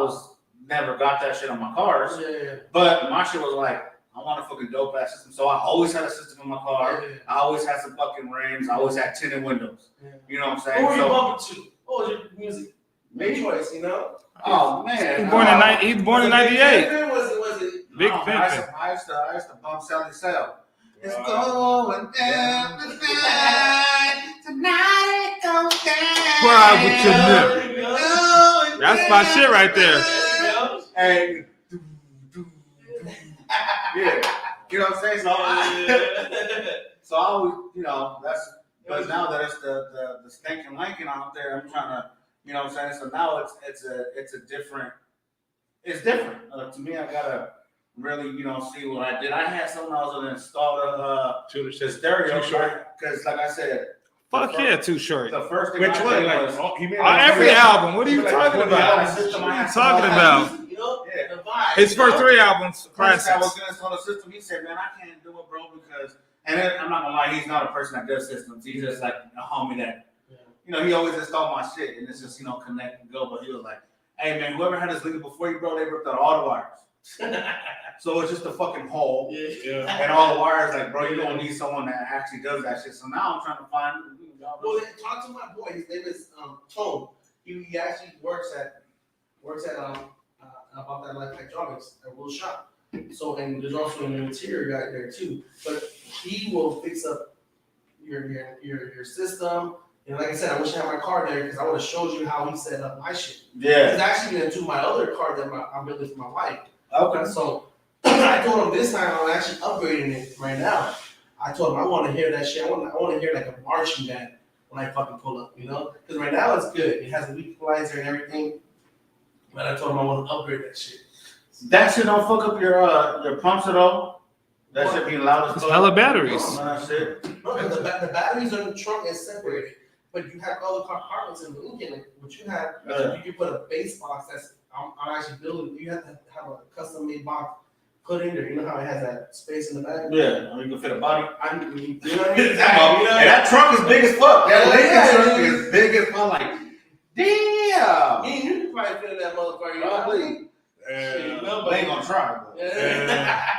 never got that shit on my cars.
Yeah.
But my shit was like, I want a fucking dope ass system, so I always had a system in my car. I always had some fucking rims. I always had tinted windows.
Yeah.
You know what I'm
What
saying?
were you bumping to? What was your music?
Me?
Choice, you know?
Oh man,
He's born in He's born in '98.
Was it?
Big
no,
pimpin'.
I used to bump Sally Sell. It's
Wow.
going down tonight. It goes down.
Cry with your nip.
Going
That's my shit right there.
down. And yeah, you know what I'm saying? So I always, that's. But now that it's the stinking Lincoln out there, I'm trying to, you know what I'm saying? So now it's a different. It's different. To me, I gotta really, see what I did. I had someone else that installed
Too
the stereo,
Too short.
because like I said,
Fuck yeah, Too Short.
the first thing
Which
I
one?
did
Like,
was
he made
Every album. What are you
Like
talking
20
about?
albums.
system I had
Talking
to
about?
You know,
Yeah.
the vibe.
His first 3 albums,
The first guy was
classics.
gonna install the system. He said, "Man, I can't do it, bro, because." And then, I'm not gonna lie, he's not a person that does systems. He's just like a homie that, he always installed my shit, and it's just connect and go. But he was like, "Hey man, whoever had this Lincoln before you, bro, they ripped out all the wires, so it's just a fucking hole
Yeah.
and all the wires. Like, bro, you don't need someone that actually does that shit." So now I'm trying to find.
Well, then talk to my boy. His name is Tone. He actually works at about that like hydraulics at Will Shop. So and there's also an interior guy there too. But he will fix up your system. And like I said, I wish I had my car there because I would have showed you how he set up my shit.
Yeah.
He's actually gonna do my other car that I'm building for my wife.
Okay.
So I told him this time I'm actually upgrading it right now. I told him I want to hear that shit. I want to hear like a marching band when I fucking pull up, Because right now it's good. It has a weak equalizer and everything. But I told him I want to upgrade that shit.
That shit don't fuck up your pumps at all. That shit be loud as
It's
fuck.
hella batteries.
Oh, man, that shit.
No, because the batteries on the trunk is separated. But you have other compartments in the Lincoln. Like what you have, you can put a base box that's I'm actually building. You have to have a custom made box put in there. You know how it has that space in the back?
Yeah, I mean, you can fit a body.
You know what I mean?
And that trunk is big as fuck. That Lincoln
Yeah,
trunk
yeah.
is big as fuck. Like, damn.
You can probably fit in that motherfucker. You know what I mean?
And
They ain't gonna try, but.
Yeah.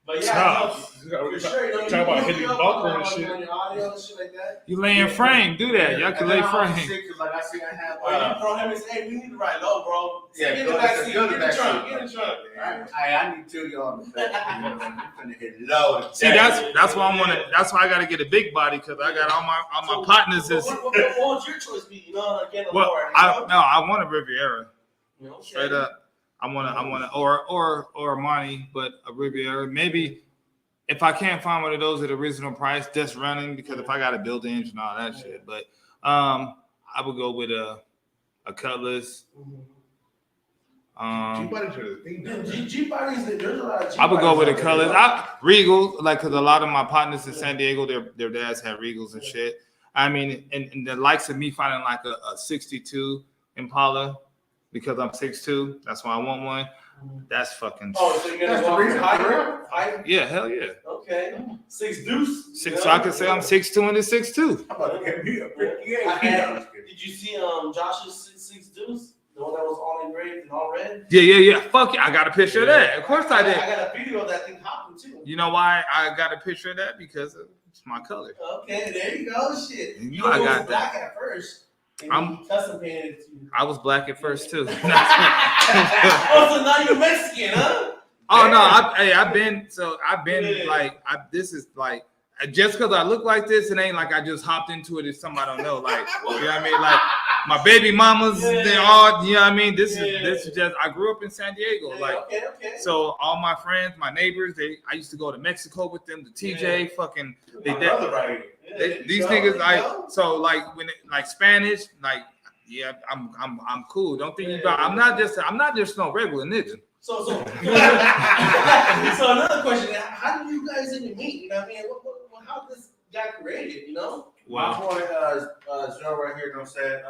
But yeah,
Tough.
for sure.
Talk about hitting bumper and shit.
On your audio and shit like that.
You lay in frame. Do that. Y'all can lay frame.
Like I see, I have.
Or you throw him and say, "Hey, we need to ride low, bro."
Yeah,
get
go
the back
to-
seat.
go to
Get
the
the
back
trunk.
seat.
Get the trunk.
I need 2 of y'all on the back. I'm gonna hit low.
See, that's why I want to. That's why I got to get a big body because I got all my partners is.
What would your choice be? Again,
Well, I want a Riviera
okay.
straight up. I wanna, or Armani, but a Riviera. Maybe if I can't find one of those at original price, just running, because if I got to build the engine and all that shit. But I would go with a Cutlass.
G-bodies are the thing now.
G-bodies, there's a lot of G-bodies.
I would go with a
out there,
Cutlass.
you know?
Regal, like, because a lot of my partners in San Diego, their dads had Regals and shit. I mean, and the likes of me finding like a 62 Impala, because I'm 6'2", that's why I want one. That's fucking.
Oh, so you're gonna
That's
go
the reason.
higher?
Yeah, hell yeah.
Okay. 6 deuce.
Six, so I can say I'm 6'2" and a 6'2".
How about to get me a 58?
Did you see Josh's 6 deuce? The one that was all engraved and all red?
Yeah. Fuck yeah, I got a picture of that. Of course I did.
I got a video of that thing hopping too.
You know why I got a picture of that? Because it's my color.
Okay, there you go. Shit.
You
You
know I
was
got
black at first. And
I'm-
you custom painted it to.
I was black at first too.
Oh, so now you're Mexican, huh?
Oh no, I've been
Yeah.
like, this is like, just because I look like this, it ain't like I just hopped into it as something I don't know. Like, you know what I mean? Like my baby mamas, they all, you know what I mean? This is just, I grew up in San Diego.
Yeah,
Like,
okay.
so all my friends, my neighbors, I used to go to Mexico with them, to TJ, fucking,
My brother right here.
Yeah,
these
so,
niggas,
you
like,
know?
so like when like Spanish, like, yeah, I'm cool. Don't think you
Yeah.
got. I'm not just no regular nigga.
So so another question: how did you guys even meet? You know what I mean? How this got created? You know?
My boy, Joe right here, don't say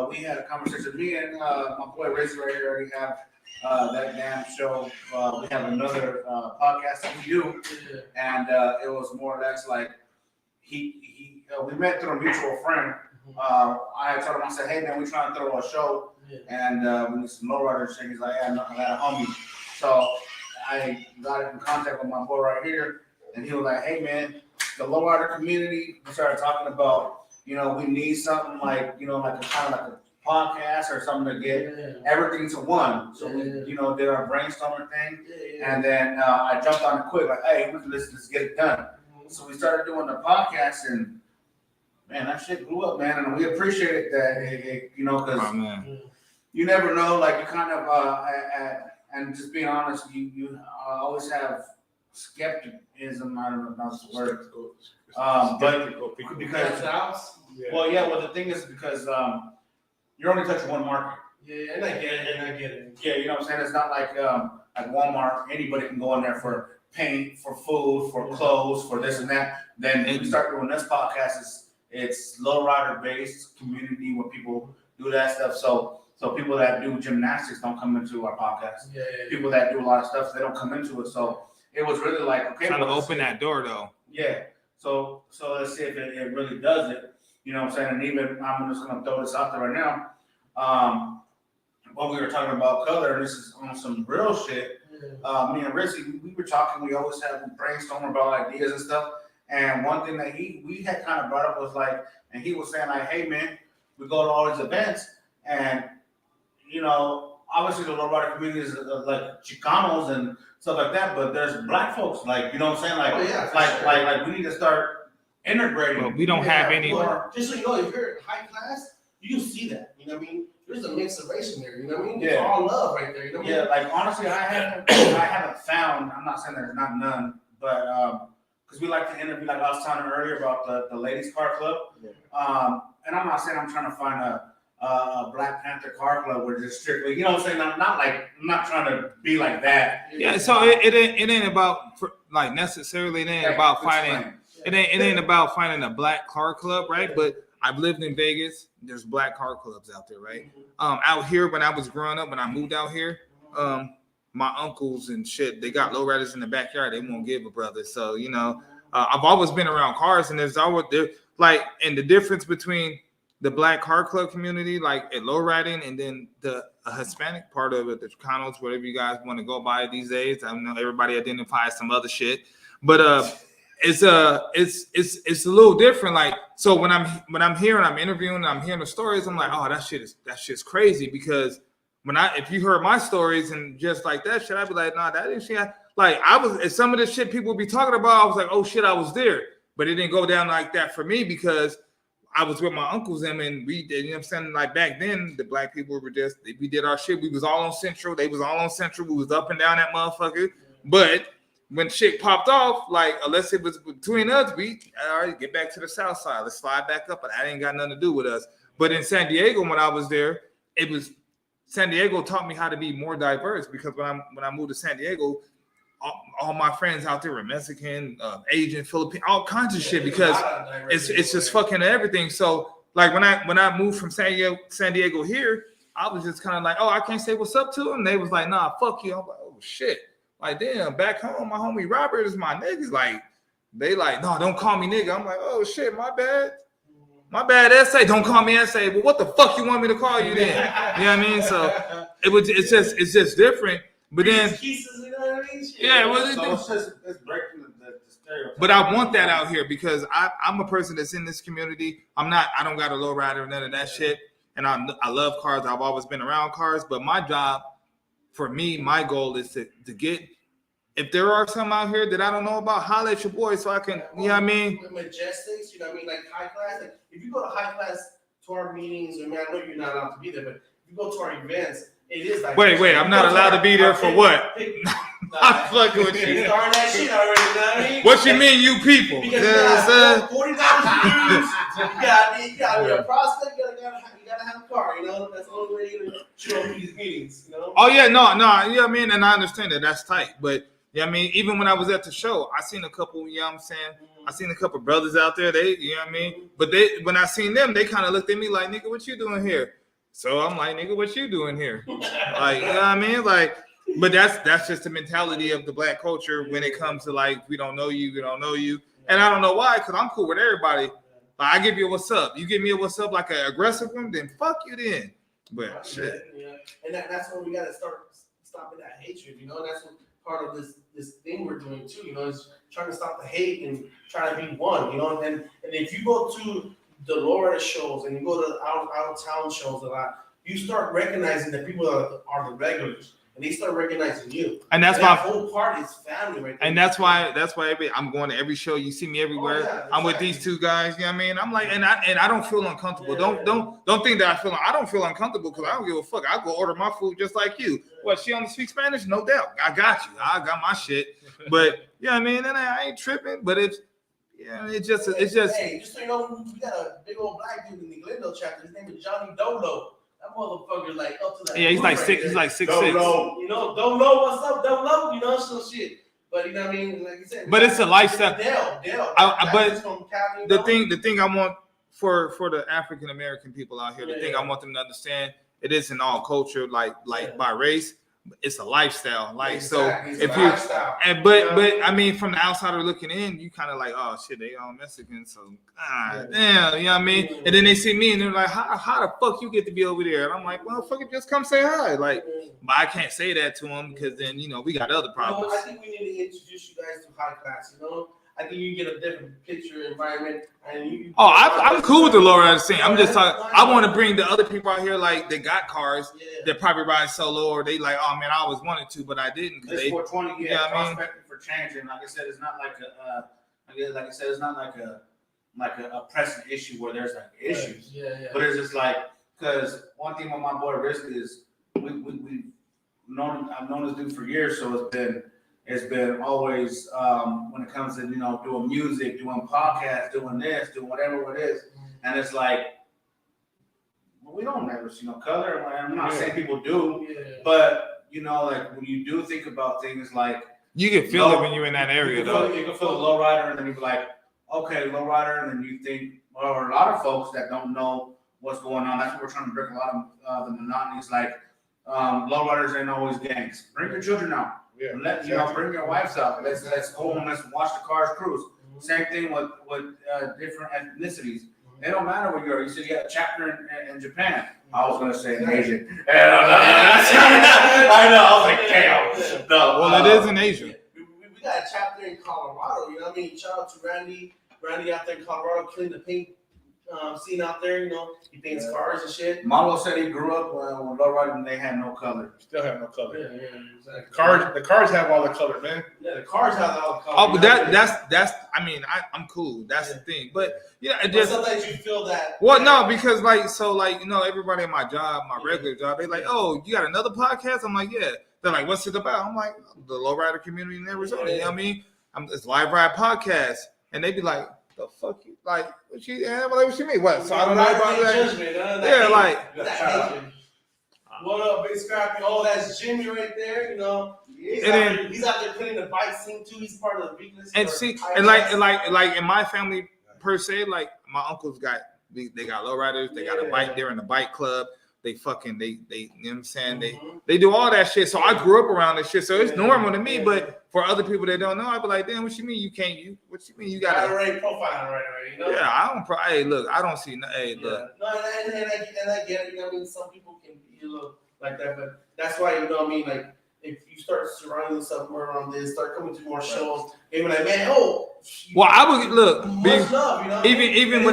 we had a conversation. Me and my boy Razor right here already have that damn show. We have another podcast that we do, and it was more or less like we met through a mutual friend. I told him, I said, hey man, we trying to throw a show, and we need some lowrider shit. He's like, yeah, I got a homie. So I got in contact with my boy right here, and he was like, hey man, the lowrider community. We started talking about, we need something like, like a kind of like a podcast or something to get everything to one. So we, did our brainstorming thing, and then I jumped on it quick, like, hey, let's get it done. So we started doing the podcast, and man, that shit blew up, man, and we appreciate that, because
Oh man.
you never know, like, you kind of, and just being honest, you always have skepticism, I don't know if that's the word, but because, well, yeah, well, the thing is because you're only touching one market.
Yeah, and I get it.
Yeah, you know what I'm saying? It's not like at Walmart, anybody can go in there for paint, for food, for clothes, for this and that. Then we start doing this podcast, it's lowrider based community where people do that stuff. So people that do gymnastics don't come into our podcast.
Yeah.
People that do a lot of stuff, they don't come into it. So it was really like, okay,
Trying to
well,
open that door though.
yeah. So let's see if it really does it. You know what I'm saying? And even I'm just gonna throw this out there right now. When we were talking about color, and this is on some real shit. Me and Rizzy, we were talking. We always had brainstorm about ideas and stuff. And one thing that we had kind of brought up was like, and he was saying like, hey man, we go to all these events, and obviously the lowrider community is like Chicanos and stuff like that, but there's black folks, like, you know what I'm saying, like,
Oh, yeah, for
like we need to start integrating.
Well, we don't have any.
more.
Just so you know, if you're high class, you see that. You know what I mean? There's a mix of race in there. You know what I mean? It's
Yeah.
all love right there. You know what I
Yeah,
mean?
like honestly, I haven't found. I'm not saying there's not none, but because we like to interview, like I was telling earlier about the ladies car club. And I'm not saying I'm trying to find a Black Panther car club where just strictly, you know what I'm saying? I'm not trying to be like that.
Yeah, so it ain't about like necessarily. It ain't about finding.
Explain.
It ain't about finding a black car club, right? But I've lived in Vegas. There's black car clubs out there, right? Out here when I was growing up, when I moved out here, my uncles and shit, they got lowriders in the backyard. They won't give a brother. So I've always been around cars, and there's always there like, and the difference between the black car club community, like at lowriding, and then the Hispanic part of it, the Chicanos, whatever you guys want to go by these days. I know everybody identifies some other shit, but it's a little different. Like, so when I'm here and I'm interviewing and I'm hearing the stories, I'm like, oh, that shit's crazy, because if you heard my stories and just like that shit, I'd be like, nah, that ain't shit. Like, some of the shit people be talking about, I was like, oh shit, I was there, but it didn't go down like that for me, because I was with my uncles and we did, you know what I'm saying? Like back then, the black people were just, we did our shit. We was all on Central. They was all on Central. We was up and down that motherfucker. But when shit popped off, like unless it was between us, we all right, get back to the South Side. Let's slide back up. But that ain't got nothing to do with us. But in San Diego, when I was there, it was San Diego taught me how to be more diverse because when I moved to San Diego, all my friends out there were Mexican, Asian, Filipino, all kinds of shit because it's just fucking everything. So like when I moved from San Diego here, I was just kind of like, oh, I can't say what's up to them. They was like, nah, fuck you. I'm like, oh shit. Like damn, back home, my homie Robert is my niggas. Like they like, no, don't call me nigga. I'm like, oh shit, my bad. My bad, SA. Don't call me SA. Well, what the fuck you want me to call you then? You know what I mean? So it's just different. But then, yeah, well,
it's breaking the stereotype.
but I want that out here because I'm a person that's in this community. I don't got a low rider or none of that shit. And I love cars. I've always been around cars. But my job, for me, my goal is to get, if there are some out here that I don't know about, holler at your boy so I can, you know what I mean?
Majestics, you know what I mean? Like high class. Like if you go to high class to our meetings, I mean, I know you're not allowed to be there, but if you go to our events, it is like.
Wait, I'm not allowed to be there for what? I'm fucking with you.
Starting that shit already, you know what I mean?
What you mean, you people?
Because you got 40,000 views. You got to be a prospect. You gotta have a car. You know, that's the only way you can show up these meetings. You know.
Oh yeah, no, you know what I mean, and I understand that that's tight, but yeah, I mean, even when I was at the show, I seen a couple. You know what I'm saying? I seen a couple brothers out there. They, you know what I mean? But when I seen them, they kind of looked at me like, nigga, what you doing here? So I'm like, nigga, what you doing here? Like, you know what I mean? Like, but that's just the mentality of the black culture when it comes to like, we don't know you, and I don't know why, because I'm cool with everybody. Like, I give you a what's up. You give me a what's up like an aggressive one, then fuck you then. But shit.
Yeah. And that's when we gotta start stopping that hatred. You know, that's what part of this thing we're doing too. You know, is trying to stop the hate and trying to be one. You know, and if you go to the Lowrider shows and you go to out of town shows a lot, you start recognizing that people are the regulars, and they start recognizing you.
And that's
that whole part is family right there.
And that's why I'm going to every show. You see me everywhere.
Oh, yeah,
I'm with these two guys. You know what I mean? I'm like, and I don't feel uncomfortable. Don't think that I don't feel uncomfortable because I don't give a fuck. I go order my food just like you. What, she only speaks Spanish? No doubt. I got you. I got my shit. But yeah, I mean, and I ain't tripping. But it's just.
Hey, just so you know, we got a big old black dude in the Glendale chapter. His name is Johnny Dolo. That motherfucker like up to that.
Yeah, he's like 6'6". He's like 6'6".
You know, Dolo, what's up, Dolo? You know, some shit. But you know what I mean? Like you said.
But it's a lifestyle.
Dale.
But the thing I want for the African American people out here, the thing I want them to understand, it isn't all culture like by race. It's a lifestyle. Like
exactly.
So, if you but I mean, from the outsider looking in, you kind of like, oh shit, they all Mexican, so damn, you know what I mean? And then they see me and they're like, how the fuck you get to be over there? And I'm like, well, fuck it, just come say hi. Like, but I can't say that to them because then we got other problems.
I think we need to introduce you guys to high class. You know, I think you get a different picture environment, and you.
Oh, I'm cool with the lowrider scene. I'm just talking. I want to bring the other people out here like they got cars that probably ride solo, or they like, oh man, I always wanted to, but I didn't.
This 420, prospecting for change, and like I said, it's not like it's not like a pressing issue where there's like issues. But it's just like, because one thing with my boy Risk is I've known this dude for years, so it's been always when it comes to doing music, doing podcasts, doing this, doing whatever it is, and it's like we don't never see no color. I'm not saying people do, but like when you do think about things like
you can feel it when you're in that area, though.
You can feel the lowrider, and then you be like, okay, lowrider, and then you think, or a lot of folks that don't know what's going on. That's what we're trying to break a lot of the monotony. It's like lowriders ain't always gangs. Bring your children out. Bring your wives out. Let's go home. Let's watch the cars cruise. Same thing with different ethnicities. It don't matter where you are. You said you had a chapter in Japan. I was gonna say in Asia. I know. I was like, damn. No,
well, it is in Asia.
We got a chapter in Colorado. You know what I mean? Shout out to Randy out there in Colorado, killing the paint scene out there. You know, he paints cars and shit.
Malo said he grew up when lowrider and they had no color.
Still have no color.
Yeah, exactly.
The cars have all the color, man.
Yeah, the cars have all the color.
Oh, but that's. I mean, I'm cool. That's the thing. But yeah, it
But
just.
sometimes you feel that.
Well, no, because everybody in my job, my regular job, they like, oh, you got another podcast? I'm like, yeah. They're like, what's it about? I'm like, the lowrider community in Arizona. You know what I mean? It's Live Ride Podcast, and they be like, the fuck you like? What you mean? What? So I don't know about that. Yeah, like.
What up, Big Scrappy? Oh, that's Jimmy right there. You know, he's out there putting the bike scene too. He's part of the weakness.
And see, and like in my family per se, like my uncles they got lowriders, they got a bike, they're in the bike club. They you know what I'm saying? They do all that shit. So I grew up around this shit. So it's normal to me, but for other people that don't know, I'd be like, damn, what you mean you can't what you mean you gotta
already profiling right away, you know?
Yeah, I don't hey look, I don't see hey look.
No, and I get it, you know what I mean? Some people can be a little like that, but that's why, you know what I mean, like if you start surrounding yourself more around this, start coming to more shows, they be like, man, well,
I would look
much love, you know?
even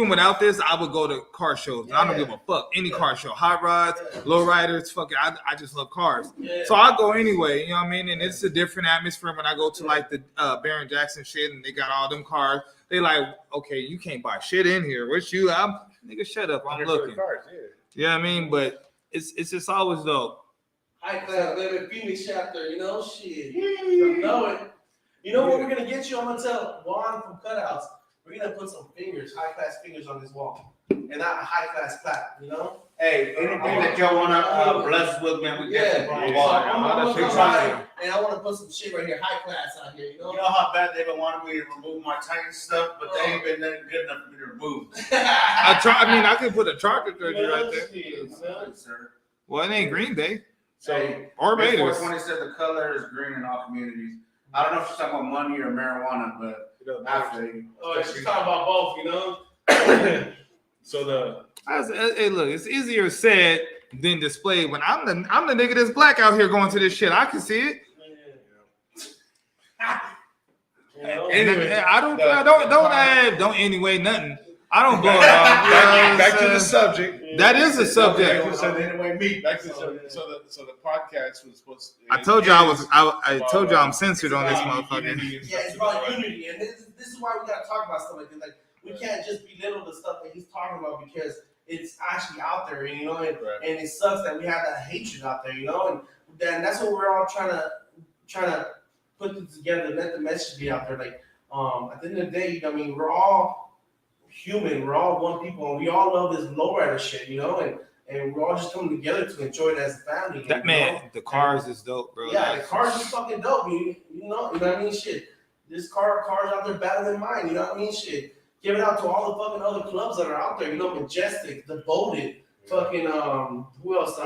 without this, I would go to car shows. I don't give a fuck any car show, hot rods, low riders, fucking. I just love cars, so I go anyway. You know what I mean? And it's a different atmosphere when I go to like the Baron Jackson shit, and they got all them cars. They like, okay, you can't buy shit in here. What's you? Nigga, shut up. I'm looking.
Cars,
You know what I mean? But it's just always dope.
High class living Phoenix chapter, you know, shit. You know it. You know what we're gonna get you? I'm gonna tell Juan from Cutouts. We're gonna put some high class fingers on this wall, and not a high class plaque. You know.
Hey, anything that y'all wanna bless with, man, we get
So
on the
I'm
wall.
gonna come by, and I want to put some shit right here, high class out here. You know.
You know how bad they've been wanting me to remove my Titan stuff, but they ain't been that good enough for me to remove.
I could put a tractor jersey right there.
Shit,
Sir.
Well, it ain't Green Bay.
So
Or
Big
Raiders.
420 said the color is green in all communities. I don't know if she's talking about money or marijuana, but after
Oh, she's talking about both, you know.
so
Hey, look, it's easier said than displayed. When I'm the nigga that's black out here going to this shit, I can see it.
You know?
And don't anyway nothing. I don't blow it off.
back to the subject.
That is a subject.
So anyway, back to the subject. So the podcast was supposed to.
I told you I told you I'm censored on this motherfucker.
Yeah, it's about unity, and this is why we gotta talk about stuff like this. Like we can't just belittle the stuff that he's talking about because it's actually out there, you know, and it sucks that we have that hatred out there, you know, and then that's what we're all trying to put it together, let the message be out there. Like at the end of the day, I mean, we're all human, we're all one people, and we all love this lowrider shit, you know, and we're all just coming together to enjoy it as a family.
That man, the cars is dope, bro.
Yeah, the cars is fucking dope. You know what I mean? Shit, this cars out there better than mine. You know what I mean? Shit, give it out to all the fucking other clubs that are out there. You know, Majestic, Devoted, fucking who else?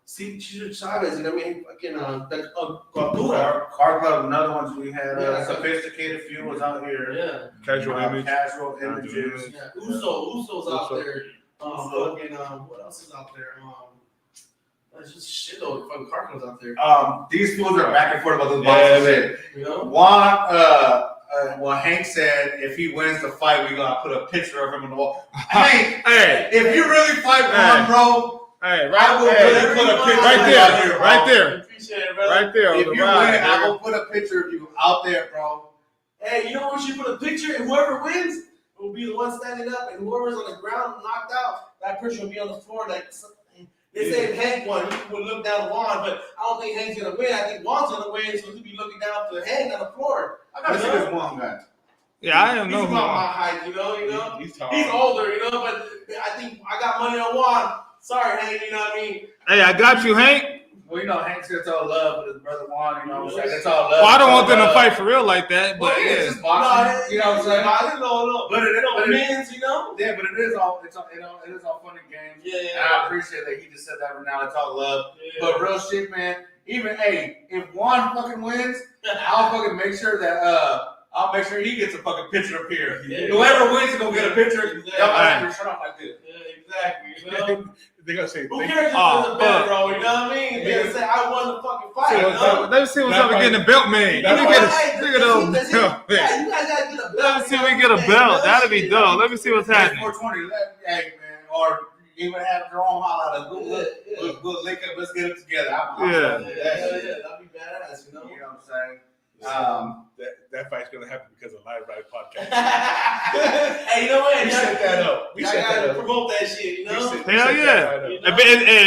Cesar Chavez. You know what I mean? Fucking Cordura.
Car Club, another ones we had.
Yeah.
Sophisticated Fuels out here.
Yeah.
Casual image.
Casual images.
Yeah. Uso's out there. Fucking what else is out there? There's just shit load of fucking car clubs out there.
These fools are back and forth about this boxing shit.
You know?
Well, Hank said if he wins the fight, we gonna put a picture of him on the wall. Hank,
Hey,
if you really fight Juan, bro,
hey,
I will really put a picture
right
of you
there,
out here, bro.
right there,
Appreciate it, brother.
right there.
If
On
you
the
win,
ride,
I
nigga.
will put a picture of you out there, bro.
Hey, you know where she put a picture? And whoever wins will be the one standing up, and whoever's on the ground knocked out, that person will be on the floor. Like they say, if Hank won, he would look down at Juan, but I don't think Hank's gonna win. I think Juan's gonna win, so he'll be looking down to Hank on the floor.
I gotta see this Juan guy.
Yeah, I don't
He's
know.
about my height, you know.
He's tall.
He's older, you know, but I think I got money on Juan. Sorry, Hank, you know what I mean?
Hey, I got you, Hank.
Well, you know, Hank said it's all love with his brother Juan. You know what I'm saying? It's all love.
Well, I don't
it's
want them
all
to
love.
fight for real like that, but
Well,
yeah.
it's just boxing. You know what I'm saying?
I didn't know.
But it is,
Men's, you know?
yeah, but it is all it is all fun and games.
Yeah.
And I appreciate that he just said that right now. It's all love.
Yeah.
But real shit, man. Even if Juan fucking wins, I'll fucking make sure that I'll make sure he gets a fucking picture up here.
Yeah.
Whoever wins is gonna get a picture.
Exactly.
Y'all gotta have your shirt off like this.
Yeah, exactly. You know?
They're gonna say,
Who
thank
cares if
Oh,
it's a bet,
fuck.
bro? You know what I mean? They're gonna say, I won the fucking fight, you know?
Let me see what's
That
up with
might-
getting the belt made. Let me
that
get
might-
look at those
Let's see-
belt made.
Yeah, you guys gotta get a belt.
Let me see
you
if we
know?
get a
Hey,
belt.
that
That'd be
shit,
dope. Let me see what's happening.
420. Hey man, or even have your own holla. Good lick up. Let's get it together. I'm
Yeah.
gonna do that
Yeah,
shit.
that'd be badass, you know?
You know what I'm saying?
that fight's gonna happen because of Live Ride Podcast.
Hey, you know what?
We set that up. We
Y'all
set
gotta
that up.
promote that shit, you know?
We set
Hell
that
yeah.
right up.
You know?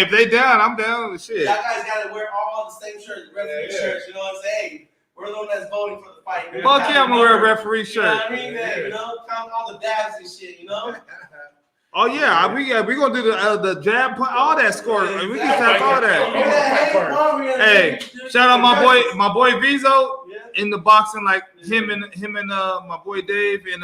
If they down, I'm down. Shit.
Y'all guys gotta wear all the same shirts, referee
Yeah.
shirts, you know what I'm saying? Hey, we're the one that's voting for the fight.
Yeah.
Fuck yeah, I'm gonna wear a referee
You know what
shirt.
I mean?
Yeah.
You know, count all the dabs and shit, you know?
Oh yeah, we gonna do the jab punch, all that score.
Yeah,
We can have all that.
Yeah.
Hey, shout out my boy Vizo
Yeah.
in the boxing, like him and my boy Dave and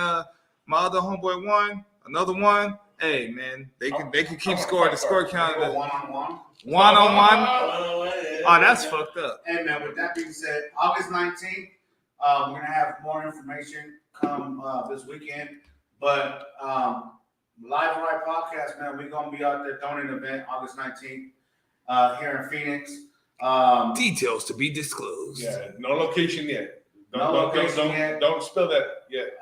my other homeboy another one. Hey man, they can keep scoring. The score count
One-on-one.
one on one.
Oh,
Oh, that's fucked up.
Hey man, with that being said, August 19th, we're gonna have more information come this weekend. But Live Ride Podcast, man, we're gonna be out there throwing an event August 19th here in Phoenix.
Details to be disclosed.
Yeah, no location yet.
No location yet.
Don't spill that yet.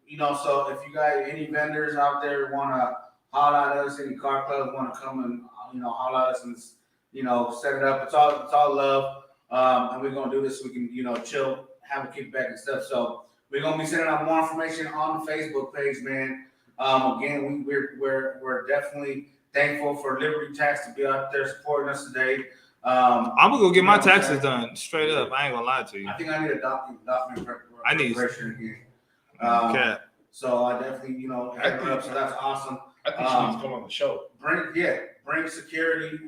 You know, so if you guys, any vendors out there wanna holler at us, any car clubs wanna come and holler at us and set it up. It's all love. And we're gonna do this so we can chill, have a kickback and stuff. So we're gonna be sending out more information on the Facebook page, man. Again, we're definitely thankful for Liberty Tax to be out there supporting us today.
I'm gonna go get my
You know what I'm
taxes
saying?
done straight up. I ain't gonna lie to you.
I think I need a document
I need-
preparation again.
Okay.
So I definitely, hit her up. So that's awesome.
I think she needs to come on the show.
Bring security.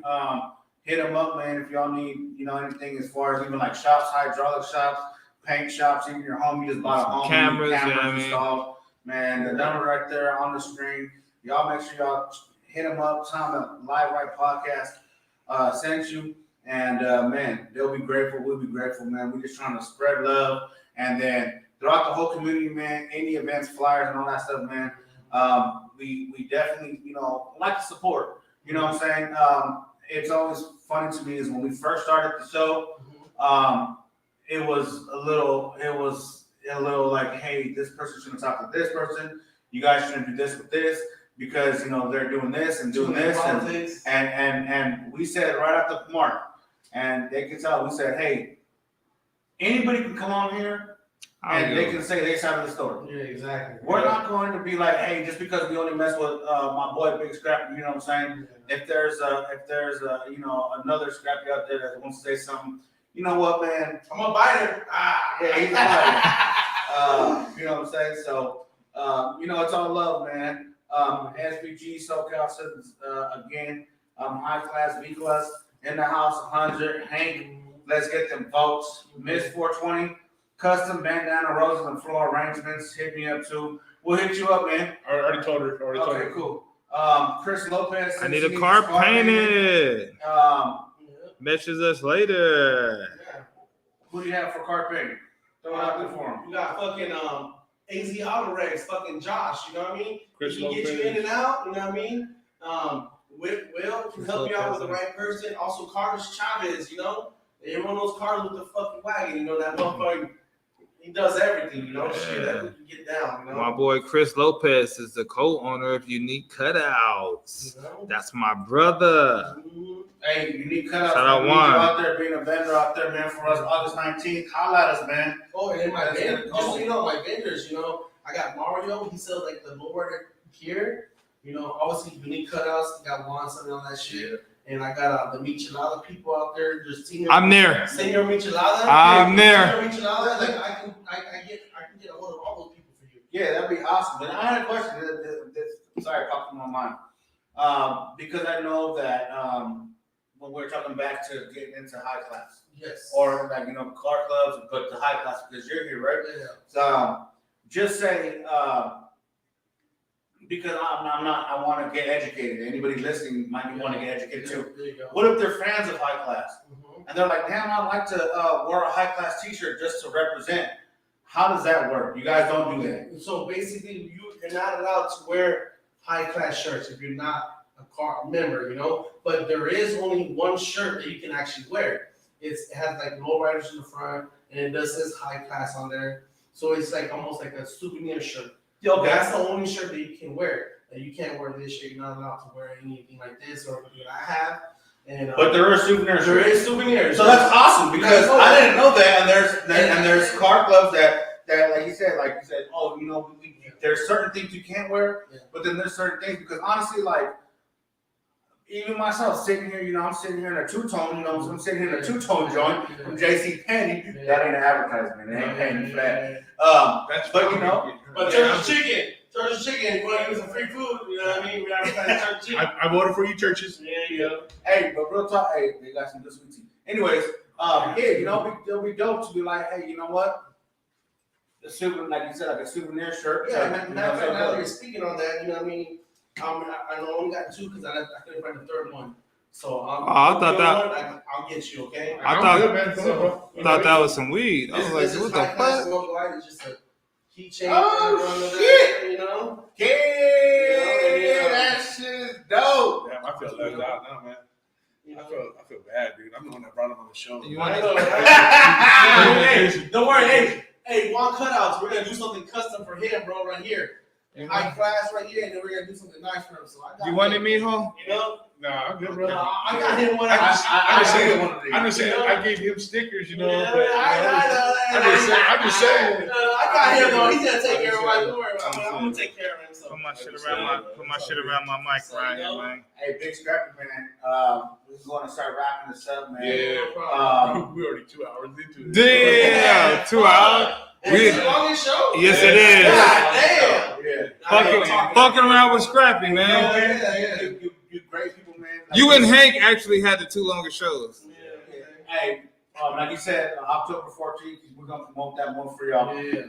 Hit them up, man. If y'all need, anything as far as even like shops, hydraulic shops, paint shops, even your home, you just bought a home,
Cameras,
cameras
yeah, I mean.
installed. Man, the number right there on the screen. Y'all make sure y'all hit them up. Tell them that Live Right Podcast sent you, and man, they'll be grateful. We'll be grateful, man. We're just trying to spread love, and then throughout the whole community, man. Any events, flyers, and all that stuff, man. We definitely, like to support. You know what I'm saying? It's always funny to me is when we first started the show, it was a little like, hey, this person shouldn't talk to this person. You guys shouldn't do this with this because they're doing this and doing this and we said right at the mark, and they could tell. We said, hey, anybody can come on here and they can say their side of the story.
Yeah, exactly.
We're not going to be like, hey, just because we only mess with my boy Big Scrappy, you know what I'm saying? If there's another Scrappy out there that wants to say something, you know what, man?
I'm a biter.
Yeah, he's a biter. You know what I'm saying? So, it's all love, man. SBG, SoCal Citizens, again, high class, V class in the house, 100. Hank, let's get them votes. Miss 420. Custom bandana, roses, and floral arrangements. Hit me up too. We'll hit you up, man.
I already told her.
Okay, cool. Chris Lopez.
I need a car painted.
Um,
Message us later.
who do you have for car painting? Throw it out there for him.
You got fucking AZ Auto Rex, fucking Josh, you know what I mean?
Chris
He can get you
Lopez.
in and out, you know what I mean? Will can help you out with the right person. Also, Carlos Chavez, everyone knows Carlos with the fucking wagon, that motherfucker. He does everything, shit that we can get down,
My boy Chris Lopez is the co-owner of Unique Cutouts. That's my brother.
Hey, Unique Cutouts.
Shout out
man.
Juan.
You out there being a vendor out there, man, for us August 19th. Holla at us, man.
Oh, and then my
That's
vendors,
it.
just so you know, my vendors, I got Mario. He sells like the lowrider gear. Obviously Unique Cutouts. Got Juan selling all that shit. And I got the Michelada people out there. Just senior.
I'm there.
Senior Michelada.
I'm there.
Senior Michelada. Like I can get a hold of all those people for you.
Yeah, that'd be awesome. But I had a question. Sorry, popped in my mind. Because I know that when we're talking back to getting into high class,
Yes.
or like car clubs, but the high class because you're here, right?
Yeah.
So just say because I want to get educated. Anybody listening might want to get educated too.
There you go.
What if they're fans of high class
Mhm.
and they're like, damn, I'd like to wear a high class T-shirt just to represent? How does that work? You guys don't do that.
So basically, you're not allowed to wear high class shirts if you're not a car member, But there is only one shirt that you can actually wear. It has like lowriders in the front, and it does says high class on there. So it's like almost like a souvenir shirt. That's the only shirt that you can wear. And you can't wear this shirt. You're not allowed to wear anything like this or anything that I have. And
But there are souvenirs.
there is souvenirs.
So that's awesome because I didn't know that, and there's car clubs that like you said, oh, there's certain things you can't wear, but then there's certain things because honestly, like even myself sitting here, I'm sitting here in a two-tone, so I'm sitting here in a two-tone joint from J.C. Penney. That ain't an advertisement. They ain't paying me for that.
But Church's Chicken, you want to give us some free food? You know what I mean? We advertise Church's Chicken.
I voted for you, churches.
Yeah.
Hey, but real talk, they got some good sweet tea. Anyways, it'll be dope to be like, hey, you know what? The souvenir, like you said, like a souvenir shirt.
Yeah, now that you're speaking on that, you know what I mean? I know I only got two because I couldn't find the third one. So
I thought that
I'll get you, okay?
I thought
good, man. Come on, bro.
thought that was some weed. I was like,
this
what
is
the
high class
fuck?
smoke light. It's just a keychain.
Oh, shit!
Yeah,
Yeah, that shit's dope.
Damn, I feel left out now, man. I feel bad, dude. I'm the one that brought him on the show.
You
I
want
know,
it?
right? Hey, don't worry. Hey, Juan Cutouts. We're gonna do something custom for him, bro, right here. High class right here, and then we're gonna do something nice for him. So I got
You want it, mijo?
Nah, I'm good, bro.
I got him one.
I'm just saying, I gave him stickers,
I know.
I'm just saying.
I got him though. He's gonna take care of my door. I'm gonna take care of him. So.
Put my shit around my mic right here, man.
Hey, Big Scrappy, man. We're going to start wrapping this up, man.
Yeah. We're already 2 hours into it.
Damn, 2 hours.
It's the longest show.
Yes, it is.
God damn.
Yeah.
Fucking around with Scrappy, man.
Yeah.
You great people, man.
You and Hank actually had the two longest shows.
Hey, like you said, October 14th, we're going to promote that one for y'all.
Yeah.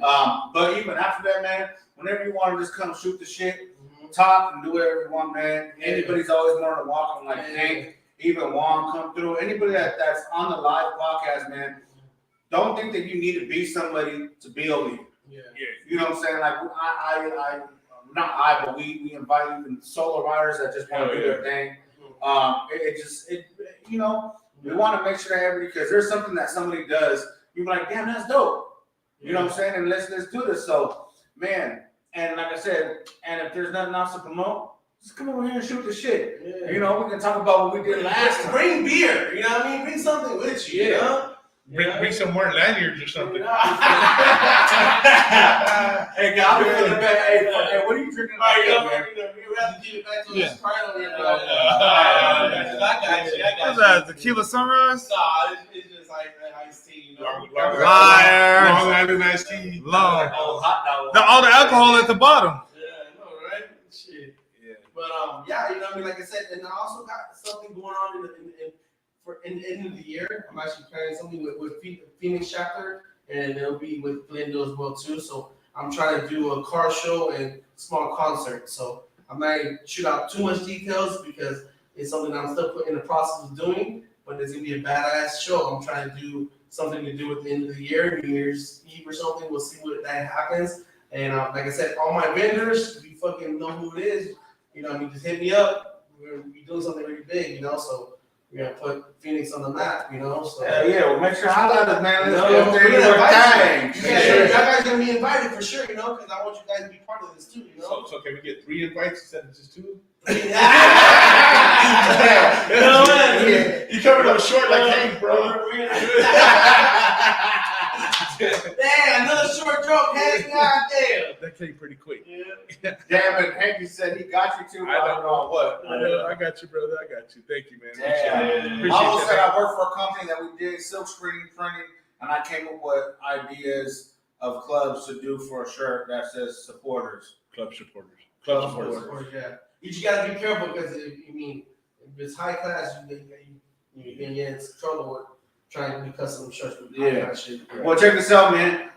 But even after that, man, whenever you want to just come shoot the shit, talk and do whatever you want, man. Anybody's always more to welcome, like Hank, even Juan come through. Anybody that's on the live podcast, man, don't think that you need to be somebody to be over here.
Yeah.
You know what I'm saying? Like but we invite even solo riders that just want to do their thing. We want to make sure that everybody, because there's something that somebody does, you're like, damn, that's dope. You know what I'm saying? And let's do this. So, man, and like I said, and if there's nothing else to promote, just come over here and shoot the shit.
Yeah.
You know, we can talk about what we did last time.
Bring beer. You know what I mean? Bring something with you. You know?
Bring some more lanyards or something.
Hey, God, we're feeling bad. Hey, what are you drinking?
We have to keep it back to
Yeah.
this part over here. I got
What's that? Tequila Sunrise?
Nah, it's just like iced tea,
Liar.
Long Island iced tea.
Long.
Oh, hot dog.
All the alcohol at the bottom.
Yeah, I know, right? Shit.
Yeah.
But yeah, you know what I mean? Like I said, and I also got something going on in the end of the year. I'm actually planning something with Phoenix chapter, and it'll be with Glendale as well too. So I'm trying to do a car show and small concert. So I might shoot out too much details because it's something I'm still in the process of doing, but it's gonna be a badass show. I'm trying to do something to do with the end of the year, New Year's Eve or something. We'll see what that happens. And like I said, all my vendors, if you fucking know who it is, you know, I mean, just hit me up. We're gonna be doing something really big, you know. So we're gonna put Phoenix on the map, you know. So
Yeah, well, make sure highlight us, man. Let's
No,
go
we're
there
gonna
your
invite
thing.
y'all guys gonna be invited for sure, you know, because I want you guys to be part of this too, you know.
So can we get 3 invites instead of just 2? You covered up short like Hank, bro.
Damn, another short joke, Hank. Goddamn.
That came pretty quick.
Yeah.
Damn it, Hanky said he got you too.
I don't know
what.
I got you, brother. I got you. Thank you, man.
Yeah.
Appreciate
I almost
that.
said I work for a company that we did silk screening printing, and I came up with ideas of clubs to do for a shirt that says supporters.
Club supporters. Club supporters.
Yeah. You just gotta be careful because if it's high class, you can get in trouble with trying to do custom shirts with high class shit.
Well, check this out, man.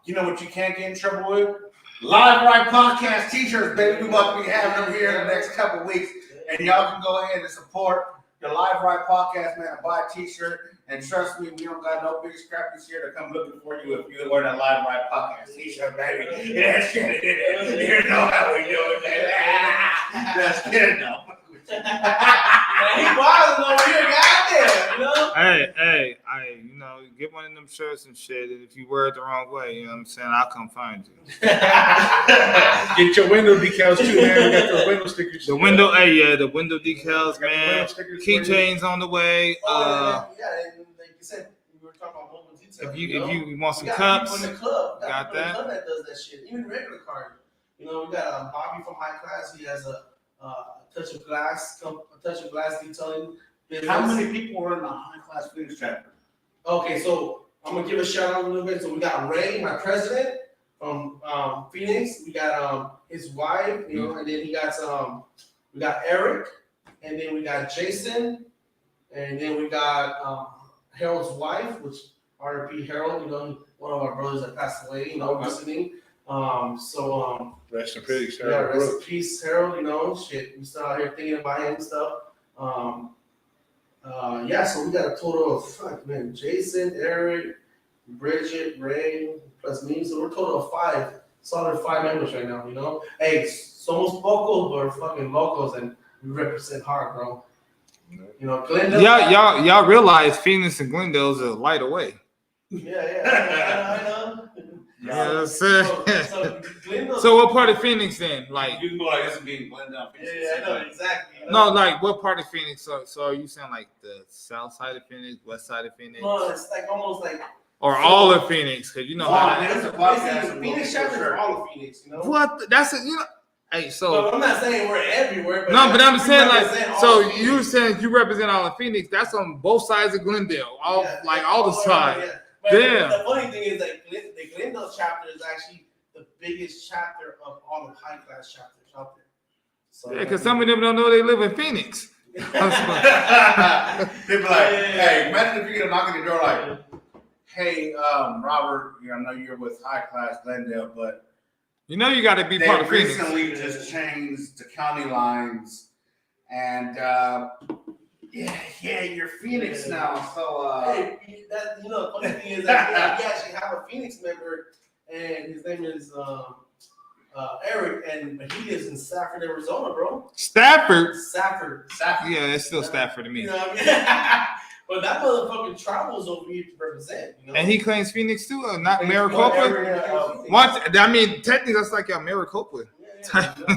You know what you can't get in trouble with? Live Right Podcast t-shirts, baby. We about to be having them here in the next couple of weeks. And y'all can go ahead and support the Live Right podcast, man, and buy a t-shirt. And trust me, we don't got no big scrappy here to come looking for you if you wear that Live Right podcast t-shirt, baby. Yeah, shit. You know how we do it, baby. Just kidding, though.
He wilding over here, goddamn, you know?
Hey, get one of them shirts and shit. And if you wear it the wrong way, you know what I'm saying? I'll come find you.
Get your window decals too, man. We got those window stickers.
The window decals,
Got the
man.
window stickers for you.
Keychains on the way.
Oh, yeah, and like you said, we were talking about mobile detail.
If you want some
we got
cups,
people in the club. We
got
people in
that.
the club that does that shit. Even regular card. You know, we got Bobby from High Class. He has a touch of glass detailing business.
How many people were in the High Class Phoenix chapter?
Okay, so I'm gonna give a shout out a little bit. So we got Ray, my president from Phoenix. We got his wife, you know, and then we got Eric, and then we got Jason, and then we got Harold's wife, which R.P. Harold, you know, one of our brothers that passed away, you know, recently.
Rest in peace,
Yeah,
Harold
rest in
Brooks.
peace, Harold. You know, shit, we still out here thinking about him and stuff. Yeah, so we got a total of Jason, Eric, Bridget, Ray, plus me. So we're a total of solid five members right now. You know, hey, somos pocos, but we're fucking locals, and we represent hard, bro. You know, Glendale.
y'all realize Phoenix and Glendale's a light away.
Yeah, I know.
Yes,
Glendale.
So what part of Phoenix then? Like,
You can go like this and be Glendale.
Yeah, I know exactly. You
no,
know?
like what part of Phoenix? So are you saying like the south side of Phoenix, west side of Phoenix,
No, it's like almost like
or all of Phoenix? Because you know how.
There's a podcast.
basically Phoenix chapter is all of Phoenix. You know.
What? That's it. You know. Hey, so.
Well, I'm not saying we're everywhere, but
No, but I'm
we
saying
represent
like,
all
so
of Phoenix.
you're saying you represent all of Phoenix. That's on both sides of Glendale, all
Yeah,
like
yeah,
all the
around,
sides.
yeah. But
Damn.
The funny thing is that the Glendale chapter is actually the biggest chapter of all the high class chapters out there. So,
Yeah, because some of them don't know they live in Phoenix.
They'd be like, hey, imagine if you get a knock on your door like, hey, Robert, I know you're with High Class Glendale, but
You know you got to be
they
part of Phoenix.
recently just changed the county lines, and you're Phoenix now. So
hey, that the funny thing is that we actually have a Phoenix member, and his name is Eric, but he lives in Safford, Arizona, bro.
Stafford.
Safford.
Yeah, it's still Stafford to me.
You know what I mean? But that motherfucker travels over here to represent. You know?
And he claims Phoenix too, not
And
Maricopa.
Eric,
What? I mean, technically that's like Maricopa.
Yeah, you know,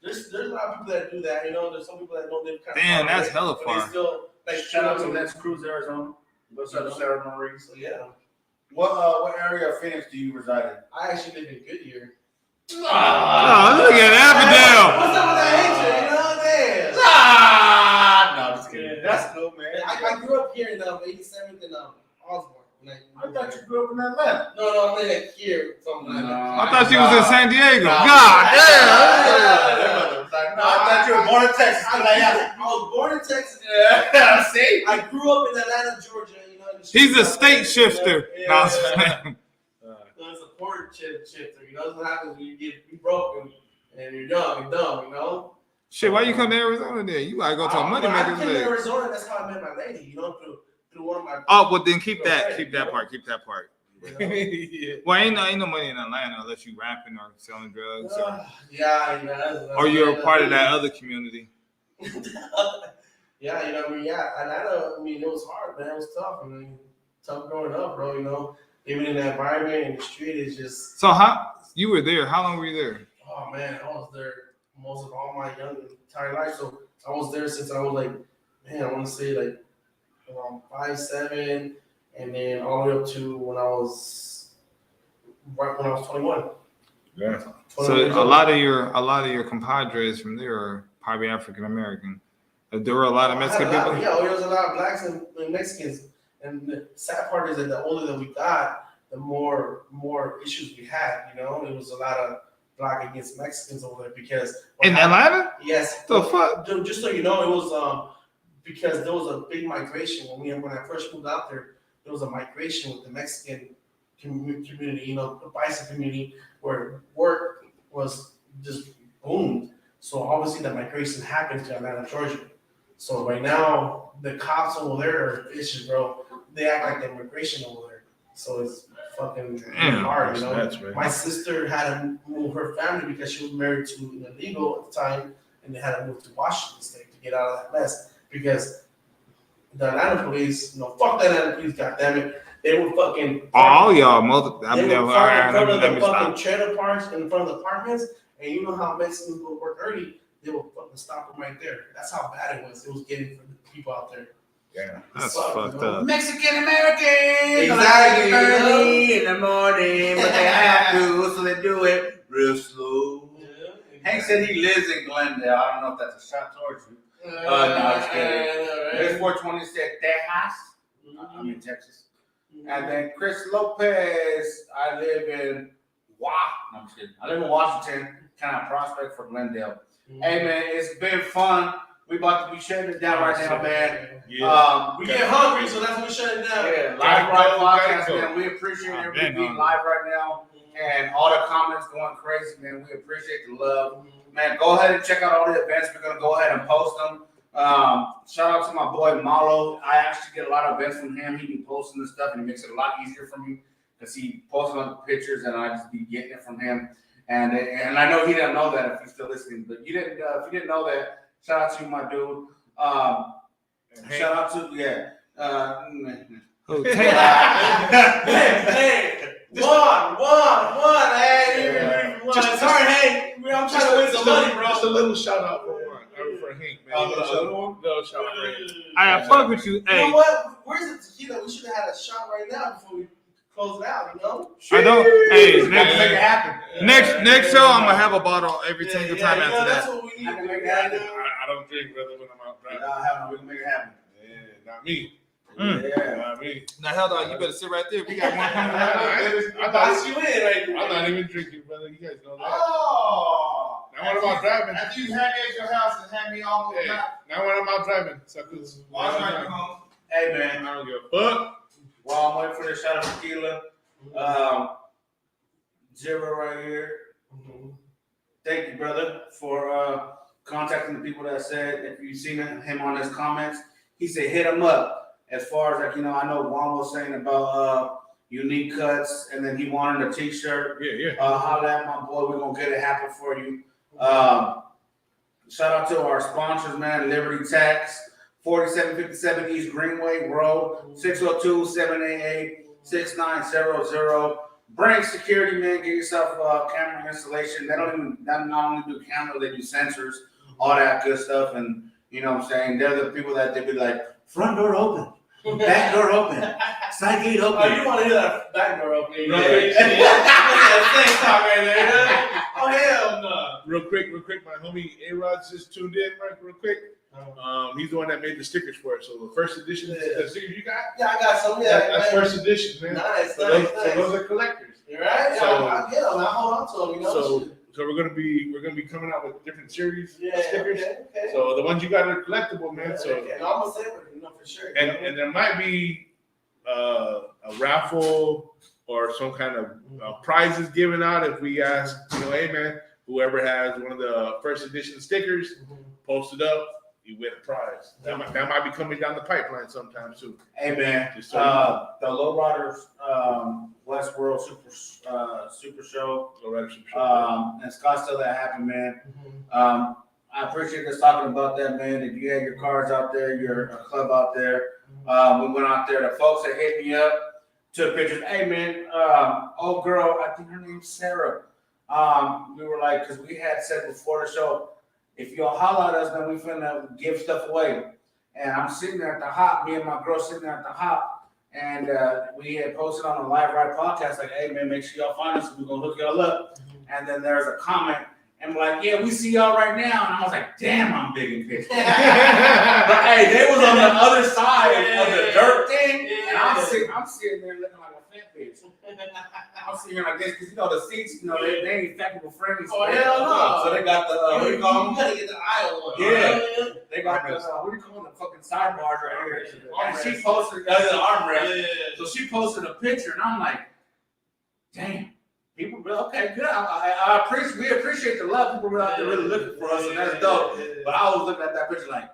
there's a lot of people that do that. You know, there's some people that don't live kind of
Damn,
far
that's
away,
hella
but
far.
they still like
shout out to
them.
Let's Cruise Arizona. What's up, Sarah Marie?
So yeah,
What area of Phoenix do you reside in?
I actually live in Goodyear.
Oh, look at Avondale.
What's up with that hatred? You know, damn.
No, I'm just kidding. That's cool, man.
I grew up here in 87th and Osborne.
I thought you grew up in Atlanta.
No, I'm like here from Atlanta.
I thought you was in San Diego.
Nah.
God damn.
No, I thought you were born in Texas.
I was born in Texas.
Yeah, see?
I grew up in Atlanta, Georgia. You know,
He's a state shifter.
Yeah.
No, I'm just playing.
It's a port shifter. You know, that's what happens when you broken and you're young and dumb. You know.
Shit, why you come to Arizona then? You gotta go to a money
I
maker.
came to
place.
Arizona. That's how I met my lady. You know, through one of my.
Oh, well then keep that
You know?
part. Keep that part.
You know?
Well, ain't no money in Atlanta unless you rapping or selling drugs,
Yeah, you know. That's
or you're a part of that other community.
Yeah, you know, Atlanta, it was hard, man. It was tough. Tough growing up, bro, you know. Living in that environment and the street is just,
So how you were there? How long were you there?
oh, man, I was there most of all my entire life. So I was there since I was like, man, I want to say like around 5'7", and then all the way up to when I was 21.
Yeah.
So a lot of your compadres from there are probably African American. There were a lot of Mexican people.
Yeah, there was a lot of blacks and Mexicans. And the sad part is that the older that we got, the more issues we had. You know, it was a lot of black against Mexicans over there because
In Atlanta?
Yes.
The fuck?
Just so you know, it was because there was a big migration when I first moved out there. There was a migration with the Mexican community, you know, the bison community, where work was just boomed. So obviously the migration happened to Atlanta, Georgia. So right now, the cops over there are vicious, bro. They act like the immigration over there. So it's fucking
Damn,
hard, you know.
That's man.
My sister had to move her family because she was married to an illegal at the time, and they had to move to Washington State to get out of that mess because the Atlanta police, fuck the Atlanta police, goddammit, they were fucking.
All y'all, mother.
They
I'm
were parked in front of
let
the
me
fucking
stop.
trailer parks in front of the apartments, and you know how Mexicans go to work early, they will fucking stop them right there. That's how bad it was. It was getting for the people out there.
Yeah.
That's
Sucked,
fucked
you know?
up.
Mexican Americans
Exactly,
early in the morning, but they have to, so they do it real slow. Hank said he lives in Glendale. I don't know if that's a shot towards you. No, I'm just kidding. There's 420 said Tejas. I'm in Texas. And then Chris Lopez, I live in no, I'm just kidding. I live in Washington, kind of prospect for Glendale. Hey man, it's been fun. We about to be shutting it down right now, man.
Yeah.
We get hungry, so that's when we shut it down.
Yeah,
Gotta
live
go,
podcast,
gotta go.
man. We appreciate
I've
everybody
been
being
hungry.
live right now and all the comments going crazy, man. We appreciate the love. Man, go ahead and check out all the events. We're gonna go ahead and post them. Shout out to my boy Malo. I actually get a lot of events from him. He be posting this stuff and it makes it a lot easier for me because he posts on the pictures and I just be getting it from him. And I know he didn't know that if he's still listening, but you didn't. If you didn't know that, shout out to you, my dude. Shout out to
Who,
Hey,
Taylor?
one, hey,
Just-
sorry, hey, I'm trying to win some money, bro.
Just a little shout out for one. For Hank, man. Little shout out for Hank.
I fuck with you.
You know
Hey,
what? Where's the tequila? We should have had a shot right now before we close it out, you know?
I don't. Hey,
Let's make it
next,
happen.
next show, I'm gonna have a bottle every single time
you know,
after
that's
that.
what we need
I
to
can
do
make it
right
happen.
now.
I don't drink, brother, when I'm out driving.
We can make it happen.
Yeah, not me.
Yeah.
Not me.
Now, hell no, you better sit right there. We got one coming
I
out.
Box
thought
you in right
I'm not even drinking, brother. You guys know that.
Oh.
Now when I'm out driving,
After you had me at your house and had me almost
hey, now when I'm out driving, suckers.
Hey man,
I don't give a fuck.
while I'm waiting for the shot of tequila, Zero right here. Thank you, brother, for contacting the people that said if you've seen him on his comments, he said hit him up. As far as I know Juan was saying about unique cuts, and then he wanted a T-shirt.
Yeah.
Holla at my boy, we're gonna get it happen for you. Shout out to our sponsors, man. Liberty Tax, 4757 East Greenway Road, 602-788-6900. Brink Security, man. Get yourself camera installation. They not only do camera, they do sensors, all that good stuff. And you know what I'm saying? They're the people that they be like, front door open, back door open, side gate open.
Oh, you want to hear that back door open?
Real
Yeah.
quick.
Thanks, talk right there. Oh, hell no.
Real quick, my homie A-Rod's just tuned in, right? Real quick. He's the one that made the stickers for it. So the first edition, the stickers you got,
Yeah, I got some. Yeah,
that's
man.
first edition, man.
Nice,
So
nice.
those are collectors.
You're right.
So-
I'll get them. I'll hold on to them. You know.
So we're gonna be coming out with different series
Yeah.
of stickers.
Okay.
So the ones you got are collectible, man. So
Okay. No, I'm gonna say it, you know, for sure.
and there might be a raffle or some kind of prizes given out if we ask, hey man, whoever has one of the first edition stickers, post it up, you win a prize. That might be coming down the pipeline sometime soon.
Hey man,
Just so you know.
the Lowriders Westworld Super Show in Scottsdale that happened, man. I appreciate us talking about that, man. If you had your cars out there, your club out there, we went out there. The folks that hit me up took pictures. Hey man, old girl, I think her name's Sarah. We were like, because we had said before the show, if y'all holler at us, then we finna give stuff away. And I'm sitting there at the hop, me and my girl sitting there at the hop, and we had posted on the Live Ride podcast, like, hey man, make sure y'all find us, we're gonna hook y'all up. And then there's a comment, and we're like, yeah, we see y'all right now. And I was like, damn, I'm big in pictures. But hey, they was on the other side of the dirt thing, and I'm sitting there looking like a fat bitch. I'm sitting here like this, because the seats, they ain't festival friendly.
Oh, hell no.
So they got the, what do you call them?
You gotta get the aisle one.
Yeah. They got the, what do you call them, the fucking sidebars right here. And she posted, the armrest. So she posted a picture, and I'm like, damn, people really, okay, good. We appreciate the love. People really out there really looking for us, and that's dope. But I was looking at that picture like,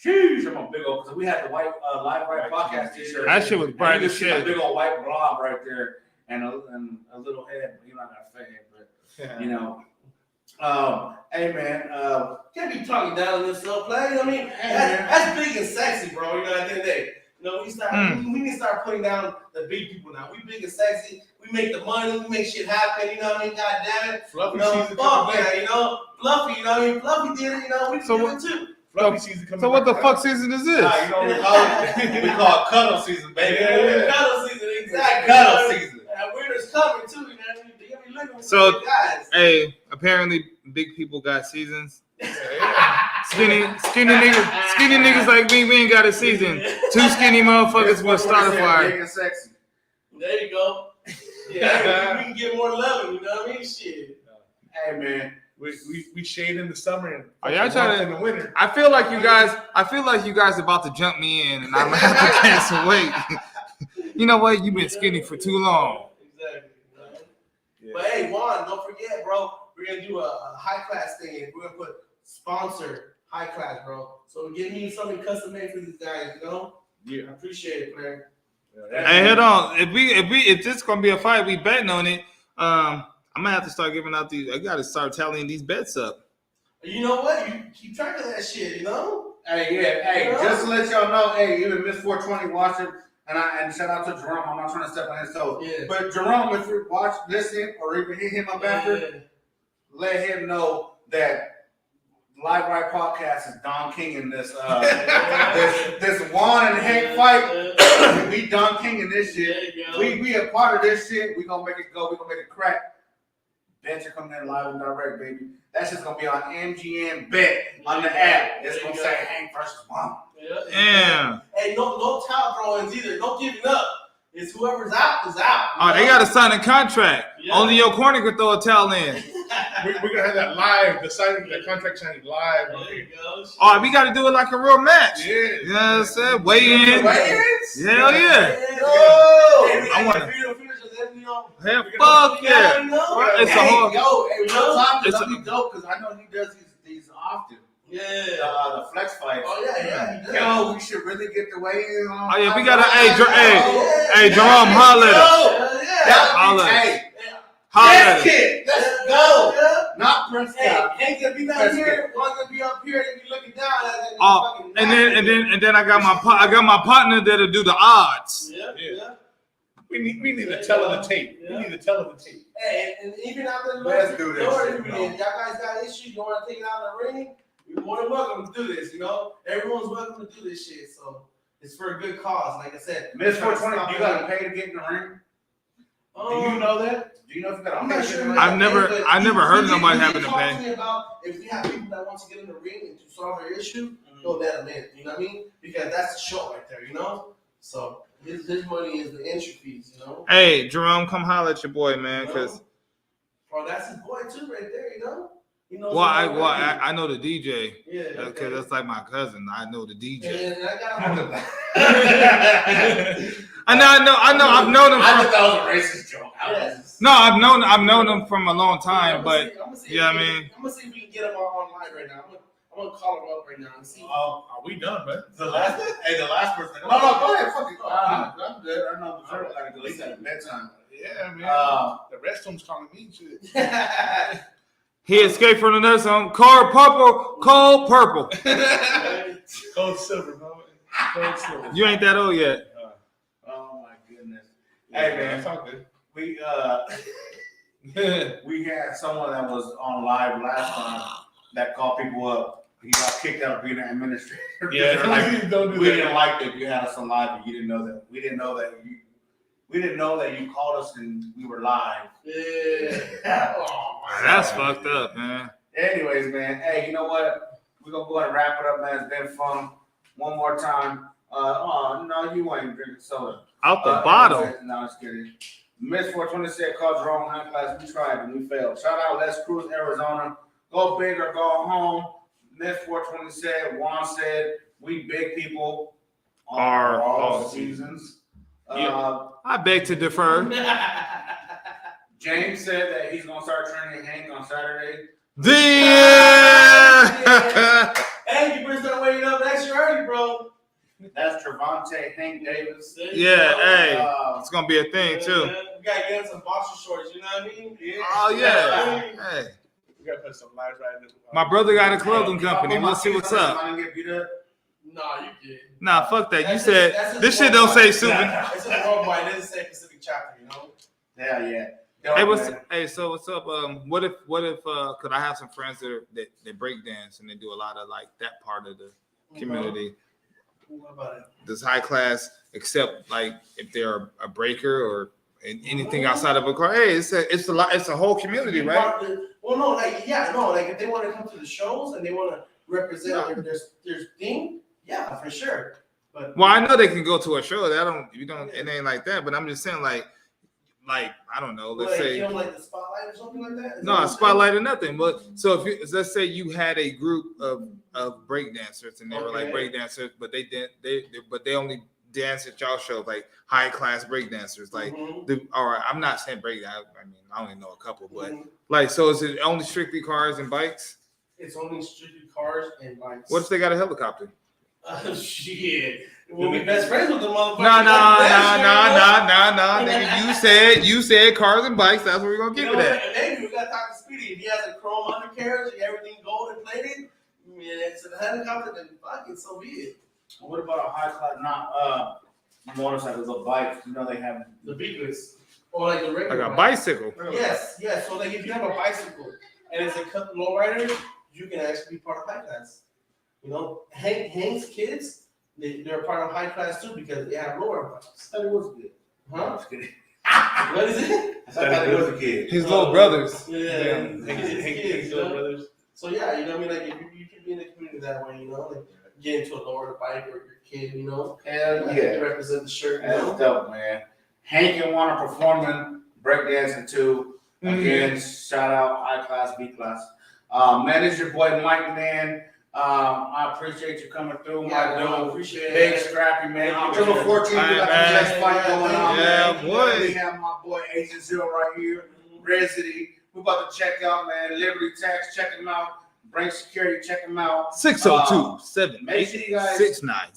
Sheesh, I'm a big old, because we had the white Live Right podcast t-shirt.
That shit was bright as
A
shit.
big old white blob right there and a little head, but you're not got a fat head, but you know. Hey man,
Can't be talking down on this stuff, play. You know what I mean?
man.
That's big and sexy, bro. You know, at the end of the day. You know, we need to start putting down the big people now. We big and sexy. We make the money. We make shit happen. You know what I mean? God damn it.
Fluffy
You know,
season
fuck
coming back.
yeah, you know. Fluffy, you know what I mean? Fluffy did it, you know. We can
So
do
what-
it too.
Fluffy season coming
So what the
back.
fuck season is this?
you know what we call it? We call it cuddle season, baby.
Yeah.
Cuddle season, exactly.
Cuddle
You know?
season.
And winter's coming too, you know what I mean? They're gonna be looking for
So-
some guys.
Hey, apparently big people got seasons.
Yeah.
Skinny niggas like me, we ain't got a season. Two skinny motherfuckers will start a
Big
fire.
and sexy.
There you go. Yeah, we can get more loving, you know what I mean? Shit.
Hey man,
We shade in the summer and
Are y'all trying to-
in the winter.
I feel like you guys about to jump me in, and I'm gonna have to gain some weight. You know what? You've been skinny for too long.
Exactly. You know?
Yeah.
But hey, Juan, don't forget, bro. We're gonna do a high class thing. We're gonna put sponsor high class, bro. So we're getting you something custom made for these guys. You know,
Yeah.
I appreciate it, man.
Hey, hold on. If this gonna be a fight, we betting on it. I'm gonna have to start giving out these. I gotta start tallying these bets up.
You know what? You keep track of that shit. You know.
hey, yeah, hey, just to let y'all know, hey, even Miss 420 watched it, and shout out to Jerome. I'm not trying to step on his toes,
Yeah.
but Jerome, if you watch, listen, or even hit him up after, let him know that Live Right Podcast is Don King in this this Juan and Hank fight. We Don King in this shit. We a part of this shit. We gonna make it go. We gonna make it crack. Bets are coming in live and direct, baby. That's just gonna be on MGM Bet on the app. It's gonna say Hank versus Juan.
Damn.
Hey, no towel throwings either. No giving up. It's whoever's out is out.
Oh, they gotta sign a contract.
Yeah.
Only your corner could throw a towel in.
We're gonna have that live, the contract signing live.
There you go.
Oh, we gotta do it like a real match.
Yeah.
You know what I'm saying? Weigh in.
Weigh-ins?
Hell yeah.
I
wanna-
want
Hell, fuck yeah. It's a whole.
Hey, real talk,
It's
that'd be dope because I know he does these often.
Yeah.
The flex fights.
Oh yeah.
Yo, we should really get the weigh in on.
Oh yeah, we gotta.
Yeah.
Hey, Jerome, holla at us. Holla.
Hey,
Holla
yes,
at us.
kid, let's go. Not Prince
Hey,
Scott.
ain't gonna be down here. One's gonna be up here. They be looking down.
Oh, and then I got my partner that'll do the odds.
Yeah.
We need to tell her the tape. We need to tell her the tape.
Hey, and even out there,
Let's do this shit, bro.
Y'all guys got issues. You want to take it out in the ring? You're more than welcome to do this. You know, everyone's welcome to do this shit. So it's for a good cause. Like I said,
Miss 420, you gotta pay to get in the ring. Do you know that? Do you know if you gotta
I'm
pay
not
to get
sure.
in the ring?
I've never heard of nobody having to
talk
pay.
To me about if we have people that want to get in the ring and to solve their issue, throw that in. You know what I mean? Because that's the show right there. You know. So his money is the entry fees. You know.
Hey, Jerome, come holler at your boy, man. Cause
Bro, that's his boy too, right there. You know. He knows.
I know the DJ.
Yeah.
Because that's like my cousin. I know the DJ.
And I got him.
I know. I've known him.
I thought that was a racist joke.
No, I've known him from a long time. But yeah, I mean,
I'm gonna see if we can get him online right now. I'm gonna call him up right now and see.
Are we done, man?
The last person. No, go ahead. Fuck it. I'm good. I know the girl gotta go. He's at bedtime.
Yeah, man.
Uh,
The rest of them's calling me shit.
he escaped from the nursing home. Cold purple.
Cold silver, man. Cold silver.
You ain't that old yet.
oh my goodness.
Hey,
Hey, man.
that's all good.
We had someone that was on live last time that called people up. He got kicked out of being an administrator.
Yeah,
They're like,
don't do
we
that.
didn't like that you had us on live and you didn't know that. We didn't know that you called us and we were live.
Yeah.
Oh,
That's fucked up, man.
Anyways, man. Hey, you know what? We're gonna go ahead and wrap it up, man. It's been fun. One more time. No, you ain't drinking soda.
Out the bottle.
No, just kidding. Miss 420 said, called Jerome High Class. We tried and we failed. Shout out Let's Cruise, Arizona. Go big or go home. Miss 420 said, Juan said, we big people
Are
all
all
seasons.
I beg to defer.
James said that he's gonna start training Hank on Saturday.
Damn!
Hey, you better start waiting up next year early, bro.
That's Trevante Hank Davis.
Yeah, hey,
Uh,
it's gonna be a thing too.
We gotta get him some boxer shorts. You know what I mean? Yeah.
Oh yeah. Hey,
We gotta put some lives right in the
my brother got a clothing company. We'll see what's up.
I didn't get beat up.
Nah, you did.
Nah, fuck that. You
That's
said
that's
this shit don't say super.
It's a worldwide. It doesn't say Pacific chapter. You know.
Yeah.
Hey,
Man.
so what's up? What if could I have some friends that break dance and they do a lot of like that part of the community?
What about it?
Does high class accept like if they're a breaker or anything outside of a car? Hey, it's a whole community, right?
Well, no, like if they want to come to the shows and they want to represent their thing, yeah, for sure. But
Well, I know they can go to a show. It ain't like that. But I'm just saying, like I don't know. Let's say
you don't like the spotlight or something like that. Is that
no
what you're
spotlight or nothing. But so let's say you had a group of break dancers and they were like
Okay.
break dancers, but they only dance at y'all shows like high class break dancers. Like
saying?
all right, I'm not saying break dance. I mean, I only know a couple, but
Mhm.
like, so is it only strictly cars and bikes?
It's only strictly cars and bikes.
What if they got a helicopter?
Shit. We'll be best friends with the motherfucker.
No, nigga. You said cars and bikes. That's where we're gonna keep
You know
it
what?
at.
Maybe we gotta talk to Speedy. If he has a chrome undercarriage and everything gold and plated, it's a helicopter, then fuck it, so be it.
What about a high class, not motorcycles or bikes? You know they have.
The biggest. Or like the regular.
Like a
bike.
bicycle.
Yes. So like if you have a bicycle and it's a cut lowrider, you can actually be part of high class. You know, Hank's kids, they're part of high class too because they have lower bikes.
I thought it was good.
Huh?
Just kidding.
What is it?
I thought it was a kid.
His little brothers.
Yeah.
Hank,
you know?
brothers.
So yeah, you know what I mean? Like if you can be in the community that way, you know, like get into a lower bike or your kid, you know.
Hell
Like,
yeah.
represent the shirt, you
That's
know.
dope, man. Hank and Warner performing breakdancing too. Again, shout out high class, B class. Man, it's your boy Mike, man. I appreciate you coming through,
Yeah,
my
I
dude.
appreciate
Big
it.
Scrappy, man.
Thank you,
October
man.
14th, we got the
Alright,
next
man.
fight going on,
Yeah,
man.
boy.
We have my boy Agent Zero right here, Resident. We're about to check out, man. Liberty Tax, check him out. Brink Security, check him out.
602
Make sure you guys
786
like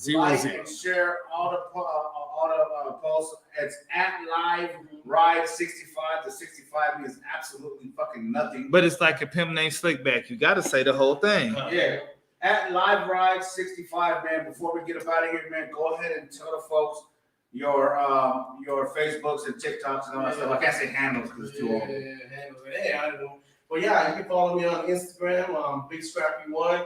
9900.
and share all the posts. It's at Live Ride 65. The 65 means absolutely fucking nothing.
But it's like a pimp named Slickback. You got to say the whole thing.
Yeah. At Live Ride 65, man. Before we get up out of here, man, go ahead and tell the folks your Facebooks and TikToks and all that stuff. I can't say handles because it's too old.
Hey, I don't know. But yeah, you can follow me on Instagram, Big Scrappy One,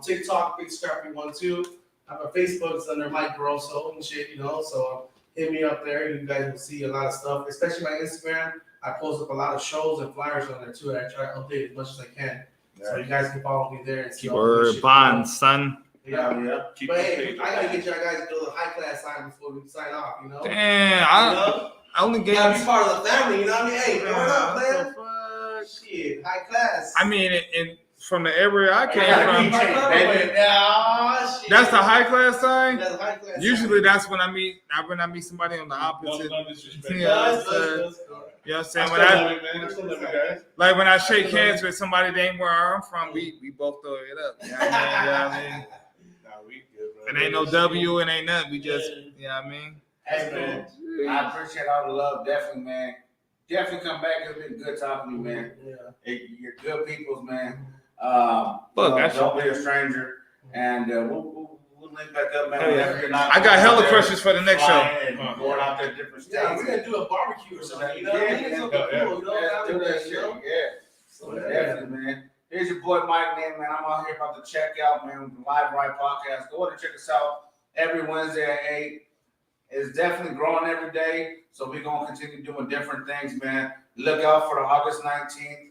TikTok, Big Scrappy One too. I have a Facebook, it's under Mike Grosso and shit, you know. So hit me up there. You guys will see a lot of stuff, especially my Instagram. I post up a lot of shows and flyers on there too. I try to update as much as I can. So you guys can follow me there and see all the
Word
shit
bond,
going on.
son.
Yeah.
Yeah.
Keep
But
the
hey,
page
I gotta
up.
get y'all guys to do the high class sign before we sign off, you know?
Damn,
You
I
know?
only
You
gave.
gotta be part of the family, you know what I mean? Hey, word up,
What
man.
the fuck?
Shit, high class.
I mean, from the area I came
gotta
from,
keep- baby.
Yeah, shit.
that's the high class sign.
That's a high class.
Usually, that's when I meet somebody on the opposite.
No disrespect.
Yeah.
Does.
You know what I'm
I
saying?
still
When I
love it, man. I still love you guys.
like when I shake hands with somebody that ain't where I'm from, we both throw it up. You know what I mean?
Nah, we good, bro.
It ain't no W, it ain't nothing. We just, you know what I mean?
Hey, man. I appreciate all the love. Definitely, man. Definitely come back. It's been good talking to you, man.
Yeah.
Hey, you're good peoples, man.
Look,
Don't be a stranger. And we'll link back up, man.
Hell yeah.
whenever you're not
I got
going
hella
out there
crushes for the next show.
flying and going out there different states.
Yeah, we're gonna do a barbecue or something. You know what I mean? It's something
Yeah,
cool, you know?
Let's do that shit.
You know?
Yeah.
So,
Definitely, man. Here's your boy Mike, man. I'm out here about to check out, man, the Live Ride podcast. Go ahead and check us out every Wednesday at 8. It's definitely growing every day, so we're going to continue doing different things, man. Look out for the August 19th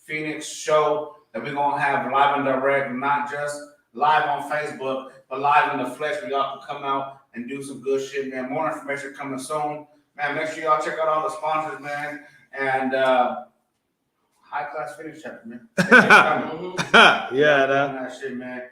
Phoenix show that we're going to have live and direct, not just live on Facebook, but live in the flesh. We all can come out and do some good shit, man. More information coming soon. Man, make sure y'all check out all the sponsors, man. And high class finish chapter, man.
Mhm.
Yeah,
That shit, man.